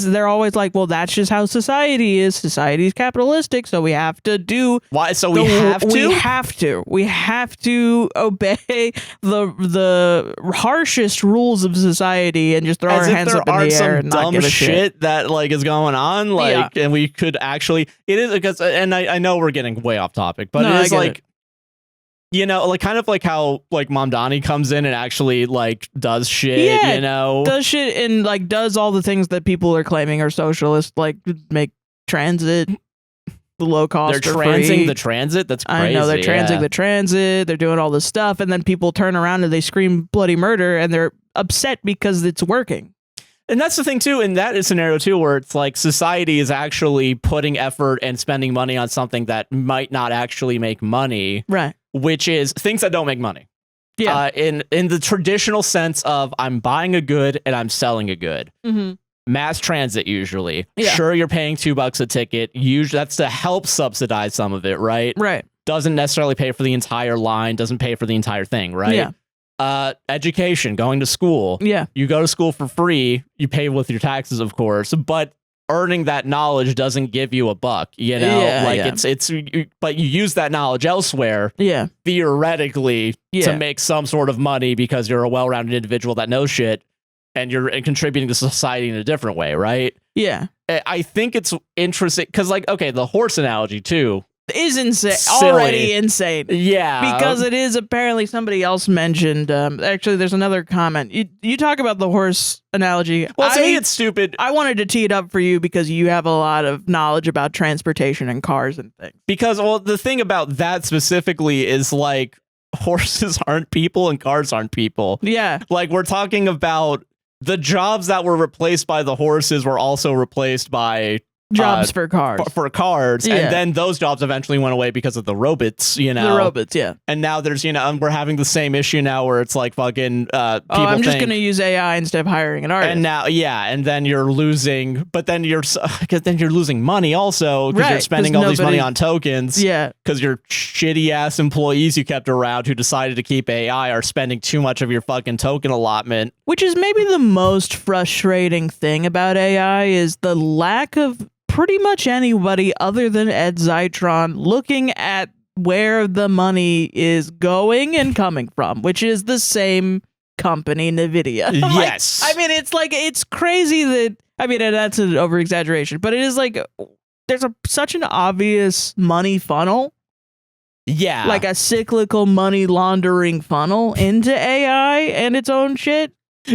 They're always like, well, that's just how society is. Society is capitalistic, so we have to do. Why? So we have to. We have to obey the harshest rules of society and just throw our hands up in the air and not give a shit that like is going on. Like, and we could actually. It is because, and I know we're getting way off topic, but it is like. You know, like kind of like how like Mom Donnie comes in and actually like does shit, you know, does shit and like does all the things that people are claiming are socialist, like make transit the low cost. They're transing the transit. That's crazy. I know they're transing the transit. They're doing all this stuff, and then people turn around and they scream bloody murder, and they're upset because it's working. And that's the thing too, in that scenario too, where it's like society is actually putting effort and spending money on something that might not actually make money, right? Which is things that don't make money. Yeah. In the traditional sense of I'm buying a good and I'm selling a good. Mm-hmm. Mass transit usually. Yeah. Sure, you're paying $2 a ticket. Usually that's to help subsidize some of it, right? Right. Doesn't necessarily pay for the entire line. Doesn't pay for the entire thing, right? Yeah. Education, going to school. Yeah. You go to school for free. You pay with your taxes, of course, but earning that knowledge doesn't give you $1, you know, but you use that knowledge elsewhere, theoretically, to make some sort of money because you're a well-rounded individual that knows shit and you're contributing to society in a different way, right? Yeah. I think it's interesting because, like, okay, the horse analogy too is insane. Silly. Already insane. Yeah. Because it is apparently somebody else mentioned. Actually, there's another comment. You talk about the horse analogy. Well, to me, it's stupid. I wanted to tee it up for you because you have a lot of knowledge about transportation and cars and things. Because, well, the thing about that specifically is like horses aren't people and cars aren't people. Yeah. Like we're talking about the jobs that were replaced by the horses were also replaced by jobs for cars. For cars. Yeah. And then those jobs eventually went away because of the robots, you know. The robots, yeah. And now there's, you know, we're having the same issue now where it's like fucking people I'm just going to use AI instead of hiring an artist. And now, and then you're losing, but then you're losing money also because you're spending all these money on tokens. Yeah. Because your shitty ass employees you kept around who decided to keep AI are spending too much of your fucking token allotment. Which is maybe the most frustrating thing about AI is the lack of pretty much anybody other than Ed Zytron looking at where the money is going and coming from, which is the same company, NVIDIA. Yes. I mean, it's crazy that, I mean, that's an over exaggeration, but it is like, there's such an obvious money funnel. Yeah. Like a cyclical money laundering funnel into AI and its own shit.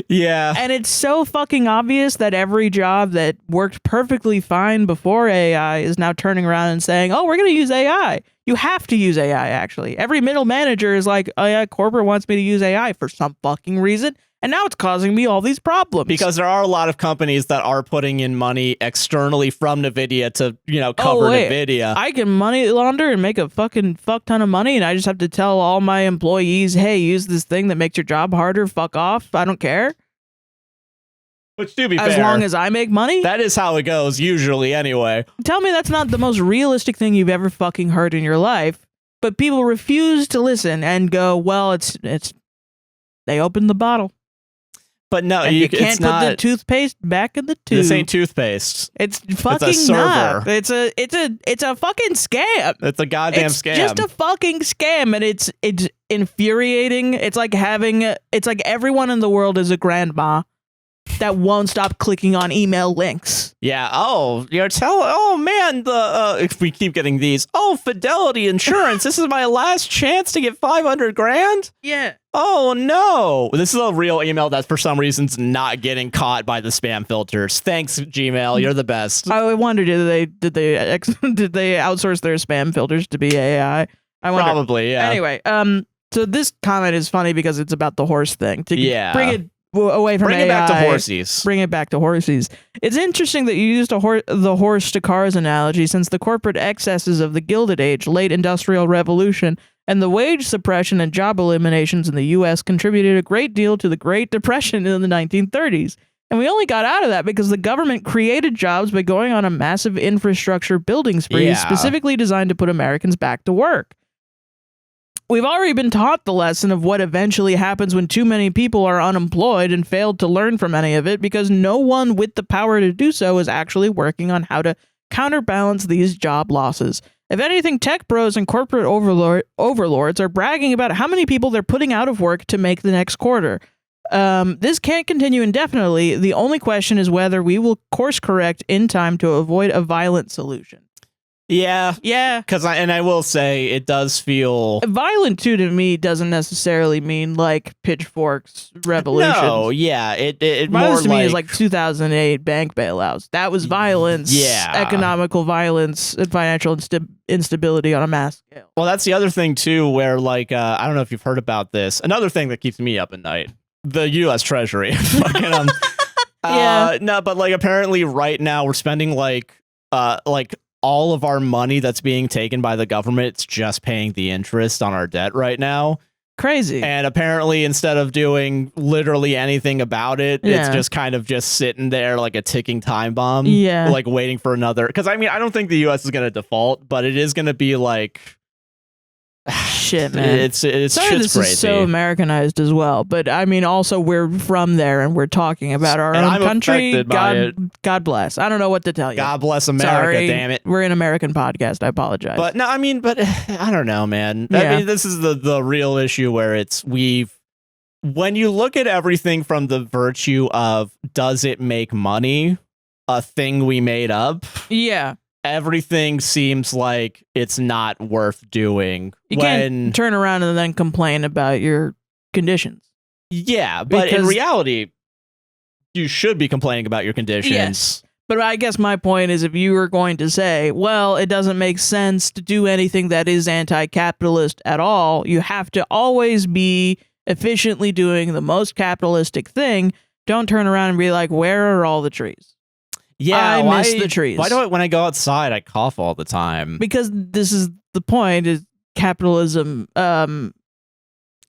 Yeah. And it's so fucking obvious that every job that worked perfectly fine before AI is now turning around and saying, oh, we're going to use AI. You have to use AI, actually. Every middle manager is like, oh, yeah, corporate wants me to use AI for some fucking reason. And now it's causing me all these problems. Because there are a lot of companies that are putting in money externally from NVIDIA to, you know, cover NVIDIA. I can money launder and make a fucking fuck ton of money, and I just have to tell all my employees, hey, use this thing that makes your job harder, fuck off. I don't care. Which, to be fair, as long as I make money? That is how it goes, usually, anyway. Tell me that's not the most realistic thing you've ever fucking heard in your life, but people refuse to listen and go, well, it's they opened the bottle. But no, you can't put the toothpaste back in the tube. This ain't toothpaste. It's fucking it's a server. not. It's a fucking scam. It's a goddamn scam. It's just a fucking scam, and it's infuriating. It's like everyone in the world is a grandma that won't stop clicking on email links. Yeah. Oh, oh man, if we keep getting these, Fidelity Insurance. This is my last chance to get $500,000. Yeah. Oh no! This is a real email that for some reason's not getting caught by the spam filters. Thanks, Gmail. You're the best. I wonder did they outsource their spam filters to be AI? I wonder. Probably, yeah. Anyway, so this comment is funny because it's about the horse thing. Bring it away from AI. Bring it back to horsies. Bring it back to horsies. It's interesting that you used the horse to cars analogy, since the corporate excesses of the Gilded Age, late Industrial Revolution, and the wage suppression and job eliminations in the U.S. contributed a great deal to the Great Depression in the 1930s. And we only got out of that because the government created jobs by going on a massive infrastructure building spree specifically designed to put Americans back to work. We've already been taught the lesson of what eventually happens when too many people are unemployed and failed to learn from any of it because no one with the power to do so is actually working on how to counterbalance these job losses. If anything, tech bros and corporate overlords are bragging about how many people they're putting out of work to make the next quarter. This can't continue indefinitely. The only question is whether we will course correct in time to avoid a violent solution. Yeah. Yeah. Because I will say it does feel violent too to me doesn't necessarily mean like pitchforks revolutions. No, yeah. It violence more to me is like 2008 bank bailouts. That was violence. Yeah. Economical violence and financial instability on a mass scale. Well, that's the other thing too, where like I don't know if you've heard about this. Another thing that keeps me up at night. The U.S. Treasury. Fucking yeah. No, but like apparently right now we're spending like all of our money that's being taken by the government, it's just paying the interest on our debt right now. Crazy. And apparently instead of doing literally anything about it, it's just kind of just sitting there like a ticking time bomb. Yeah. Like waiting for another. Because I mean, I don't think the U.S. is going to default, but it is going to be like... Shit, man. It's this crazy. Is so Americanized as well, but I mean, also we're from there and we're talking about our own country. God bless. I don't know what to tell you. God bless America. Sorry. Damn it. We're an American podcast. I apologize. But no, I mean, but I don't know, man. I mean, this is the real issue where when you look at everything from the virtue of does it make money, a thing we made up. Yeah. Everything seems like it's not worth doing. You can't turn around and then complain about your conditions. Yeah, but in reality, you should be complaining about your conditions. Yes. But I guess my point is if you were going to say, well, it doesn't make sense to do anything that is anti-capitalist at all, you have to always be efficiently doing the most capitalistic thing. Don't turn around and be like, where are all the trees? Yeah, I miss the trees. Why do when I go outside, I cough all the time? Because this is the point: is capitalism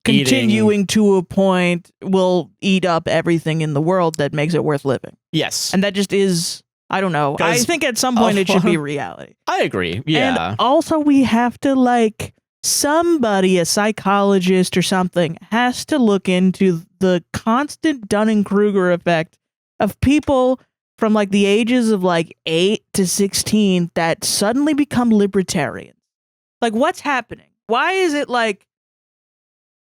continuing to a point will eat up everything in the world that makes it worth living. Yes, and that just is. I don't know. I think at some point it should be reality. I agree. Yeah. And also, we have to somebody, a psychologist or something, has to look into the constant Dunning-Kruger effect of people from like the ages of like 8 to 16 that suddenly become libertarians. Like, what's happening? Why is it like,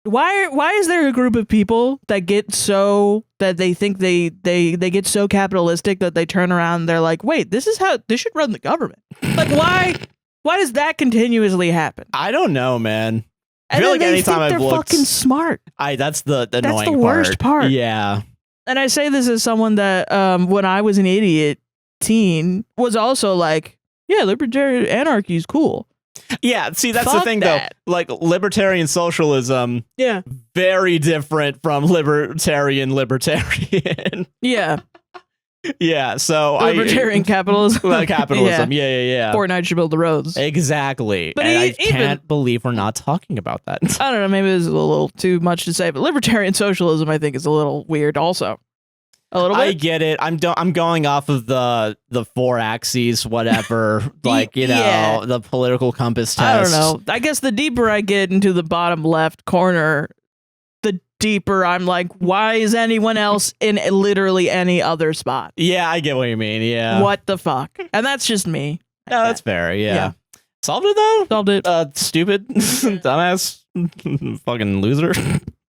why is there a group of people that get so, that they think they get so capitalistic that they turn around and they're like, wait, this is how this should run the government. Like, why does that continuously happen? I don't know, man. I and feel then like they anytime think I've they're looked, fucking smart. That's the annoying That's the worst part. Yeah. And I say this as someone that, when I was an idiot teen, was also like, yeah, libertarian anarchy is cool. Yeah, see, that's the Fuck thing, that. though. Like, libertarian socialism, Yeah. very different from libertarian. Yeah. Yeah, so Libertarian capitalism. Capitalism, yeah. Fortnite should build the roads. Exactly. But and I can't believe we're not talking about that. I don't know, maybe this is a little too much to say, but libertarian socialism, I think, is a little weird also. A little bit? I get it. I'm going off of the four axes, whatever, like, the political compass test. I don't know. I guess the deeper I get into the bottom left corner, the deeper I'm like, why is anyone else in literally any other spot? Yeah, I get what you mean. Yeah. What the fuck? And that's just me. No, that's fair. Yeah. Solved it though? Solved it. Stupid, dumbass, fucking loser.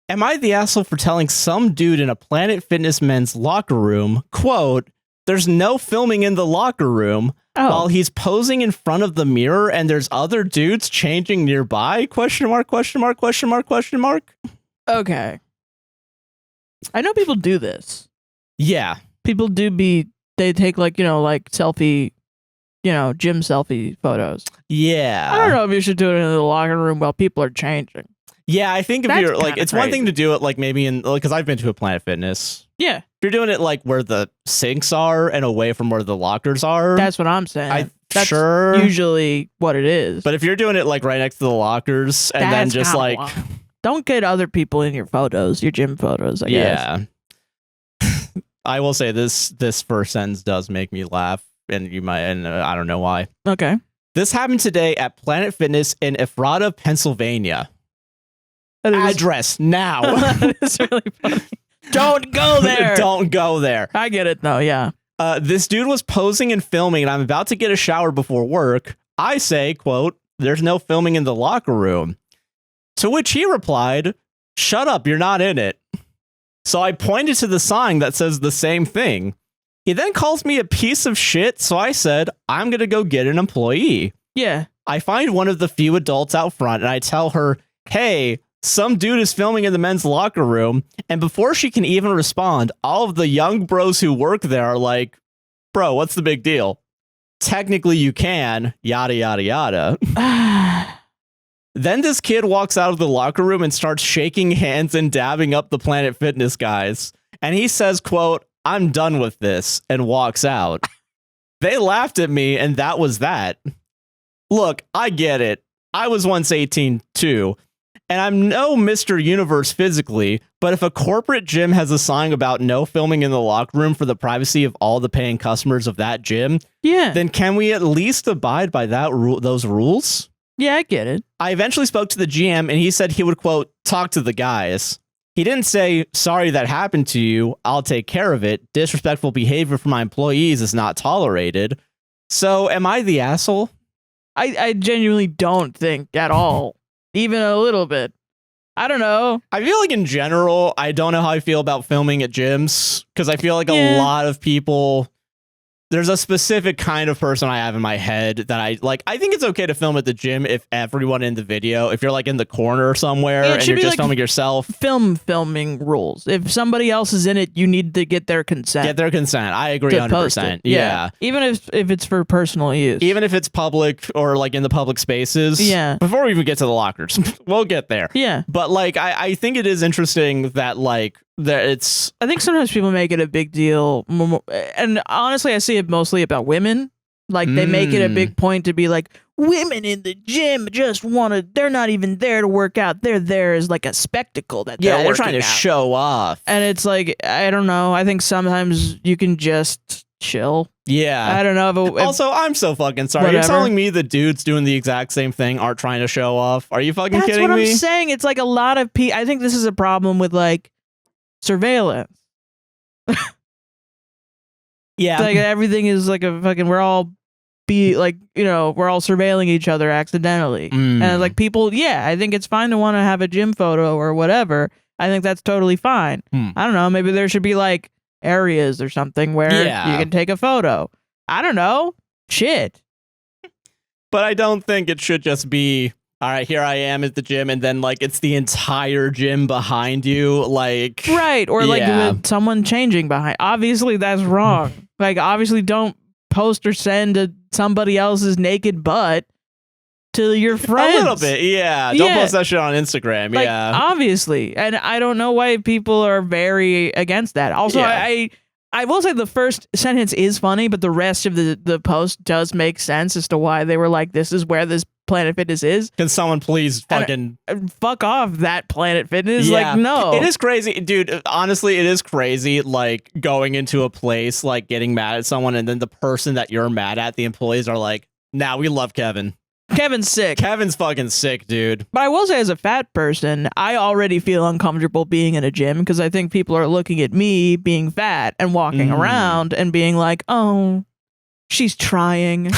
Am I the asshole for telling some dude in a Planet Fitness men's locker room, quote, there's no filming in the locker room while he's posing in front of the mirror and there's other dudes changing nearby? Question mark, question mark, question mark, question mark. Okay. I know people do this. Yeah. People they take selfie, gym selfie photos. Yeah. I don't know if you should do it in the locker room while people are changing. Yeah, I think if That's you're like, kinda it's one crazy. thing to do it like maybe in, because I've been to a Planet Fitness. Yeah. If you're doing it like where the sinks are and away from where the lockers are. That's what I'm saying. That's sure. usually what it is. But if you're doing it like right next to the lockers and then just kinda like. wild. Don't get other people in your photos, your gym photos, I guess. Yeah. I will say this first sentence does make me laugh, and I don't know why. Okay. This happened today at Planet Fitness in Ephrata, Pennsylvania. Address now. That is really funny. Don't go there. Don't go there. I get it though. Yeah. This dude was posing and filming, and I'm about to get a shower before work. I say, quote, "There's no filming in the locker room." To which he replied, "Shut up, you're not in it." So I pointed to the sign that says the same thing. He then calls me a piece of shit, so I said, "I'm going to go get an employee." Yeah. I find one of the few adults out front, and I tell her, "Hey, some dude is filming in the men's locker room." And before she can even respond, all of the young bros who work there are like, "Bro, what's the big deal? Technically you can, yada, yada, yada." Then this kid walks out of the locker room and starts shaking hands and dabbing up the Planet Fitness guys. And he says, quote, "I'm done with this," and walks out. They laughed at me, and that was that. Look, I get it. I was once 18 too. And I'm no Mr. Universe physically, but if a corporate gym has a sign about no filming in the locker room for the privacy of all the paying customers of that gym, then can we at least abide by those rules? Yeah, I get it. I eventually spoke to the GM, and he said he would, quote, "talk to the guys." He didn't say, "Sorry that happened to you. I'll take care of it. Disrespectful behavior from my employees is not tolerated." So am I the asshole? I genuinely don't think at all. Even a little bit. I don't know. I feel like in general, I don't know how I feel about filming at gyms, because I feel like a lot of people, there's a specific kind of person I have in my head that I like. I think it's okay to film at the gym if everyone in the video, if you're like in the corner somewhere and you're just like filming yourself. Filming rules. If somebody else is in it, you need to get their consent. Get their consent. I agree 100%. Yeah. Even if it's for personal use. Even if it's public or like in the public spaces. Yeah. Before we even get to the lockers, we'll get there. Yeah. But like, I think it is interesting that like, I think sometimes people make it a big deal, and honestly I see it mostly about women. Like they make it a big point to be like, women in the gym just they're not even there to work out, they're there as like a spectacle that they're trying to show off. And it's like, I don't know, I think sometimes you can just chill. Yeah. I don't know. Also, I'm so fucking sorry. Whatever. You're telling me the dudes doing the exact same thing aren't trying to show off? Are you fucking kidding me? That's what I'm saying. It's like a lot of people. I think this is a problem with like surveillance. Yeah. Like everything is like a fucking, we're all surveilling each other accidentally. And like people, I think it's fine to want to have a gym photo or whatever. I think that's totally fine. I don't know. Maybe there should be like areas or something where you can take a photo. I don't know. Shit. But I don't think it should just be, all right, here I am at the gym, and then like it's the entire gym behind you, like right, or like with someone changing behind. Obviously, that's wrong. Like, obviously, don't post or send somebody else's naked butt to your friends. A little bit, yeah. Don't post that shit on Instagram, like, obviously. And I don't know why people are very against that. Also, I will say the first sentence is funny, but the rest of the post does make sense as to why they were like, this is where this Planet Fitness is. Can someone please fucking fuck off that Planet Fitness? Like, no. It is crazy, dude. Honestly, it is crazy, like going into a place, like getting mad at someone, and then the person that you're mad at, the employees are like, nah, we love Kevin. Kevin's sick. Kevin's fucking sick, dude. But I will say, as a fat person, I already feel uncomfortable being in a gym because I think people are looking at me being fat and walking around and being like, oh, she's trying.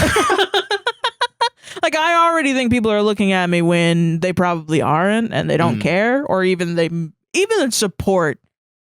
Like, I already think people are looking at me when they probably aren't, and they don't care, or even the support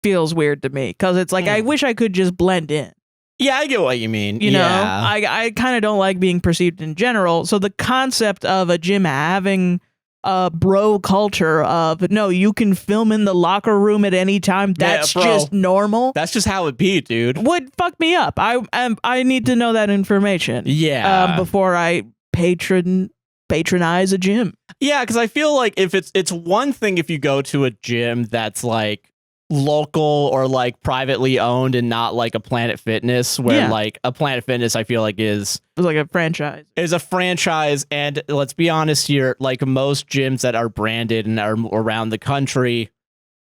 feels weird to me because it's like, I wish I could just blend in. Yeah, I get what you mean. You know, I kind of don't like being perceived in general. So the concept of a gym having a bro culture of, no, you can film in the locker room at any time, that's just normal. That's just how it be, dude. Would fuck me up. I need to know that information. Yeah. Before I patronize a gym. Yeah, because I feel like if it's one thing if you go to a gym that's like local or like privately owned and not like a Planet Fitness, where like a Planet Fitness I feel like is like a franchise. Is a franchise, and let's be honest here, like most gyms that are branded and are around the country,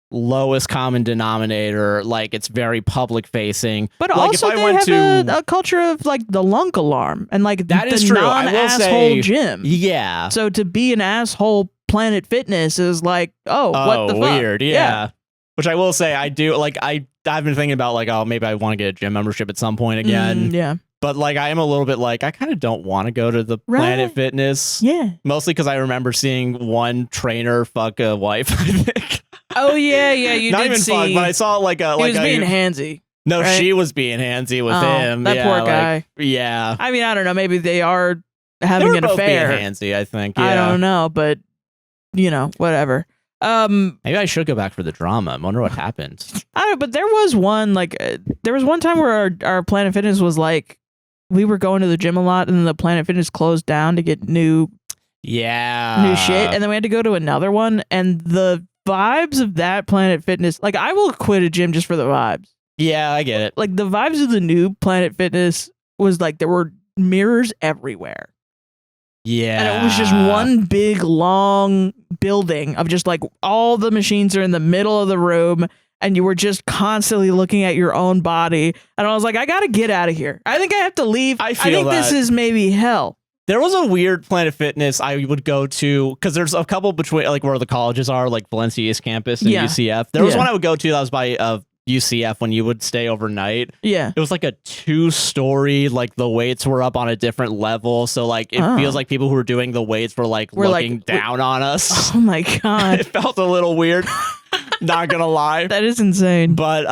lowest common denominator, like it's very public facing. But like also they have a culture of like the lunk alarm and like that is the true. non-asshole gym. Yeah. So to be an asshole Planet Fitness is like, oh, what the fuck? Weird. Yeah. Which I will say, I do like. I've been thinking about like, oh, maybe I want to get a gym membership at some point again. Yeah. But like, I am a little bit like, I kind of don't want to go to the Planet Fitness. Yeah. Mostly because I remember seeing one trainer fuck a wife. I think. Oh yeah. You Not did even see. fuck, but I saw like a He like was being handsy. No, right? she was being handsy with him. That poor like, guy. Yeah. I mean, I don't know. Maybe they are They having were an both affair. being handsy, I think. Yeah. I don't know, but whatever. Maybe I should go back for the drama. I wonder what happened. I don't know, but there was one time where our Planet Fitness was like, we were going to the gym a lot, and then the Planet Fitness closed down to get new shit, and then we had to go to another one, and the vibes of that Planet Fitness, like, I will quit a gym just for the vibes. Yeah, I get it. Like, the vibes of the new Planet Fitness was like there were mirrors everywhere. Yeah. And it was just one big long building of just like all the machines are in the middle of the room, and you were just constantly looking at your own body. And I was like, I gotta get out of here. I think I have to leave. I think this is maybe hell. There was a weird Planet Fitness I would go to because there's a couple between like where the colleges are, like Valencia East Campus and UCF. There was one I would go to that was by UCF when you would stay overnight. Yeah. It was like a 2-story, like the weights were up on a different level. So like it feels like people who were doing the weights were like looking down on us. Oh my God. It felt a little weird. Not gonna lie. That is insane. But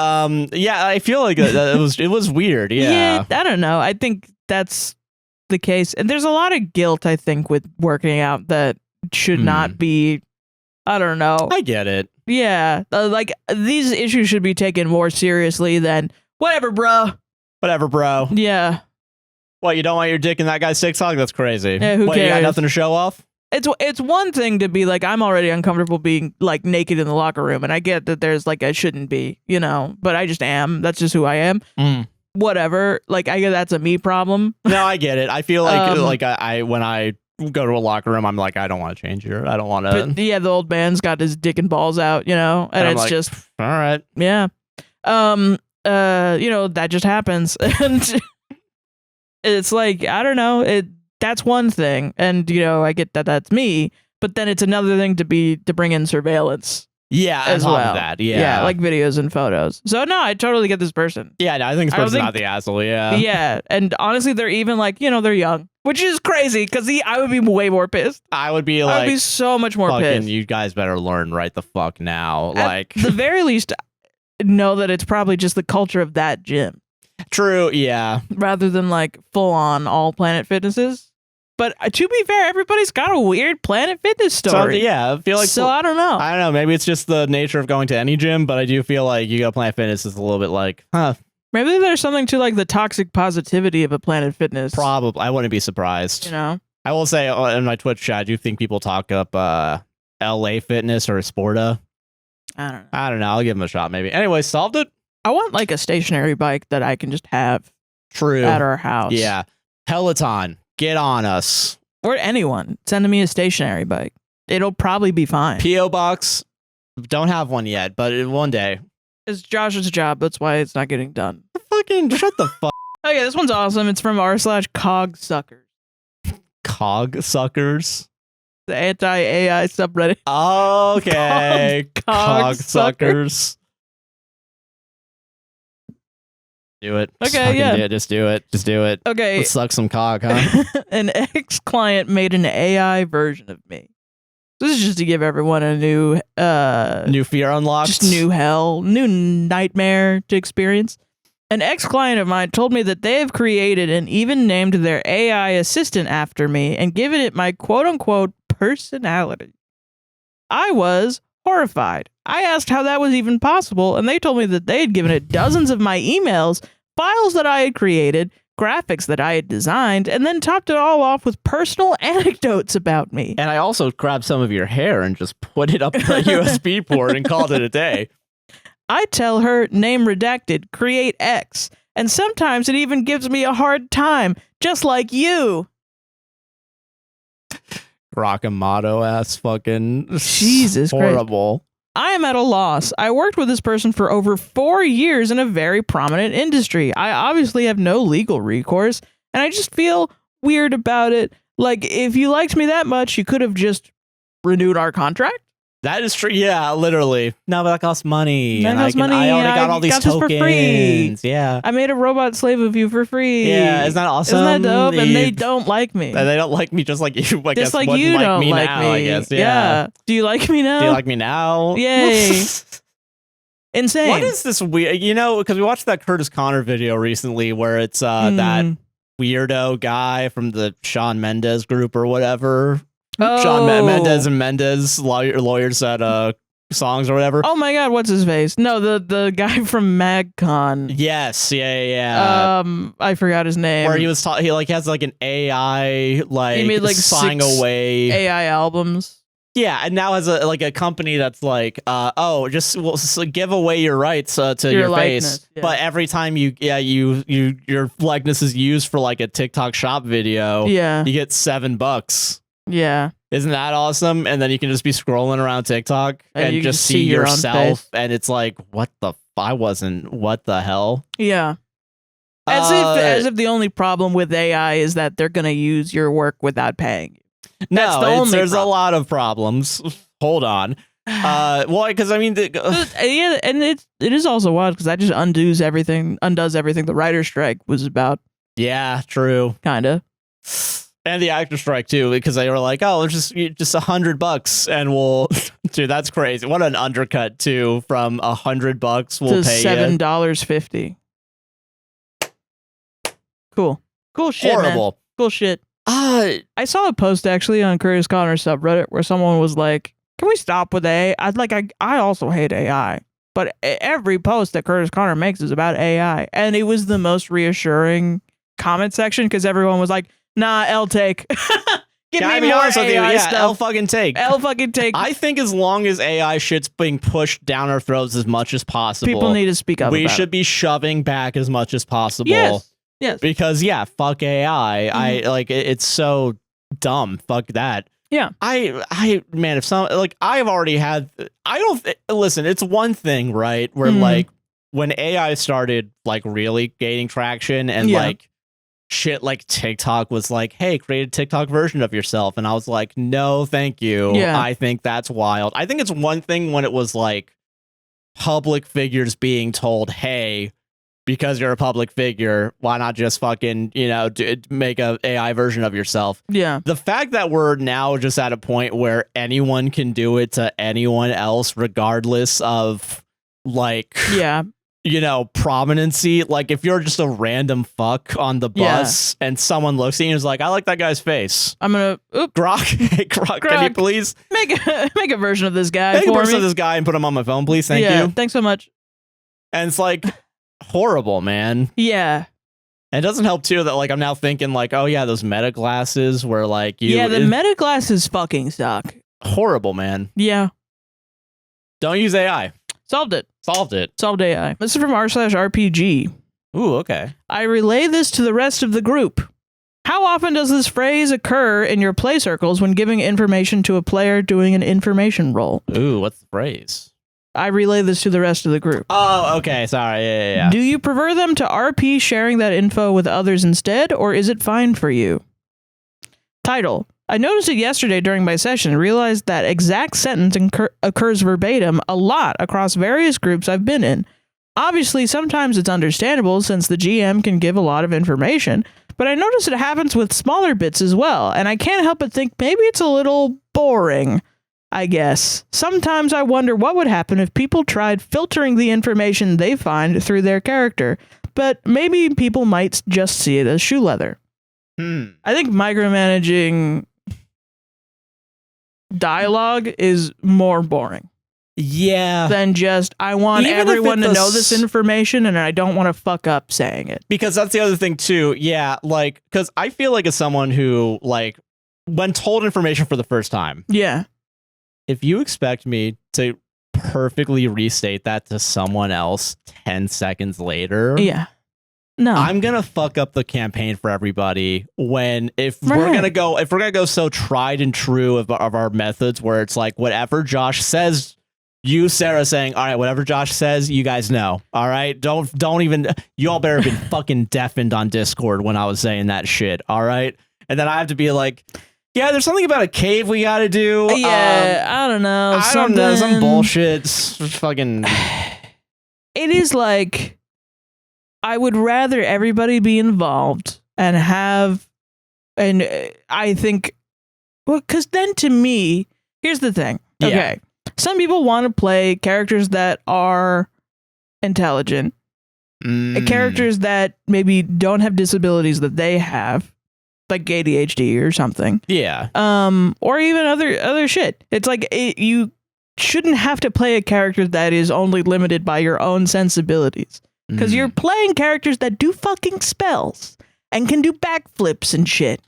yeah, I feel like it was weird. Yeah. I don't know. I think that's the case. And there's a lot of guilt, I think, with working out that should not be. I don't know. I get it. Yeah, like these issues should be taken more seriously than whatever, bro. Whatever, bro. Yeah. What, you don't want your dick in that guy's TikTok? That's crazy. Yeah, who cares? You got nothing to show off? It's one thing to be like, I'm already uncomfortable being like naked in the locker room, and I get that there's like I shouldn't be, but I just am. That's just who I am. Whatever. Like I get that's a me problem. No, I get it. I feel like I when I go to a locker room, I'm like, I don't want to change here. I don't want to. But yeah, the old man's got his dick and balls out, and it's like, just all right. Yeah. That just happens, and it's like I don't know. That's one thing, and I get that that's me, but then it's another thing to bring in surveillance. Yeah, as well. well. That, yeah, like videos and photos. So no, I totally get this person. Yeah, no, I think this person's not the asshole. Yeah, yeah, and honestly, they're even like they're young, which is crazy because I would be way more pissed. I would be like, I would be so much more pissed. You guys better learn right the fuck now. At the very least, know that it's probably just the culture of that gym. True. Yeah. Rather than like full on all Planet Fitnesses. But to be fair, everybody's got a weird Planet Fitness story. So, yeah, I feel like. So I don't know. I don't know. Maybe it's just the nature of going to any gym, but I do feel like you go Planet Fitness is a little bit like, huh. Maybe there's something to like the toxic positivity of a Planet Fitness. Probably. I wouldn't be surprised. I will say in my Twitch chat, I do think people talk up LA Fitness or Sporta. I don't know. I'll give them a shot maybe. Anyway, solved it. I want like a stationary bike that I can just have. True. At our house. Yeah. Peloton. Get on us. Or anyone. Send me a stationary bike. It'll probably be fine. P.O. Box. Don't have one yet, but one day. It's Josh's job. That's why it's not getting done. Fucking shut the fuck. Okay, this one's awesome. It's from r/CogSuckers. CogSuckers? The anti-AI subreddit. Okay. CogSuckers. Do it. Okay, yeah. Just do it. Just do it. Okay. Let's suck some cog, huh? An ex-client made an AI version of me. This is just to give everyone a new fear unlocked. Just new hell, new nightmare to experience. An ex-client of mine told me that they have created and even named their AI assistant after me and given it my quote-unquote personality. I was horrified. I asked how that was even possible, and they told me that they had given it dozens of my emails, files that I had created, graphics that I had designed, and then topped it all off with personal anecdotes about me. And I also grabbed some of your hair and just put it up the USB port and called it a day. I tell her, name redacted, create X, and sometimes it even gives me a hard time, just like you. Rockamato ass fucking Jesus horrible. Christ. I am at a loss. I worked with this person for over 4 years in a very prominent industry. I obviously have no legal recourse, and I just feel weird about it. Like, if you liked me that much, you could have just renewed our contract. That is true. Yeah, literally. No, but that costs money. That costs money. I already got all these got this tokens. for free. Yeah. I made a robot slave of you for free. Yeah, isn't that awesome? Isn't that dope? And they don't like me. And they don't like me just like you. I guess Just like wouldn't you don't me like now, me. I guess. Yeah. Do you like me now? Do you like me now? Yay. Insane. What is this weird? You know, because we watched that Curtis Connor video recently where it's that weirdo guy from the Shawn Mendes group or whatever. Oh. Shawn Mendes and Mendes lawyers at songs or whatever. Oh my god, what's his face? No, the guy from MagCon. Yes, yeah. I forgot his name. Where he was he has like an AI he made like signing 6 away AI albums. Yeah, and now has a company that's like, just give away your rights to your likeness, face, yeah. but every time your likeness is used for like a TikTok shop video, Yeah. you get $7. Yeah. Isn't that awesome? And then you can just be scrolling around TikTok And and you can just see see your own yourself, face. and it's like, what the hell? Yeah. As if the only problem with AI is that they're gonna use your work without paying you. That's the only there's problem. a lot of problems. Hold on. Well, because I mean, Yeah, and it is also wild because that just undoes everything the writer's strike was about. yeah, true. Kinda. And the actor strike too, because they were like, "Oh, it's just $100, and we'll." Dude, that's crazy. What an undercut too from $100 we'll To pay $7.50. Cool shit, Horrible. man. Cool shit. I saw a post actually on Curtis Connor's subreddit where someone was like, "Can we stop with AI?" I also hate AI, but every post that Curtis Connor makes is about AI, and it was the most reassuring comment section because everyone was like, "Nah, L take." Give Can I me be more honest with you? AI Yeah, stuff. L fucking take. L fucking take. I think as long as AI shit's being pushed down our throats as much as possible, People need to speak up. we about should be shoving back as much as possible. Yes. Because fuck AI. I like it's so dumb. Fuck that. Yeah. I man, if some like I've already had. I don't listen. It's one thing, right? Where like when AI started like really gaining traction and like shit like TikTok was like, hey, create a TikTok version of yourself, and I was like, no, thank you. Yeah. I think that's wild. I think it's one thing when it was like public figures being told, hey, because you're a public figure, why not just fucking, make a AI version of yourself? Yeah. The fact that we're now just at a point where anyone can do it to anyone else, regardless of like, prominency. Like if you're just a random fuck on the bus and someone looks at you and is like, I like that guy's face. I'm gonna Grok, hey, Grok, can you please make a version of this guy make a for version me? of this guy and put him on my phone, please? Thank you. Thanks so much. And it's like horrible, man. Yeah. And it doesn't help too that like I'm now thinking like, oh yeah, those meta glasses where like the meta glasses fucking suck. Horrible, man. Yeah. Don't use AI. Solved it. Solved AI. This is from r/RPG. Ooh, okay. I relay this to the rest of the group. How often does this phrase occur in your play circles when giving information to a player doing an information roll? Ooh, what's the phrase? I relay this to the rest of the group. Oh, okay. Sorry. Yeah. Do you prefer them to RP sharing that info with others instead, or is it fine for you? Title. I noticed it yesterday during my session and realized that exact sentence occurs verbatim a lot across various groups I've been in. Obviously, sometimes it's understandable since the GM can give a lot of information, but I notice it happens with smaller bits as well, and I can't help but think maybe it's a little boring. I guess. Sometimes I wonder what would happen if people tried filtering the information they find through their character, but maybe people might just see it as shoe leather. I think micromanaging dialogue is more boring. Yeah. Than just, I want Even everyone to know this information and I don't want to fuck up saying it. Because that's the other thing too. Yeah, like, because I feel like as someone who, like, when told information for the first time. Yeah. If you expect me to perfectly restate that to someone else 10 seconds later, no, I'm gonna fuck up the campaign for everybody. If we're gonna go so tried and true of our methods, where it's like whatever Josh says, you Sarah saying, all right, whatever Josh says, you guys know. All right, don't even. You all better have been fucking deafened on Discord when I was saying that shit. All right, and then I have to be like, Yeah, there's something about a cave we gotta do. Yeah, I don't know. I don't know, some bullshit. Fucking. It is like, I would rather everybody be involved and have, and I think, well, because then to me, here's the thing. Yeah. Okay, some people want to play characters that are intelligent, characters that maybe don't have disabilities that they have, like ADHD or something. Yeah. Or even other shit. It's like you shouldn't have to play a character that is only limited by your own sensibilities, because you're playing characters that do fucking spells and can do backflips and shit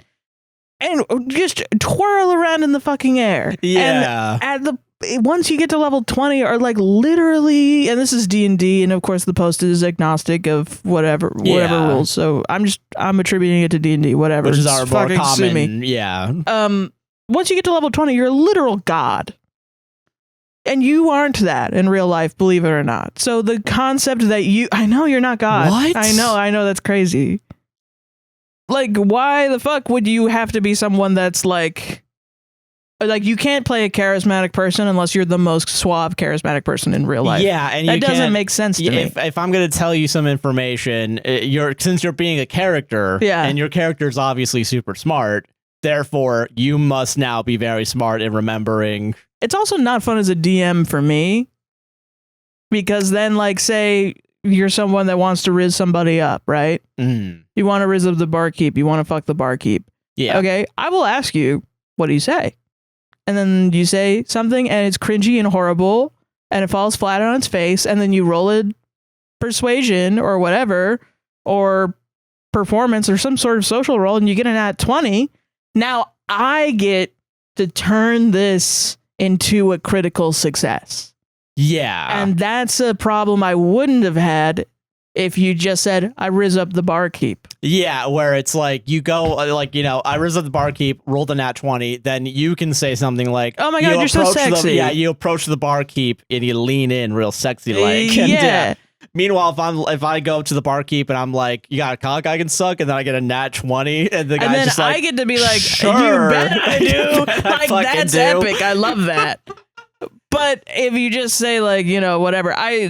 and just twirl around in the fucking air. Yeah. And once you get to level 20, are like literally, and this is D&D, and of course the post is agnostic of whatever rules. So I'm attributing it to D&D, whatever. Which is our more fucking sue me. common. Yeah. Once you get to level 20, you're a literal god. And you aren't that in real life, believe it or not. So the concept that I know you're not God. What? I know that's crazy. Like, why the fuck would you have to be someone that's like you can't play a charismatic person unless you're the most suave charismatic person in real life. Yeah, and that doesn't make sense to me. If I'm going to tell you some information, since you're being a character, and your character is obviously super smart, therefore you must now be very smart in remembering. It's also not fun as a DM for me, because then, like, say you're someone that wants to rizz somebody up, right? You want to rizz up the barkeep. You want to fuck the barkeep. Yeah. Okay. I will ask you, what do you say? And then you say something and it's cringy and horrible and it falls flat on its face. And then you roll a persuasion or whatever, or performance or some sort of social roll, and you get an at 20. Now I get to turn this into a critical success. Yeah. And that's a problem I wouldn't have had if you just said, I rizz up the barkeep. Yeah, where it's like you go, like, you know, I rizz up the barkeep, rolled a nat 20, then you can say something like, oh my God, you're so sexy. You approach the barkeep and you lean in real sexy like. Yeah. Meanwhile, if I go to the barkeep and I'm like, you got a cock I can suck, and then I get a nat 20, and the guy's just like, I get to be like, sure. You bet I do. Like, that's epic. I love that. But if you just say, like, you know, whatever, I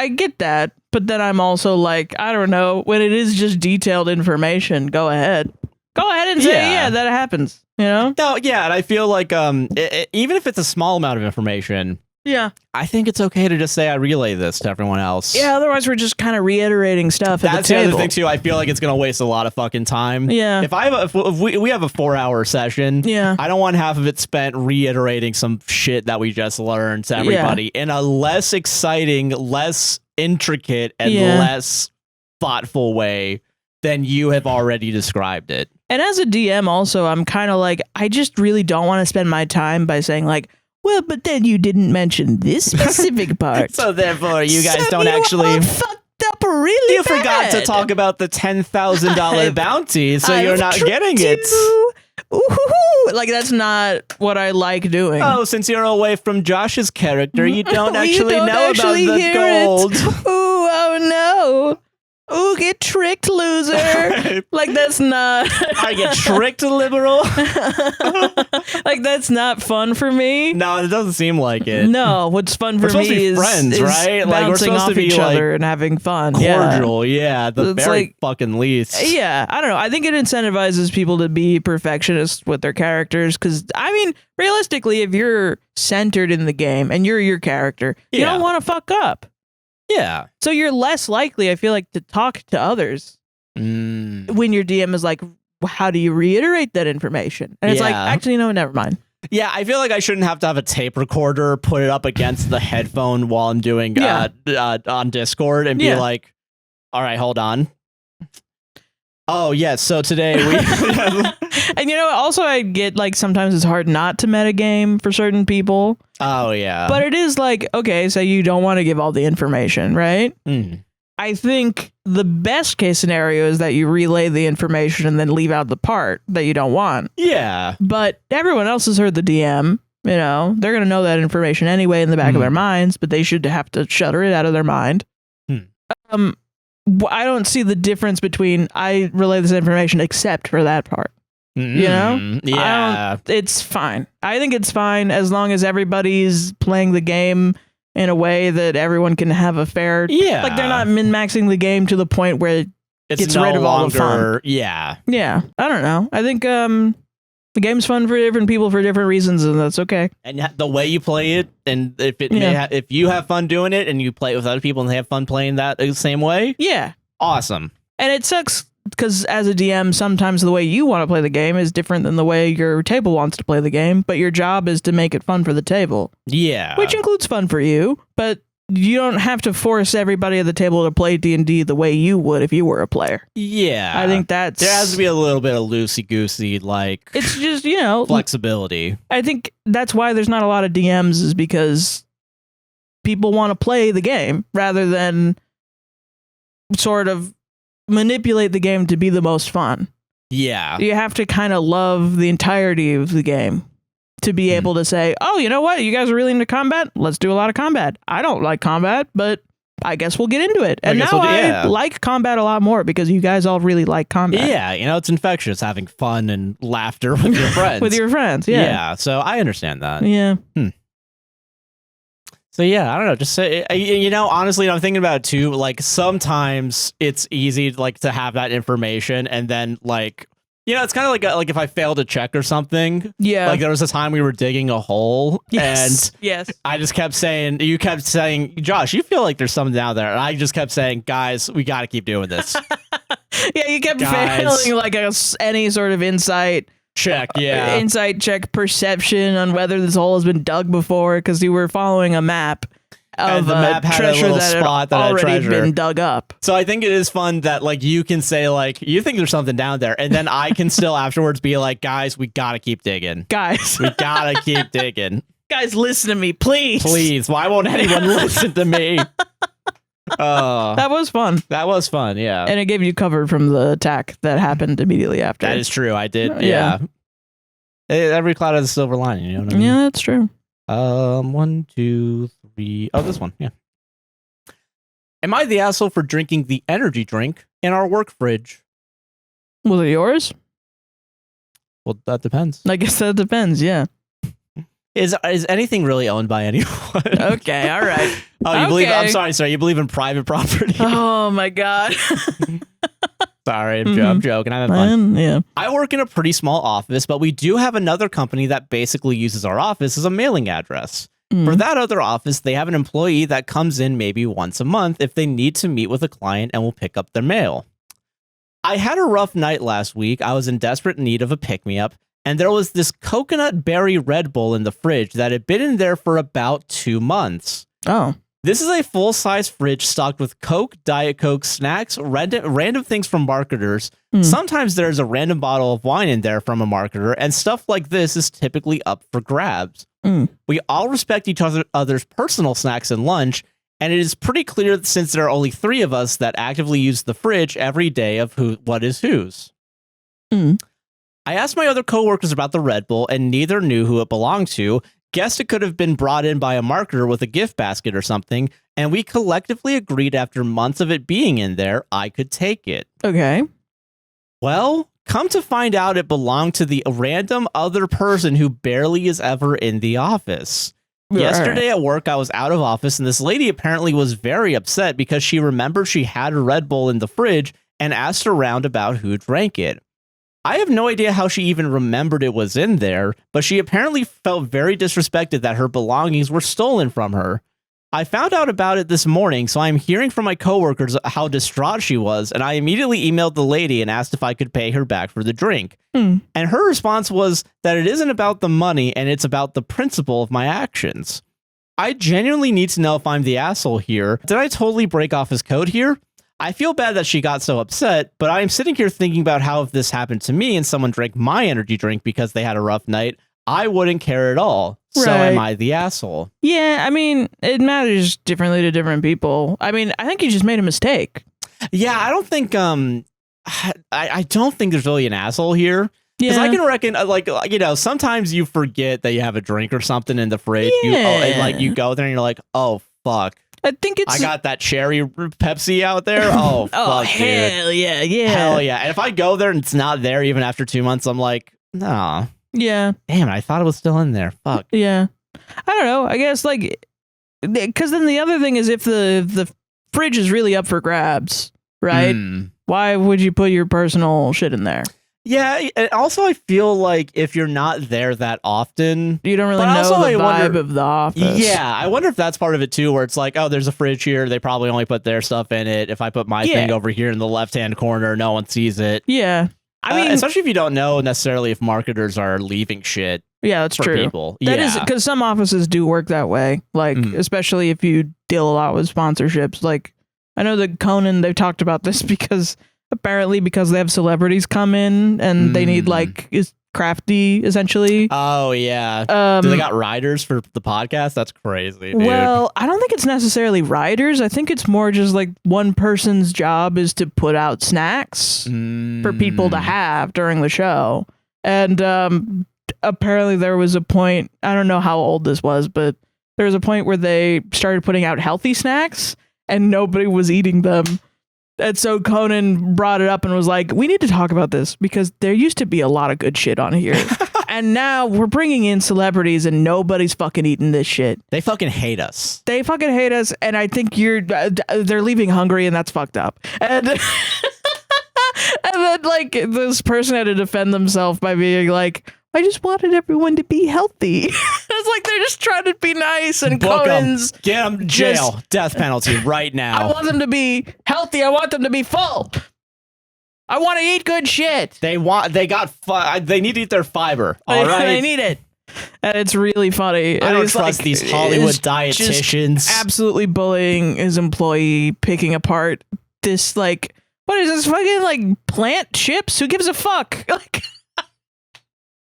get that, but then I'm also like, I don't know, when it is just detailed information, go ahead and say, yeah, that happens, you know? No, yeah, and I feel like even if it's a small amount of information, yeah, I think it's okay to just say I relay this to everyone else. Yeah, otherwise we're just kind of reiterating stuff at the table. That's the other thing too. I feel like it's gonna waste a lot of fucking time. Yeah. If we have a 4-hour session, yeah, I don't want half of it spent reiterating some shit that we just learned to everybody in a less exciting, less intricate, and less thoughtful way than you have already described it. And as a DM also, I'm kind of like, I just really don't want to spend my time by saying like, well, but then you didn't mention this specific part. So therefore, you guys don't actually fucked up really You forgot to talk about the $10,000 bounty, so you're not getting it. Ooh, like, that's not what I like doing. Oh, since you're away from Josh's character, you don't actually know about the gold. Ooh, oh no. Ooh, get tricked, loser. Like, that's not... I get tricked, liberal? Like, that's not fun for me. No, it doesn't seem like it. No, what's fun for me is friends, right? Bouncing like, we're supposed off to be each like other and having fun. Cordial, yeah, the it's very like, fucking least. Yeah, I don't know. I think it incentivizes people to be perfectionists with their characters, because, I mean, realistically, if you're centered in the game and you're your character, you don't want to fuck up. Yeah. So you're less likely, I feel like, to talk to others when your DM is like, how do you reiterate that information? And it's like, actually, no, never mind. Yeah, I feel like I shouldn't have to have a tape recorder, put it up against the headphone while I'm doing on Discord and be like, all right, hold on. Oh, yes. So today we... And, you know, also I get, like, sometimes it's hard not to metagame for certain people. Oh, yeah. But it is like, okay, so you don't want to give all the information, right? I think the best case scenario is that you relay the information and then leave out the part that you don't want. Yeah. But everyone else has heard the DM. You know, they're going to know that information anyway in the back of their minds, but they should have to shutter it out of their mind. I don't see the difference between I relay this information except for that part. You know? Yeah. It's fine. I think it's fine as long as everybody's playing the game in a way that everyone can have a fair... Yeah. Like, they're not min-maxing the game to the point where it gets no rid of all the longer, fun. Yeah. Yeah. I don't know. I think the game's fun for different people for different reasons, and that's okay. And the way you play it, and if you have fun doing it, and you play it with other people and they have fun playing that the same way, yeah, awesome. And it sucks because as a DM, sometimes the way you want to play the game is different than the way your table wants to play the game, but your job is to make it fun for the table. Yeah. Which includes fun for you, but you don't have to force everybody at the table to play D&D the way you would if you were a player. Yeah. I think there has to be a little bit of loosey-goosey, like... It's just, flexibility. I think that's why there's not a lot of DMs, is because people want to play the game rather than sort of manipulate the game to be the most fun. Yeah. You have to kind of love the entirety of the game to be able to say, oh, you know what? You guys are really into combat? Let's do a lot of combat. I don't like combat, but I guess we'll get into it. And now I like combat a lot more because you guys all really like combat. Yeah, it's infectious having fun and laughter with your friends. With your friends, yeah. Yeah, so I understand that. Yeah. So yeah, I don't know. Just say, honestly, I'm thinking about it too. Like sometimes it's easy, like to have that information, and then like, it's kind of like if I failed a check or something. Yeah. Like there was a time we were digging a hole, and I just kept saying, you kept saying, Josh, you feel like there's something down there, and I just kept saying, guys, we got to keep doing this. Yeah, you kept failing like any sort of insight check, insight check perception on whether this hole has been dug before, because you were following a map of the map had treasure a that spot had already treasure. been dug up. So I think it is fun that like you can say like you think there's something down there, and then I can still afterwards be like, guys, we gotta keep digging. Guys, we gotta keep digging. Guys, listen to me, please. Please. Why won't anyone listen to me? That was fun. That was fun, yeah. And it gave you cover from the attack that happened immediately after. That is true. I did. Yeah. Every cloud has a silver lining. You know what I mean? Yeah, that's true. 1, 2, 3. Oh, this one. Yeah. Am I the asshole for drinking the energy drink in our work fridge? Was it yours? Well, that depends. I guess that depends. Yeah. Is anything really owned by anyone? Okay. All right. Oh, you believe? I'm sorry. You believe in private property? Oh my God. Sorry, I'm joking. I'm having fun. Yeah. I work in a pretty small office, but we do have another company that basically uses our office as a mailing address. For that other office, they have an employee that comes in maybe once a month if they need to meet with a client and will pick up their mail. I had a rough night last week. I was in desperate need of a pick-me-up, and there was this coconut berry Red Bull in the fridge that had been in there for about 2 months. Oh. This is a full-size fridge stocked with Coke, Diet Coke, snacks, random things from marketers. Sometimes there's a random bottle of wine in there from a marketer, and stuff like this is typically up for grabs. We all respect each other's personal snacks and lunch, and it is pretty clear that since there are only 3 of us that actively use the fridge every day of what is whose. I asked my other coworkers about the Red Bull, and neither knew who it belonged to. Guessed it could have been brought in by a marketer with a gift basket or something, and we collectively agreed after months of it being in there, I could take it. Okay. Well, come to find out it belonged to the random other person who barely is ever in the office. Yesterday at work, I was out of office, and this lady apparently was very upset because she remembered she had a Red Bull in the fridge and asked around about who drank it. I have no idea how she even remembered it was in there, but she apparently felt very disrespected that her belongings were stolen from her. I found out about it this morning, so I'm hearing from my coworkers how distraught she was, and I immediately emailed the lady and asked if I could pay her back for the drink. And her response was that it isn't about the money, and it's about the principle of my actions. I genuinely need to know if I'm the asshole here. Did I totally break off his code here? I feel bad that she got so upset, but I'm sitting here thinking about how if this happened to me and someone drank my energy drink because they had a rough night, I wouldn't care at all. So am I the asshole? Yeah, I mean, it matters differently to different people. I mean, I think you just made a mistake. Yeah, I don't think I don't think there's really an asshole here. Because I can reckon, sometimes you forget that you have a drink or something in the fridge. Yeah. You go there and you're like, oh, fuck. I think it's. I got that cherry Pepsi out there. Oh, oh, fuck, hell dude. yeah. Hell yeah. And if I go there and it's not there even after 2 months, I'm like, no. Yeah. Damn it, I thought it was still in there. Fuck. Yeah. I don't know. I guess, like, because then the other thing is if the fridge is really up for grabs, right? Why would you put your personal shit in there? Yeah, and also I feel like if you're not there that often, you don't really know the vibe of the office. Yeah, I wonder if that's part of it too, where it's like, oh, there's a fridge here. They probably only put their stuff in it. If I put my thing over here in the left-hand corner, no one sees it. Yeah. I mean, especially if you don't know necessarily if marketers are leaving shit. Yeah, that's for true. People. That is because some offices do work that way. Like, especially if you deal a lot with sponsorships. Like, I know that Conan, they've talked about this because apparently because they have celebrities come in and they need like crafty essentially. Oh yeah. Do they got writers for the podcast? That's crazy, dude. Well, I don't think it's necessarily writers. I think it's more just like one person's job is to put out snacks for people to have during the show. And apparently there was a point, I don't know how old this was, but there was a point where they started putting out healthy snacks and nobody was eating them. And so Conan brought it up and was like, we need to talk about this because there used to be a lot of good shit on here. And now we're bringing in celebrities and nobody's fucking eating this shit. They fucking hate us. They fucking hate us. And I think they're leaving hungry and that's fucked up. And, and then like this person had to defend themselves by being like, I just wanted everyone to be healthy. It's like they're just trying to be nice and Conan's get them jail, death penalty right now. I want them to be healthy. I want them to be full. I want to eat good shit. They need to eat their fiber. All right, they need it. And it's really funny. I don't trust these Hollywood dietitians. Absolutely bullying his employee, picking apart this like what is this fucking like plant chips? Who gives a fuck? Like.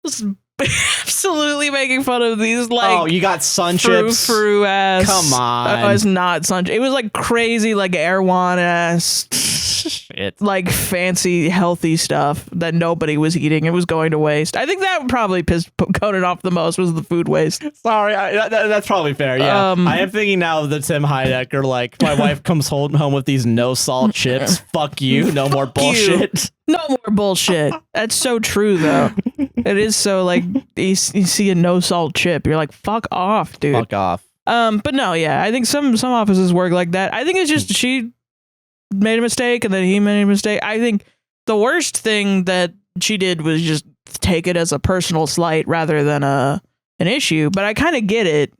Just absolutely making fun of these like you got sun chips frou ass. Come on. It was not sun. It was like crazy like Erewhon ass shit. Like fancy healthy stuff that nobody was eating. It was going to waste. I think that probably pissed Conan off the most was the food waste. Sorry, that's probably fair. Yeah, I am thinking now of the Tim Heidecker like my wife comes home with these no salt chips. Fuck you. No more bullshit. No more bullshit. That's so true, though. It is so, like, you see a no-salt chip. You're like, fuck off, dude. Fuck off. But no, yeah. I think some offices work like that. I think it's just she made a mistake and then he made a mistake. I think the worst thing that she did was just take it as a personal slight rather than an issue. But I kind of get it.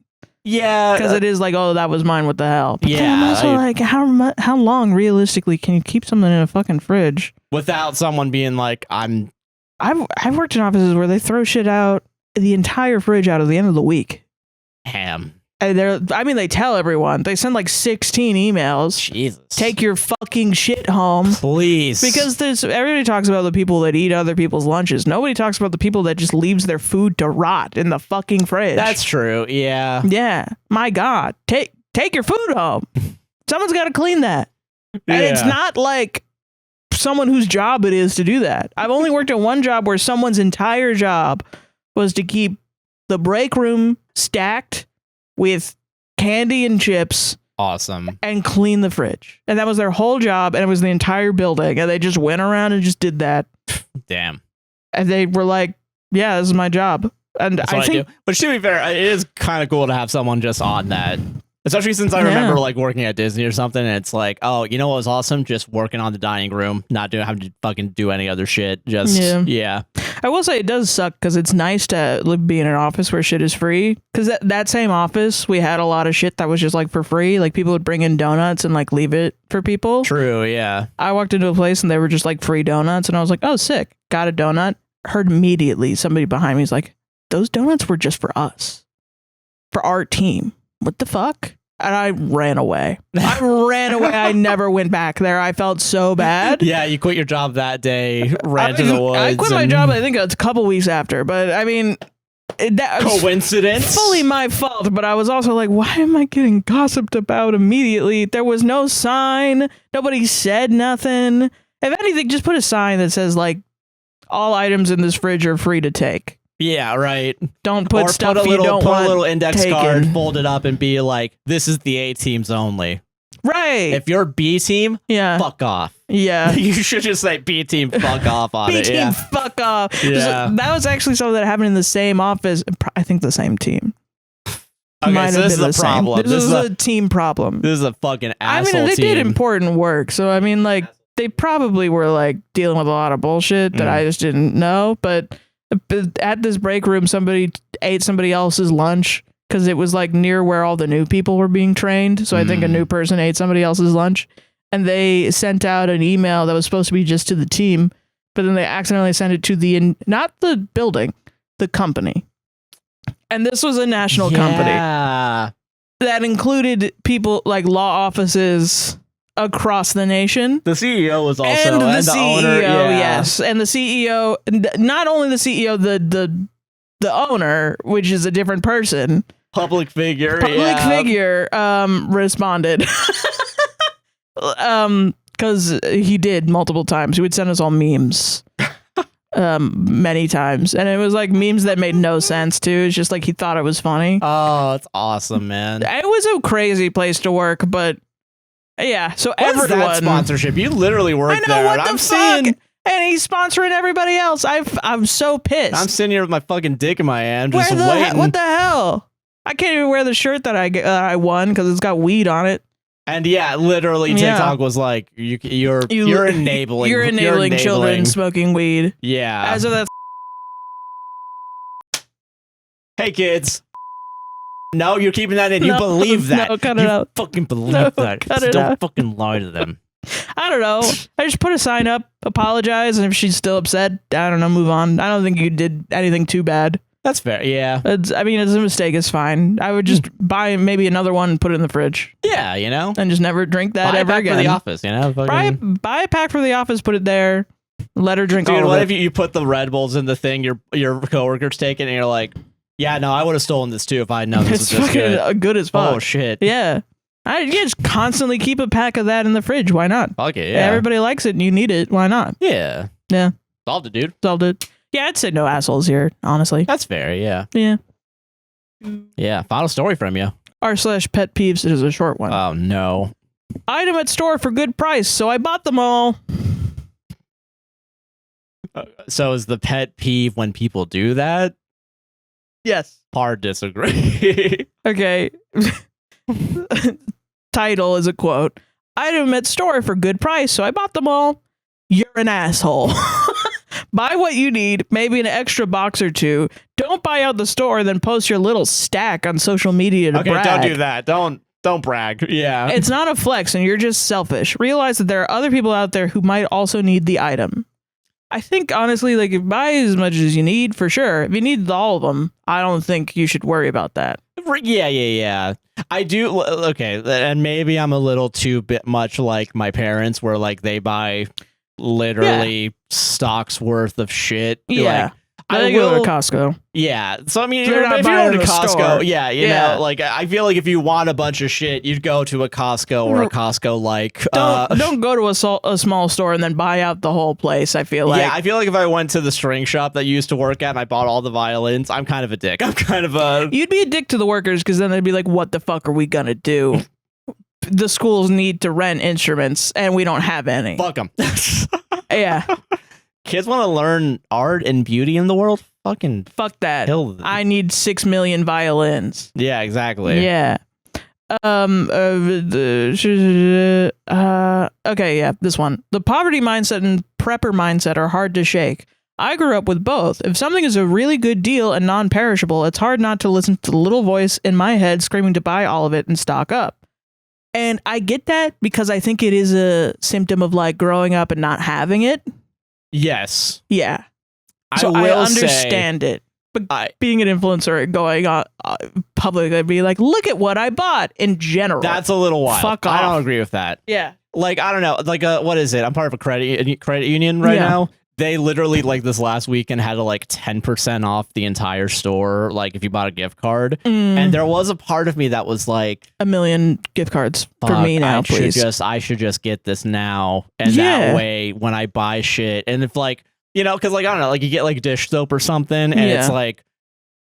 Yeah. Because it is like, oh, that was mine. What the hell? But then I'm also like, how long realistically can you keep something in a fucking fridge? Without someone being like, I've worked in offices where they throw shit out, the entire fridge out at the end of the week. Ham. And they tell everyone. They send like 16 emails. Jesus. Take your fucking shit home. Please. Because everybody talks about the people that eat other people's lunches. Nobody talks about the people that just leaves their food to rot in the fucking fridge. That's true. Yeah. Yeah. My God. Take your food home. Someone's got to clean that. And it's not like someone whose job it is to do that. I've only worked at one job where someone's entire job was to keep the break room stacked with candy and chips. Awesome. And clean the fridge. And that was their whole job. And it was the entire building. And they just went around and just did that. Damn. And they were like, yeah, this is my job. And I think, but to be fair, it is kind of cool to have someone just on that. Especially since I remember like working at Disney or something, and it's like, oh, you know what was awesome? Just working on the dining room, not having to fucking do any other shit. Just yeah. I will say it does suck because it's nice to be in an office where shit is free. Because that same office, we had a lot of shit that was just like for free. Like people would bring in donuts and like leave it for people. Trure, yeah. I walked into a place and they were just like free donuts, and I was like, oh, sick. Got a donut. Heard immediately somebody behind me is like, those donuts were just for us, for our team. What the fuck? And I ran away. I never went back there. I felt so bad. Yeah, you quit your job that day, ran to the woods. I quit my job, I think it's a couple weeks after. But I mean, that coincidence? Fully my fault. But I was also like, why am I getting gossiped about immediately? There was no sign. Nobody said nothing. If anything, just put a sign that says like, all items in this fridge are free to take. Yeah, right. Don't put Or stuff put a you little, don't put want a little index taken. card, fold it up, and be like, "This is the A teams only." Right. If you're B team, yeah. fuck off. Yeah. You should just say B team, fuck off on it. B-team, Yeah. fuck off. Yeah. That was actually something that happened in the same office. I think the same team. Okay, Might so have this is been a the same. problem. This is a team problem. This is a fucking I asshole mean, they team. did important work, so I mean, like, they probably were like dealing with a lot of bullshit that I just didn't know. But at this break room, somebody ate somebody else's lunch because it was like near where all the new people were being trained. So I think a new person ate somebody else's lunch, and they sent out an email that was supposed to be just to the team, but then they accidentally sent it to not the building, the company. And this was a national company that included people like law offices across the nation. The CEO was also And the CEO, owner. Yeah. yes. And the CEO, not only the CEO, the owner, which is a different person. Public figure. Responded. Because he did multiple times. He would send us all memes. Many times, and it was like memes that made no sense too. It's just like he thought it was funny. Oh, it's awesome, man. It was a crazy place to work, but yeah. So What's everyone that sponsorship? You literally work I know there. what And the I'm fuck. seeing. And he's sponsoring everybody else. I'm so pissed. I'm sitting here with my fucking dick in my hand, just Where waiting. what the hell? I can't even wear the shirt that I won because it's got weed on it. And yeah, literally, Yeah. TikTok was like, you're enabling. You're enabling children smoking weed. Yeah. As of that. Hey, kids. No, you're keeping that in. You No, believe that. no, cut it you out. fucking believe No, that. cut it Don't out. fucking lie to them. I don't know. I just put a sign up, apologize, and if she's still upset, I don't know, move on. I don't think you did anything too bad. That's fair. Yeah. It's a mistake. It's fine. I would just buy maybe another one and put it in the fridge Yeah, you know? and just never drink that Buy it ever back again. for the office, you know? Fucking- Buy a pack for the office, put it there, let her drink Dude, all what of if it. you put the Red Bulls in the thing your coworker's taking, and you're like, yeah, no, I would have stolen this too if I had known this It's was this fucking good. good as fuck. Oh, shit. Yeah. Just constantly keep a pack of that in the fridge. Why not? Fuck it, yeah. Everybody likes it and you need it. Why not? Yeah. Yeah. Solved it, dude. Solved it. Yeah, I'd say no assholes here, honestly. That's fair, yeah. Yeah. Yeah, final story from you. r/pet peeves is a short one. Oh, no. Item at store for good price, so I bought them all. So is the pet peeve when people do that? Yes. Hard disagree. Okay. Title is a quote. Item at store for good price, so I bought them all. You're an asshole. Buy what you need, maybe an extra box or two. Don't buy out the store, then post your little stack on social media to Okay, brag. don't do that. Don't brag. Yeah. It's not a flex, and you're just selfish. Realize that there are other people out there who might also need the item. I think, honestly, like, if buy as much as you need, for sure. If you need all of them, I don't think you should worry about that. Yeah. I do. Okay, and maybe I'm a little too bit much like my parents, where like they buy literally stocks worth of shit. Yeah. Like, I They go will. to Costco. Yeah. So I mean, They're not if you're buying going to in a Costco, store. yeah, you Yeah. know, like I feel like if you want a bunch of shit, you'd go to a Costco or a Costco like. Don't go to a small store and then buy out the whole place. I feel like. Yeah, I feel like if I went to the string shop that you used to work at and I bought all the violins, I'm kind of a dick. I'm kind of a. You'd be a dick to the workers because then they'd be like, "What the fuck are we gonna do? The schools need to rent instruments and we don't have any." Fuck them. Yeah, Kids want to learn art and beauty in the world. Fucking fuck that. kill them. I need 6 million violins. Yeah, exactly. Yeah. Okay, yeah, this one. The poverty mindset and prepper mindset are hard to shake. I grew up with both. If something is a really good deal and non-perishable, it's hard not to listen to the little voice in my head screaming to buy all of it and stock up. And I get that because I think it is a symptom of like growing up and not having it. Yes. Yeah. I So will I understand it. But being an influencer and going on public, I'd be like, look at what I bought in general. That's a little wild. Fuck I off. don't agree with that. Yeah. Like, I don't know. Like, what is it? I'm part of a credit union right Yeah. now. They literally, like, this last weekend had a, like, 10% off the entire store, like, if you bought a gift card. And there was a part of me that was like, 1 million gift cards for fuck, me now, please. I should just get this now. And Yeah. that way, when I buy shit, and if, like, You know, because like I don't know, like you get like dish soap or something, and it's like,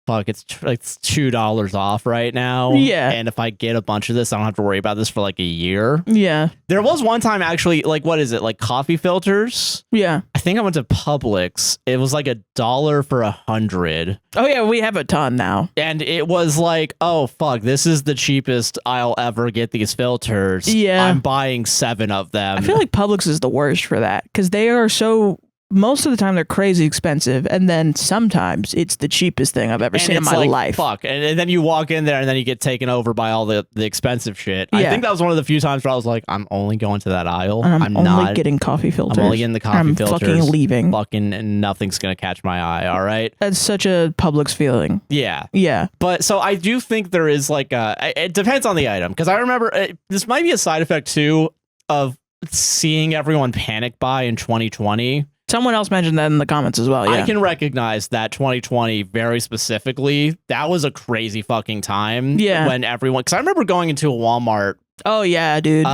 fuck, it's $2 off right now. Yeah. And if I get a bunch of this, I don't have to worry about this for like a year. Yeah. There was one time actually, like, what is it? Like coffee filters? Yeah. I think I went to Publix. It was like $1 for 100. Oh yeah, we have a ton now. And it was like, oh fuck, this is the cheapest I'll ever get these filters. Yeah. I'm buying 7 of them. I feel like Publix is the worst for that because they are so. Most of the time they're crazy expensive, and then sometimes it's the cheapest thing I've ever seen in my life. Fuck, and then you walk in there, and then you get taken over by all the expensive shit. Yeah. I think that was one of the few times where I was like, I'm only going to that aisle. I'm only not getting coffee filters. I'm only getting the coffee filters. I'm fucking leaving. Fucking, and nothing's gonna catch my eye. All right. That's such a Publix feeling. Yeah. Yeah. But so I do think there is like it depends on the item, because I remember this might be a side effect too of seeing everyone panic buy in 2020. Someone else mentioned that in the comments as well. Yeah. I can recognize that 2020 very specifically. That was a crazy fucking time. Yeah. When everyone, because I remember going into a Walmart. Oh yeah, dude.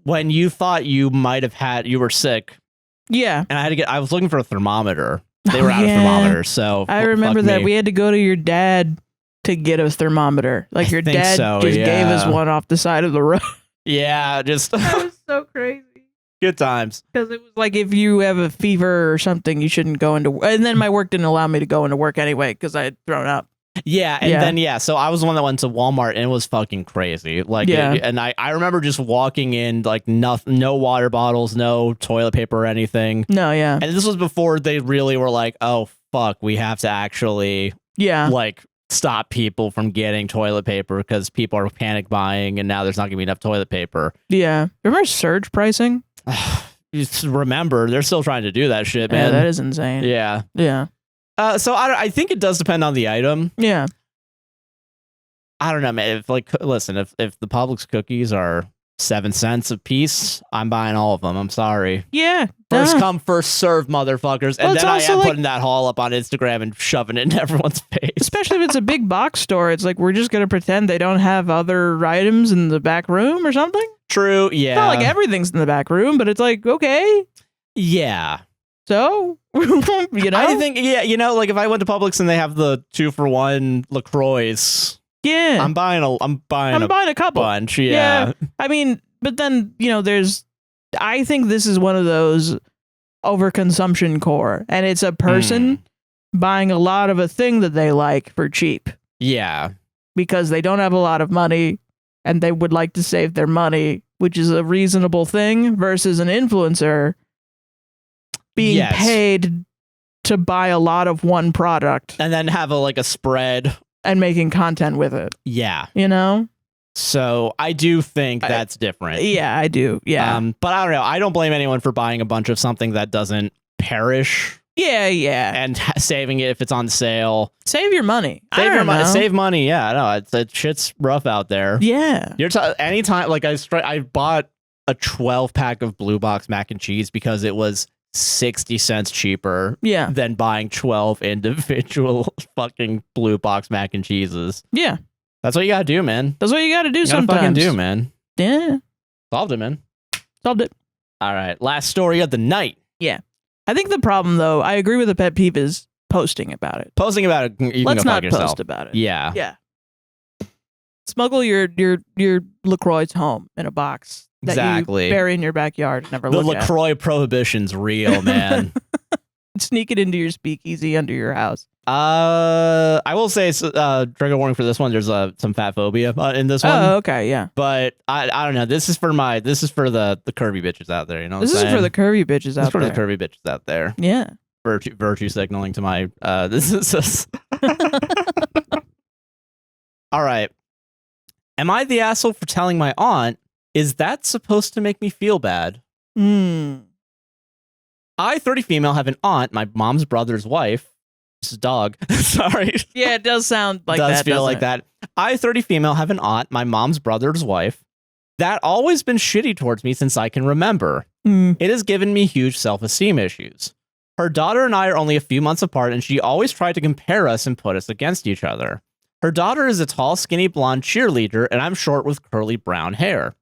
When you thought you might have you were sick. Yeah. And I was looking for a thermometer. They were out of thermometers. So I remember that we had to go to your dad to get a thermometer. Like your dad just gave us one off the side of the road. Yeah. Just. That was so crazy. Good times. Because it was like, if you have a fever or something, you shouldn't go into work. And then my work didn't allow me to go into work anyway because I had thrown up. Yeah. And then, so I was the one that went to Walmart, and it was fucking crazy. Like, and I remember just walking in, like, no water bottles, no toilet paper or anything. No, yeah. And this was before they really were like, oh, fuck, we have to actually, like, stop people from getting toilet paper because people are panic buying, and now there's not going to be enough toilet paper. Yeah. Remember surge pricing? Remember, they're still trying to do that shit, man. Yeah, that is insane. Yeah. Yeah. So I think it does depend on the item. Yeah. I don't know, man. If the Publix cookies are 7 cents a piece, I'm buying all of them. I'm sorry. Yeah. First come, first serve, motherfuckers. And then I am like, putting that haul up on Instagram and shoving it in everyone's face. Especially if it's a big box store. It's like, we're just going to pretend they don't have other items in the back room or something. True, yeah. It's not like everything's in the back room, but it's like, okay. Yeah. So, you know? I think, like if I went to Publix and they have the 2-for-1 LaCroix. Yeah. I'm buying a couple bunch. Yeah. I mean, but then, I think this is one of those overconsumption core, and it's a person buying a lot of a thing that they like for cheap. Yeah. Because they don't have a lot of money and they would like to save their money, which is a reasonable thing, versus an influencer being paid to buy a lot of one product and then have a spread and making content with it. Yeah. So I do think that's different. Yeah, I do. Yeah. But I don't know. I don't blame anyone for buying a bunch of something that doesn't perish. Yeah, yeah. And saving it if it's on sale. Save your money. Save money. Yeah, no, shit's rough out there. Yeah. Anytime, like I bought a 12-pack of Blue Box mac and cheese because it was 60 cents cheaper than buying 12 individual fucking Blue Box mac and cheeses. Yeah. That's what you gotta do, man. That's what you gotta do you sometimes. Gotta fucking do, man. Yeah. Solved it, man. Solved it. All right. Last story of the night. Yeah. I think the problem, though, I agree with the pet peeve is posting about it. Posting about it, you Let's can go not fuck yourself. post about it. Yeah. Yeah. Smuggle your LaCroix home in a box that you bury in your backyard and never look at. The LaCroix prohibition's real, man. Sneak it into your speakeasy under your house. I will say, trigger warning for this one. There's some fat phobia in this one. Oh, okay, yeah. But I don't know. This is for the curvy bitches out there. You know, this is for the curvy bitches out there. This is for the curvy bitches out there. Yeah. Virtue signaling to my. This is. All right. Am I the asshole for telling my aunt? Is that supposed to make me feel bad? I, 30 female, have an aunt, my mom's brother's wife. This is dog. Sorry. Yeah, it does sound like that. It does feel like that. I, 30 female, have an aunt, my mom's brother's wife, that always been shitty towards me since I can remember. It has given me huge self-esteem issues. Her daughter and I are only a few months apart, and she always tried to compare us and put us against each other. Her daughter is a tall, skinny blonde cheerleader, and I'm short with curly brown hair.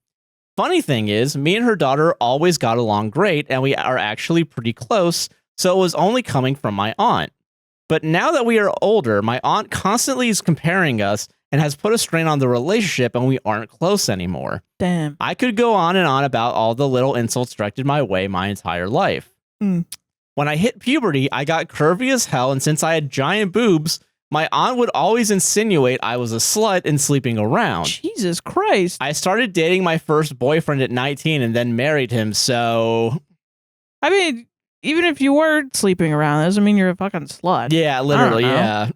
Funny thing is, me and her daughter always got along great, and we are actually pretty close, so it was only coming from my aunt. But now that we are older, my aunt constantly is comparing us and has put a strain on the relationship, and we aren't close anymore. Damn. I could go on and on about all the little insults directed my way my entire life. Mm. When I hit puberty, I got curvy as hell, and since I had giant boobs, my aunt would always insinuate I was a slut and sleeping around. Jesus Christ. I started dating my first boyfriend at 19 and then married him, so... I mean, even if you were sleeping around, that doesn't mean you're a fucking slut. Yeah, literally, I don't know. yeah.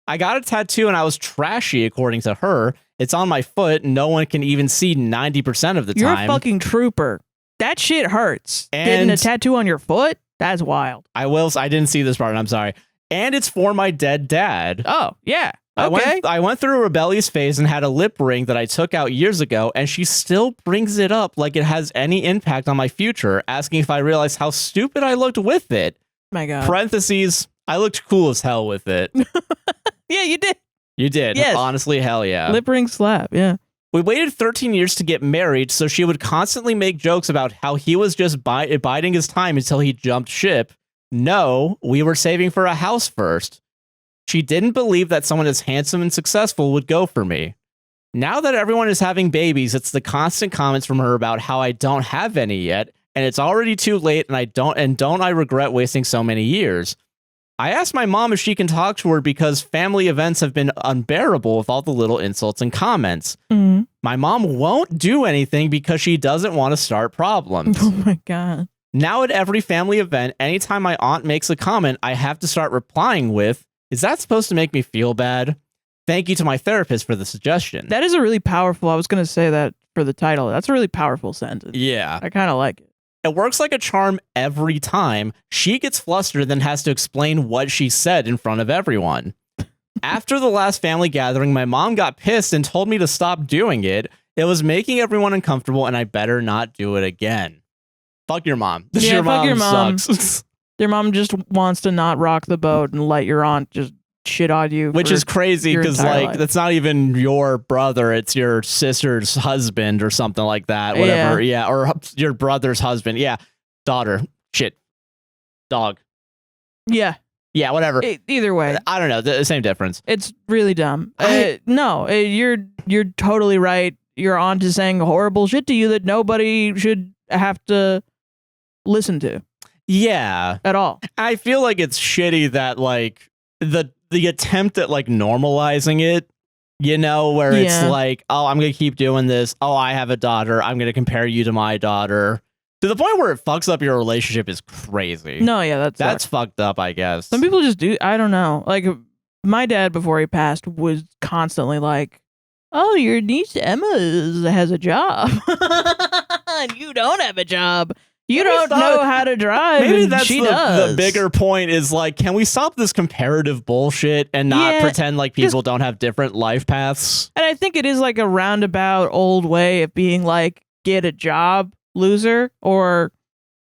I got a tattoo and I was trashy, according to her. It's on my foot, and no one can even see 90% of the You're time. a fucking trooper. That shit hurts. And getting a tattoo on your foot? That's wild. I didn't see this part, I'm sorry. And it's for my dead dad. Oh, yeah. Okay. I went through a rebellious phase and had a lip ring that I took out years ago, and she still brings it up like it has any impact on my future, asking if I realized how stupid I looked with it. My God. Parentheses, I looked cool as hell with it. Yeah, you did. You did. Yes. Honestly, hell yeah. Lip ring slap, yeah. We waited 13 years to get married, so she would constantly make jokes about how he was just biding his time until he jumped ship. No, we were saving for a house first. She didn't believe that someone as handsome and successful would go for me. Now that everyone is having babies, it's the constant comments from her about how I don't have any yet, and it's already too late, and don't I regret wasting so many years. I asked my mom if she can talk to her because family events have been unbearable with all the little insults and comments. Mm-hmm. My mom won't do anything because she doesn't want to start problems. Oh my God. Now at every family event, anytime my aunt makes a comment, I have to start replying with, "Is that supposed to make me feel bad? Thank you to my therapist for the suggestion." That is a really powerful, I was going to say that for the title. That's a really powerful sentence. Yeah. I kind of like it. It works like a charm every time. She gets flustered, then has to explain what she said in front of everyone. After the last family gathering, my mom got pissed and told me to stop doing it. It was making everyone uncomfortable, and I better not do it again. Fuck your mom. Yeah, fuck your mom. Sucks. Your mom just wants to not rock the boat and let your aunt just shit on you. Which is crazy your because, entire like, life. that's not even your brother. It's your sister's husband or something like that. Whatever. Yeah. Or your brother's husband. Yeah. Daughter. Shit. Dog. Yeah. Yeah. Whatever. Either way. I don't know. The same difference. It's really dumb. You're totally right. Your aunt is saying horrible shit to you that nobody should have to listen to. Yeah. At all. I feel like it's shitty that, like, the attempt at, like, normalizing it, you know, where it's like, oh, I'm going to keep doing this. Oh, I have a daughter. I'm going to compare you to my daughter. To the point where it fucks up your relationship is crazy. No, yeah, that's fucked up, I guess. Some people just do. I don't know. Like, my dad, before he passed, was constantly like, oh, your niece Emma has a job. And you don't have a job. You don't know how to drive. Maybe and that's she the does. bigger point is, like, can we stop this comparative bullshit and not pretend like people don't have different life paths? And I think it is like a roundabout old way of being like, get a job, loser, or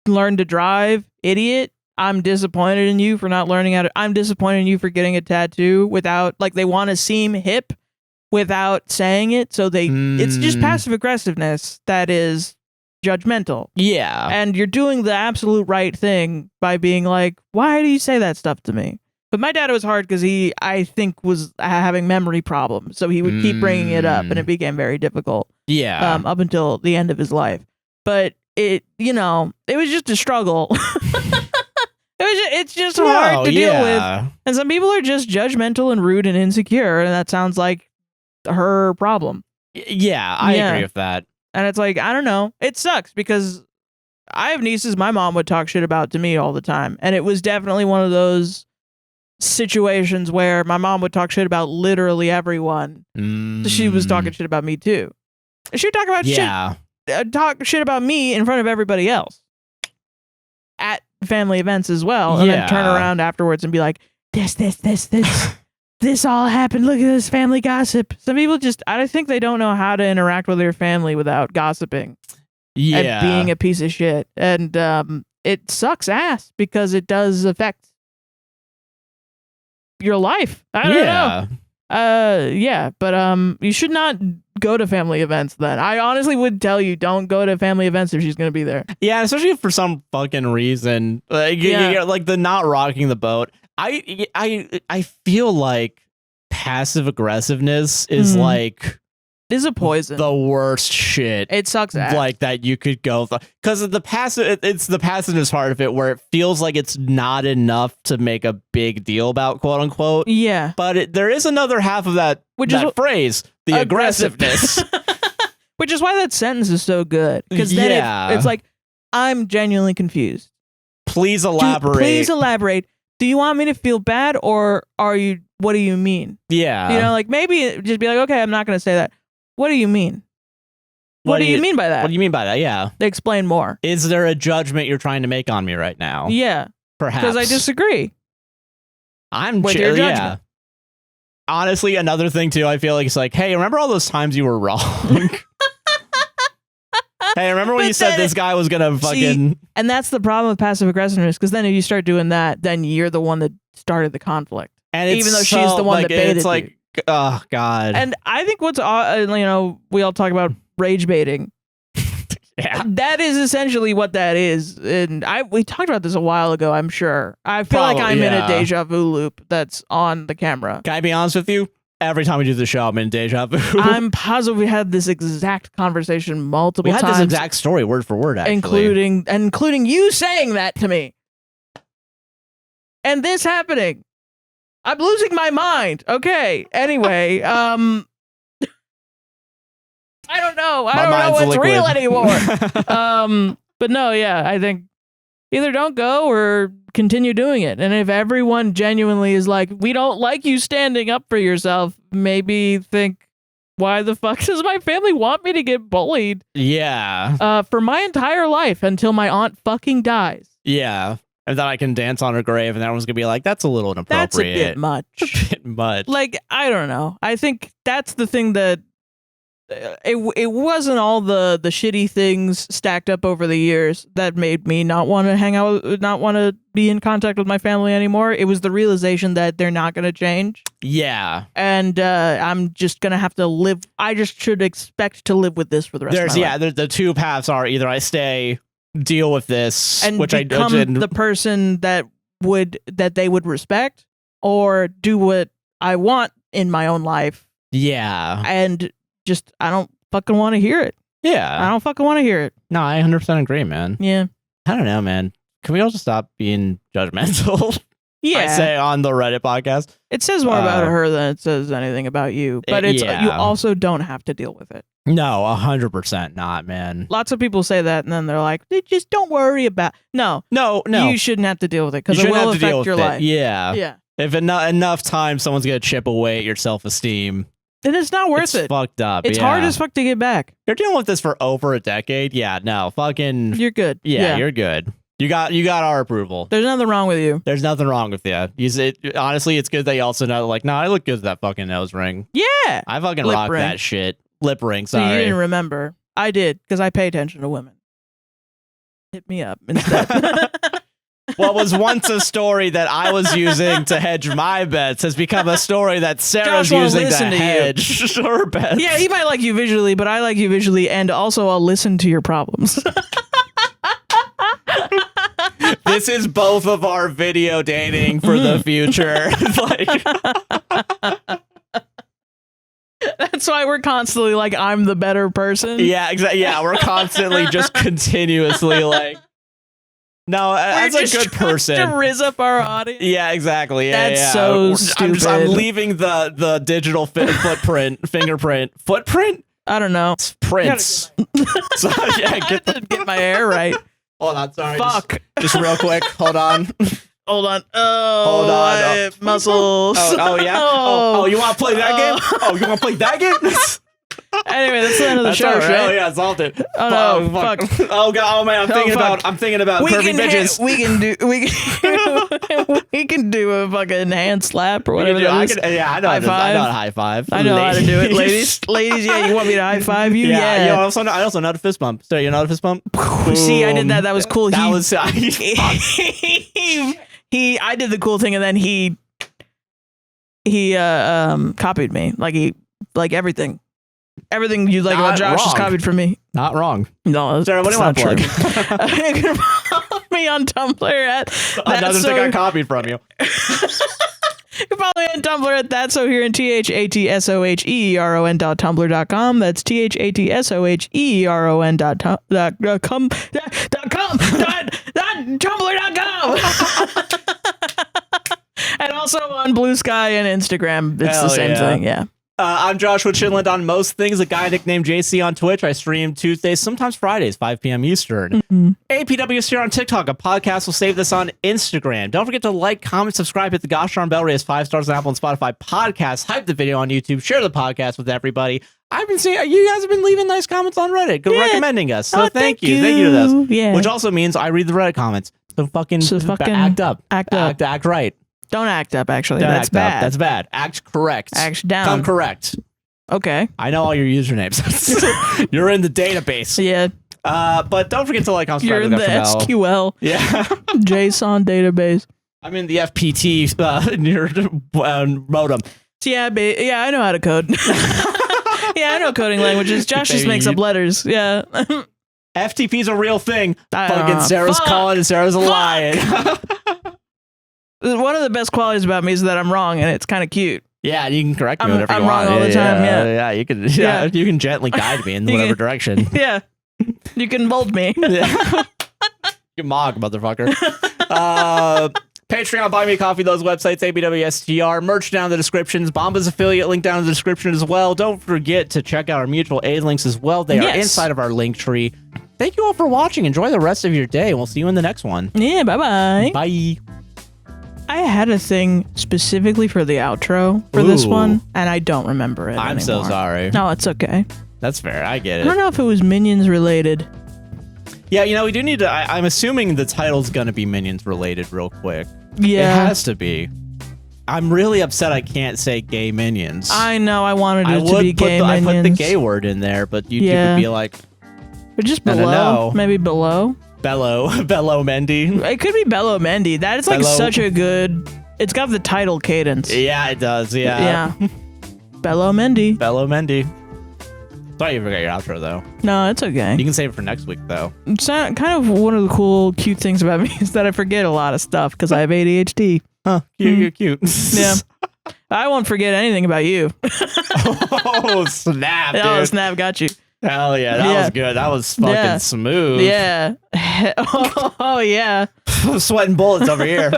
learn to drive, idiot. I'm disappointed in you for not learning how to. I'm disappointed in you for getting a tattoo without, like, they want to seem hip without saying it. So it's just passive aggressiveness that is judgmental. Yeah. And you're doing the absolute right thing by being like, why do you say that stuff to me? But my dad was hard because he, I think, was having memory problems. So he would keep bringing it up, and it became very difficult. Yeah. Up until the end of his life. But it was just a struggle. It's just hard to deal with. And some people are just judgmental and rude and insecure. And that sounds like her problem. Yeah, I agree with that. And it's like, I don't know. It sucks because I have nieces my mom would talk shit about to me all the time. And it was definitely one of those situations where my mom would talk shit about literally everyone. So she was talking shit about me too. And she would talk about talk shit about me in front of everybody else at family events as well. And then turn around afterwards and be like, this. This all happened. Look at this family gossip. Some people I think they don't know how to interact with their family without gossiping. Yeah. And being a piece of shit. And it sucks ass because it does affect your life. I don't know. Yeah, but you should not go to family events then. I honestly would tell you, don't go to family events if she's gonna be there. Yeah, especially for some fucking reason. Like, like the not rocking the boat. I feel like passive aggressiveness is like is a poison. The worst shit. It sucks ass. Like that you could go because of the passive. It's the passiveness part of it where it feels like it's not enough to make a big deal about, quote unquote. Yeah, but there is another half of that phrase, the aggressiveness. Which is why that sentence is so good, because then it's like, I'm genuinely confused. Please elaborate. Please elaborate. Do you want me to feel bad, or what do you mean? Yeah. You know, like maybe just be like, okay, I'm not going to say that. What do you mean? What do you mean by that? What do you mean by that? Yeah. Explain more. Is there a judgment you're trying to make on me right now? Yeah. Perhaps. Because I disagree. I'm with your judgment. Yeah. Honestly, another thing too, I feel like it's like, hey, remember all those times you were wrong? Hey, remember when you said this guy was gonna fucking... And that's the problem with passive aggressiveness, because then if you start doing that, then you're the one that started the conflict. And even though she's the one that baited it's like, you. Oh, God. And I think what's, we all talk about rage baiting. Yeah. That is essentially what that is. And we talked about this a while ago, I'm sure. I feel like I'm in a deja vu loop that's on the camera. Can I be honest with you? Every time we do the show, I'm in deja vu. I'm positive we had this exact conversation multiple times. We had this exact story, word for word, actually. Including you saying that to me. And this happening. I'm losing my mind. Okay. Anyway, I don't know. I don't know what's real anymore. But no, yeah, I think either don't go or continue doing it. And if everyone genuinely is like, we don't like you standing up for yourself, maybe think, why the fuck does my family want me to get bullied? Yeah. For my entire life until my aunt fucking dies. Yeah. And then I can dance on her grave and everyone's going to be like, that's a little inappropriate. That's a bit much. A bit much. Like, I don't know. I think that's the thing that it wasn't all the shitty things stacked up over the years that made me not want to hang out, not want to be in contact with my family anymore. It was the realization that they're not going to change. Yeah. And I'm just going to have to live. I just should expect to live with this for the rest of my life. Yeah, the two paths are either I stay, deal with this, and which become I did, the person that they would respect, or do what I want in my own life. Yeah. And just, I don't fucking want to hear it. Yeah. I don't fucking want to hear it. No, I 100% agree, man. Yeah. I don't know, man. Can we all just stop being judgmental? Yeah. I say on the Reddit podcast. It says more about her than it says anything about you. But you also don't have to deal with it. No, 100% not, man. Lots of people say that and then they're like, just don't worry about... No. You shouldn't have to deal with it because it will affect your life. Yeah. Yeah. If enough time someone's going to chip away at your self-esteem... then it's not worth it. It's fucked up. It's hard as fuck to get back. You're dealing with this for over a decade? Yeah, no. Fucking... You're good. Yeah, you're good. You got our approval. There's nothing wrong with you. There's nothing wrong with you. Honestly, it's good that you also know, like, I look good with that fucking nose ring. Yeah. I fucking rock that shit. Lip ring, sorry. So you didn't remember. I did, because I pay attention to women. Hit me up instead. What was once a story that I was using to hedge my bets has become a story that Sarah's using to hedge her bets. Yeah, he might like you visually, but I like you visually, and also I'll listen to your problems. This is both of our video dating for the future. That's why we're constantly like, I'm the better person. Yeah, exactly. Yeah, we're constantly just continuously like, no, as a good person to rizz up our audience. Yeah, exactly. Yeah, that's so stupid. I'm leaving the digital fingerprint. I don't know. It's prints. So yeah, get my hair right. Hold on, sorry. Fuck. Just real quick. Hold on. Hold on. Oh, hold on. Muscles. Oh yeah. Oh, you want to play that game? Oh, you want to play that game? Anyway, that's the end of the show, our right? show. Yeah, solved it. Oh no, fuck. Oh god, oh man, I'm thinking about curvy bitches. We can do a fucking hand slap or whatever. I know how to high five. I know how to do it, ladies. Yeah, you want me to high five you? Yeah. I also know how to fist bump. So you know how to fist bump? See, I did that. That was cool. That was I did the cool thing, and then he he copied me. Like everything you like Not about Josh is wrong. copied from me. Not wrong. No, Sarah, what do you want to plug? You can follow me on Tumblr at Another thing I copied from you. You can follow me on Tumblr at thatsoheron, THATSOHERON.tumblr.com. That's THATSOHERON.tumblr.com. And also on Blue Sky and Instagram. It's the same thing. Yeah. I'm Joshua Chinland on most things. A guy nicknamed JC on Twitch. I stream Tuesdays, sometimes Fridays, 5 p.m. Eastern. APWSTR on TikTok. A podcast will save this on Instagram. Don't forget to like, comment, subscribe, hit the gosh darn bell, rate us 5 stars on Apple and Spotify podcasts. Hype the video on YouTube. Share the podcast with everybody. I've been seeing you guys have been leaving nice comments on Reddit, recommending us. So thank you. Thank you to those. Yeah. Which also means I read the Reddit comments. So fucking act up. Act right. Don't act up, actually. Don't That's act bad. Up. That's bad. Act correct. Act down. Come correct. Okay. I know all your usernames. You're in the database. Yeah. But don't forget to like, comment, You're subscribe, in the SQL. Yeah. JSON database. I'm in the FPT near modem. Yeah, I know how to code. Yeah, I know coding languages. Josh just makes up letters. Yeah. FTP's a real thing. Fucking Sarah's calling and Sarah's lying. One of the best qualities about me is that I'm wrong, and it's kind of cute. Yeah, you can correct me whenever you I'm want. wrong all the time. Yeah, you can. Yeah, you can gently guide me in whatever direction. Yeah, you can mold me. Yeah. You mog, motherfucker. Patreon, buy me a coffee, those websites, APWSTR, merch down in the descriptions, Bomba's affiliate link down in the description as well. Don't forget to check out our mutual aid links as well. They are inside of our link tree. Thank you all for watching. Enjoy the rest of your day. We'll see you in the next one. Yeah, bye-bye. Bye. I had a thing specifically for the outro for this one, and I don't remember it I'm anymore. so sorry. No, it's okay. That's fair. I get I it. don't know if it was Minions related. Yeah, we do need to... I'm assuming the title's going to be Minions related real quick. Yeah. It has to be. I'm really upset I can't say gay Minions. I know, I wanted it to be gay I Minions. put the gay word in there, but YouTube would be like... But just I don't below. know. Maybe below. Bello Mendy. It could be Bello Mendy. That is like such a good... It's got the title cadence. Yeah, it does. Yeah. Bello Mendy. Bello Mendy. Sorry you forgot your outro, though. No, it's okay. You can save it for next week, though. It's kind of one of the cool, cute things about me is that I forget a lot of stuff because I have ADHD. Huh. Cute. Yeah. I won't forget anything about you. Oh, snap, dude. Oh, snap, got you. Hell yeah, that was good. That was fucking smooth. Yeah. Oh, yeah. I'm sweating bullets over here.